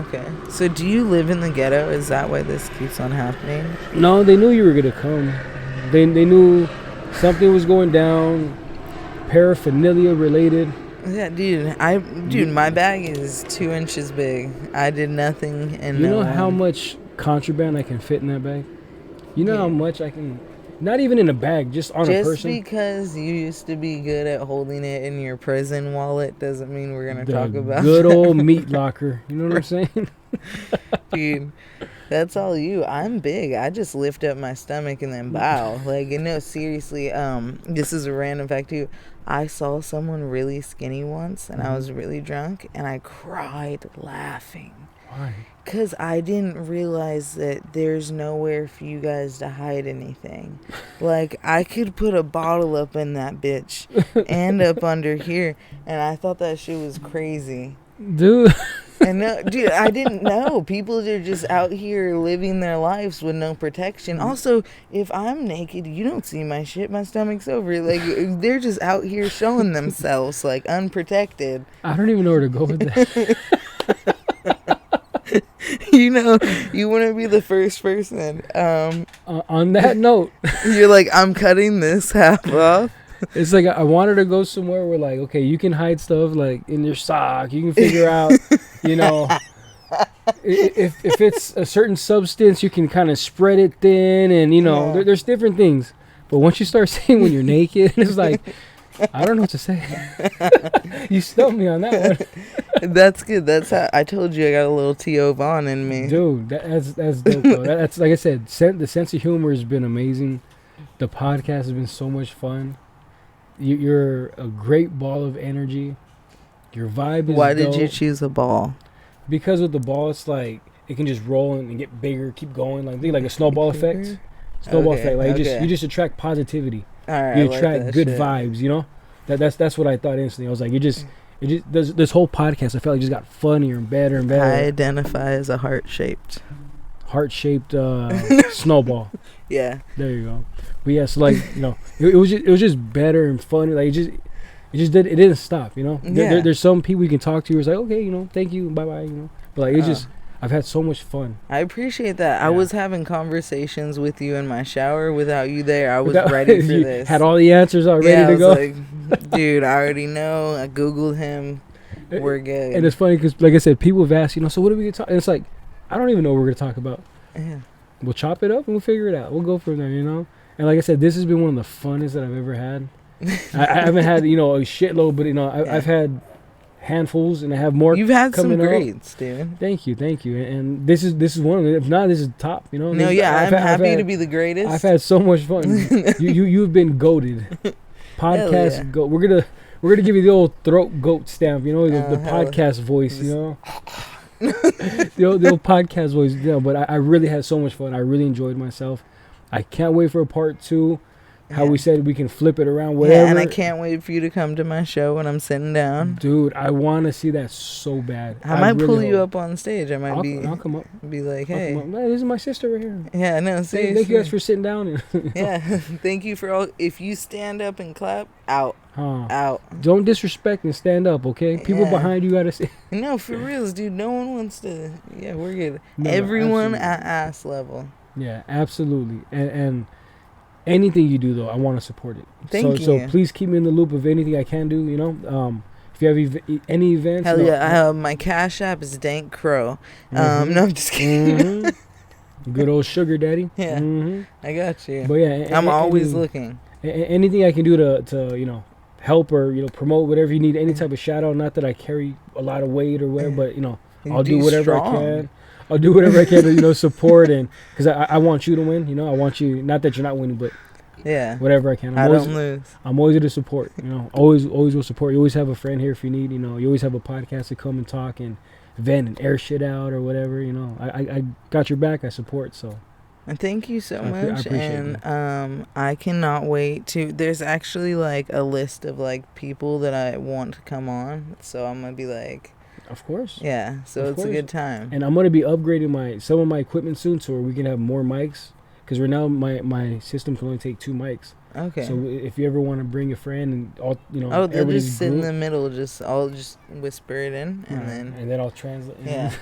Okay. So do you live in the ghetto? Is that why this keeps on happening? No, they knew you were going to come. They knew something was going down, paraphernalia related. Yeah, dude, my bag is 2 inches big. I did nothing and you know how much contraband I can fit in that bag? You know how much I can... Not even in a bag, just on a person. Just because you used to be good at holding it in your prison wallet doesn't mean we're going to talk about good old meat locker. You know what I'm saying? Dude, that's all you. I'm big. I just lift up my stomach and then bow. Like, no, seriously, this is a random fact too. I saw someone really skinny once and I was really drunk and I cried laughing. Why? Because I didn't realize that there's nowhere for you guys to hide anything. Like, I could put a bottle up in that bitch and up under here, and I thought that shit was crazy. Dude. And no, dude, I didn't know. People are just out here living their lives with no protection. Also, if I'm naked, you don't see my shit. My stomach's over. Like, they're just out here showing themselves, like, unprotected. I don't even know where to go with that. You know, you want to be the first person. On that note, you're like, I'm cutting this half off. It's like I wanted to go somewhere where, like, okay, you can hide stuff like in your sock. You can figure out, you know, if it's a certain substance, you can kind of spread it thin, and you know, there's different things. But once you start saying when you're naked, it's like, I don't know what to say. You stumped me on that one. That's good. That's how I told you I got a little T.O. Vaughn in me. Dude, that's dope, though. That's, like I said, the sense of humor has been amazing. The podcast has been so much fun. You're a great ball of energy. Your vibe is Why dope. did you choose a ball? Because with the ball, it's like it can just roll and get bigger, keep going. Like a snowball effect. Snowball effect. Like you just attract positivity. All right, you attract good vibes, you know? That's what I thought instantly. I was like, it just this whole podcast, I felt like it just got funnier and better and better. I identify as a heart-shaped snowball. Yeah. There you go. But yeah, so like, you know, it was just better and funny. Like it didn't stop, you know? There's some people you can talk to who's like, okay, you know, thank you, bye-bye, you know? But like, it's just, I've had so much fun. I appreciate that. Yeah. I was having conversations with you in my shower without you there. I was ready for this. Had all the answers already to go. Like, dude, I already know. I Googled him. We're good. And it's funny because, like I said, people have asked, you know, so what are we going to talk? And it's like, I don't even know what we're going to talk about. Yeah. We'll chop it up and we'll figure it out. We'll go from there, you know? And like I said, this has been one of the funnest that I've ever had. I haven't had, you know, a shitload, but, you know, I've had handfuls, and I have more. You've had some greats, dude. Thank you, and this is one of them. If not, this is top. You know. No, I'm happy to be the greatest. I've had so much fun. you've been goated. Podcast goat. We're gonna give you the old throat goat stamp. You know, the podcast voice. You know. the old podcast voice. You know, but I really had so much fun. I really enjoyed myself. I can't wait for a part 2. How we said we can flip it around, whatever. Yeah, and I can't wait for you to come to my show when I'm sitting down. Dude, I want to see that so bad. I might really pull you up on stage. I'll come up. Be like, hey. This is my sister right here. Yeah, no, seriously. Thank you guys for sitting down. Yeah, thank you for all. If you stand up and clap, out. Out. Don't disrespect and stand up, okay? People behind you got to say. No, for reals, dude. No one wants to. Yeah, we're good. No, everyone at ass level. Yeah, absolutely. And anything you do, though, I want to support it. Thank you. So please keep me in the loop of anything I can do, you know. If you have any events. Hell yeah. My Cash App is Dankk.Crow. No, I'm just kidding. Good old sugar daddy. Yeah. I got you. But yeah. I'm always looking. Anything I can do to, you know, help or, you know, promote whatever you need, any type of shout out. Not that I carry a lot of weight or whatever, but, you know, I'll do whatever I can. I'll do whatever I can to support, and because I want you to win. I want you. Not that you're not winning, but whatever I can. Don't lose. I'm always here to support. Always will support. You always have a friend here if you need. You always have a podcast to come and talk and vent and air shit out or whatever. I got your back. I support. So. And thank you so much. I appreciate and I cannot wait to. There's actually like a list of like people that I want to come on. So I'm gonna be like. Of course. Yeah. So it's a good time. And I'm gonna be upgrading some of my equipment soon, so we can have more mics. Because right now my system can only take 2 mics. Okay. So if you ever want to bring a friend and all they'll just sit in the middle. I'll just whisper it in, and then I'll translate. Yeah.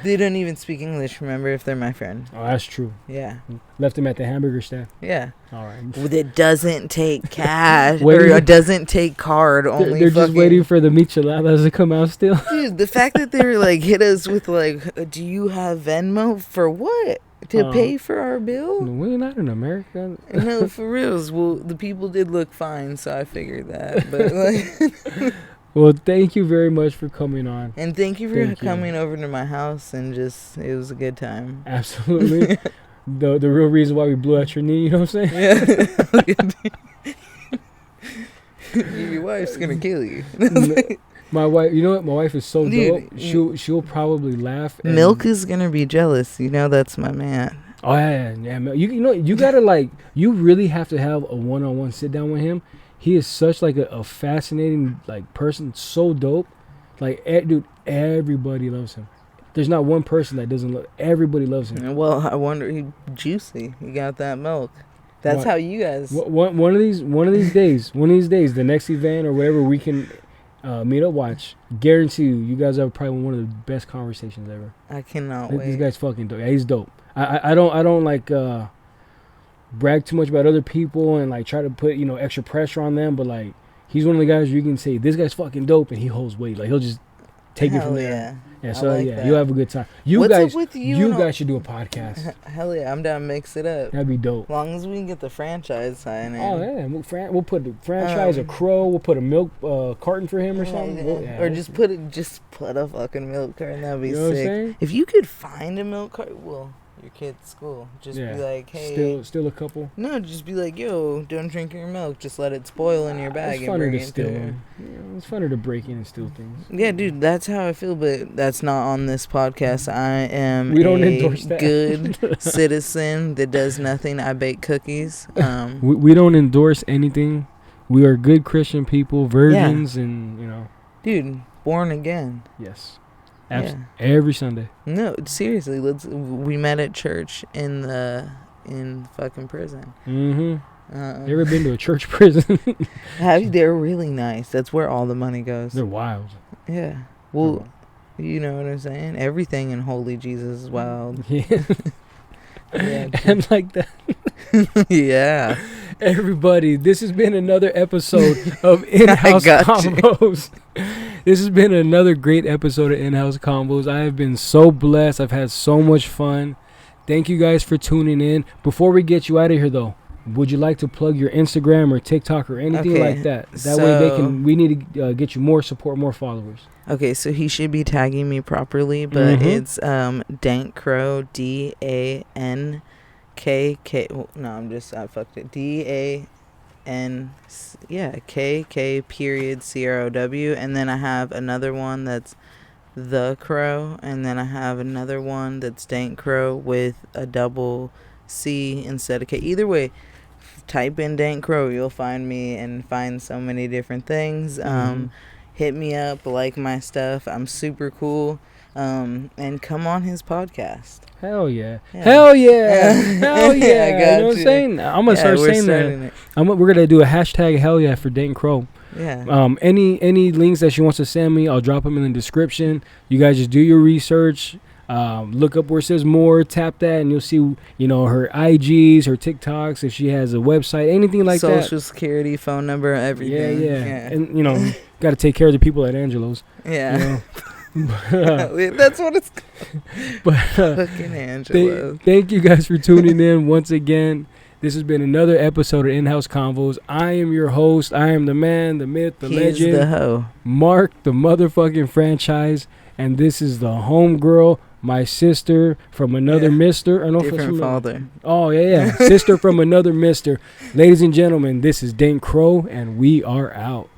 They don't even speak English, remember, if they're my friend. Oh, that's true. Yeah. Left them at the hamburger stand. Yeah. All right. It doesn't take cash, or it doesn't take card. Only they're just waiting for the micheladas to come out still. Dude, the fact that they were like, hit us with like, do you have Venmo? For what? To pay for our bill? We're not in America. No, for reals. Well, the people did look fine, so I figured that. But like... Well, thank you very much for coming on. And thank you for coming over to my house, and it was a good time. Absolutely. the real reason why we blew out your knee, you know what I'm saying? Yeah. Your wife's going to kill you. My wife, you know what? My wife is so dope. She'll probably laugh. Milk is going to be jealous. That's my man. Oh, yeah. You got to you really have to have a one-on-one sit down with him. He is such like a fascinating person, so dope. Dude, everybody loves him. There's not one person that doesn't love. Everybody loves him. Well, I wonder, he juicy. He got that milk. That's how you guys. One of these days, the next event or whatever, we can meet up. Watch, guarantee you guys have probably one of the best conversations ever. I cannot wait. This guy's fucking dope. Yeah, he's dope. I don't brag too much about other people and try to put extra pressure on them, but he's one of the guys where you can say this guy's fucking dope and he holds weight. He'll just take it from there. Yeah, so you'll have a good time. You guys should do a podcast. Hell yeah, I'm down to mix it up. That'd be dope. As long as we can get the franchise sign in. Oh yeah, we'll put the franchise, a crow. We'll put a milk carton for him or something. Or just put a fucking milk carton. That'd be sick. If you could find a milk carton, your kid's school. Just be like, hey. Still a couple? No, just be like, yo, don't drink your milk. Just let it spoil in your bag. It's funner to steal. It's funner to break in and steal things. Yeah, dude, that's how I feel, but that's not on this podcast. I am we don't endorse that. Good citizen that does nothing. I bake cookies. We don't endorse anything. We are good Christian people, virgins, and, Dude, born again. Yes. Every Sunday. No, seriously. We met at church in fucking prison. Mm-hmm. You ever been to a church prison? They're really nice. That's where all the money goes. They're wild. Yeah. Well, you know what I'm saying? Everything in Holy Jesus is wild. Yeah. And like that. Yeah. Everybody, this has been another episode of In House Convos. This has been another great episode of In House Convos. I have been so blessed. I've had so much fun. Thank you guys for tuning in. Before we get you out of here, though, would you like to plug your Instagram or TikTok or anything like that? That way we need to get you more support, more followers. Okay, so he should be tagging me properly, but it's Dankk.Crow, DANKK. I fucked it. KK_CROW, and then I have another one that's The Crow, and then I have another one that's Dank Crow with a double C instead of K. Either way, type in Dank Crow, you'll find me and find so many different things. Hit me up, like my stuff. I'm super cool. And come on his podcast. Hell yeah. Hell yeah. Hell yeah. I got you know what I'm saying? I'm going to start saying that. We're going to do a hashtag hell yeah for Dank Crow. Yeah. Any links that she wants to send me, I'll drop them in the description. You guys just do your research. Look up where it says more, tap that, and you'll see, her IGs, her TikToks, if she has a website, anything like that. Social security, phone number, everything. Yeah. And, got to take care of the people at Angelo's. Yeah. That's what it's called. Fucking Angelo. Thank you guys for tuning in once again. This has been another episode of In House Convos. I am your host. I am the man, the myth, the legend. He's the hoe. Marc, the motherfucking franchise. And this is the homegirl, my sister from another mister. I don't know if it's Different from father. Oh, yeah. Sister from another mister. Ladies and gentlemen, this is Dank Crow, and we are out.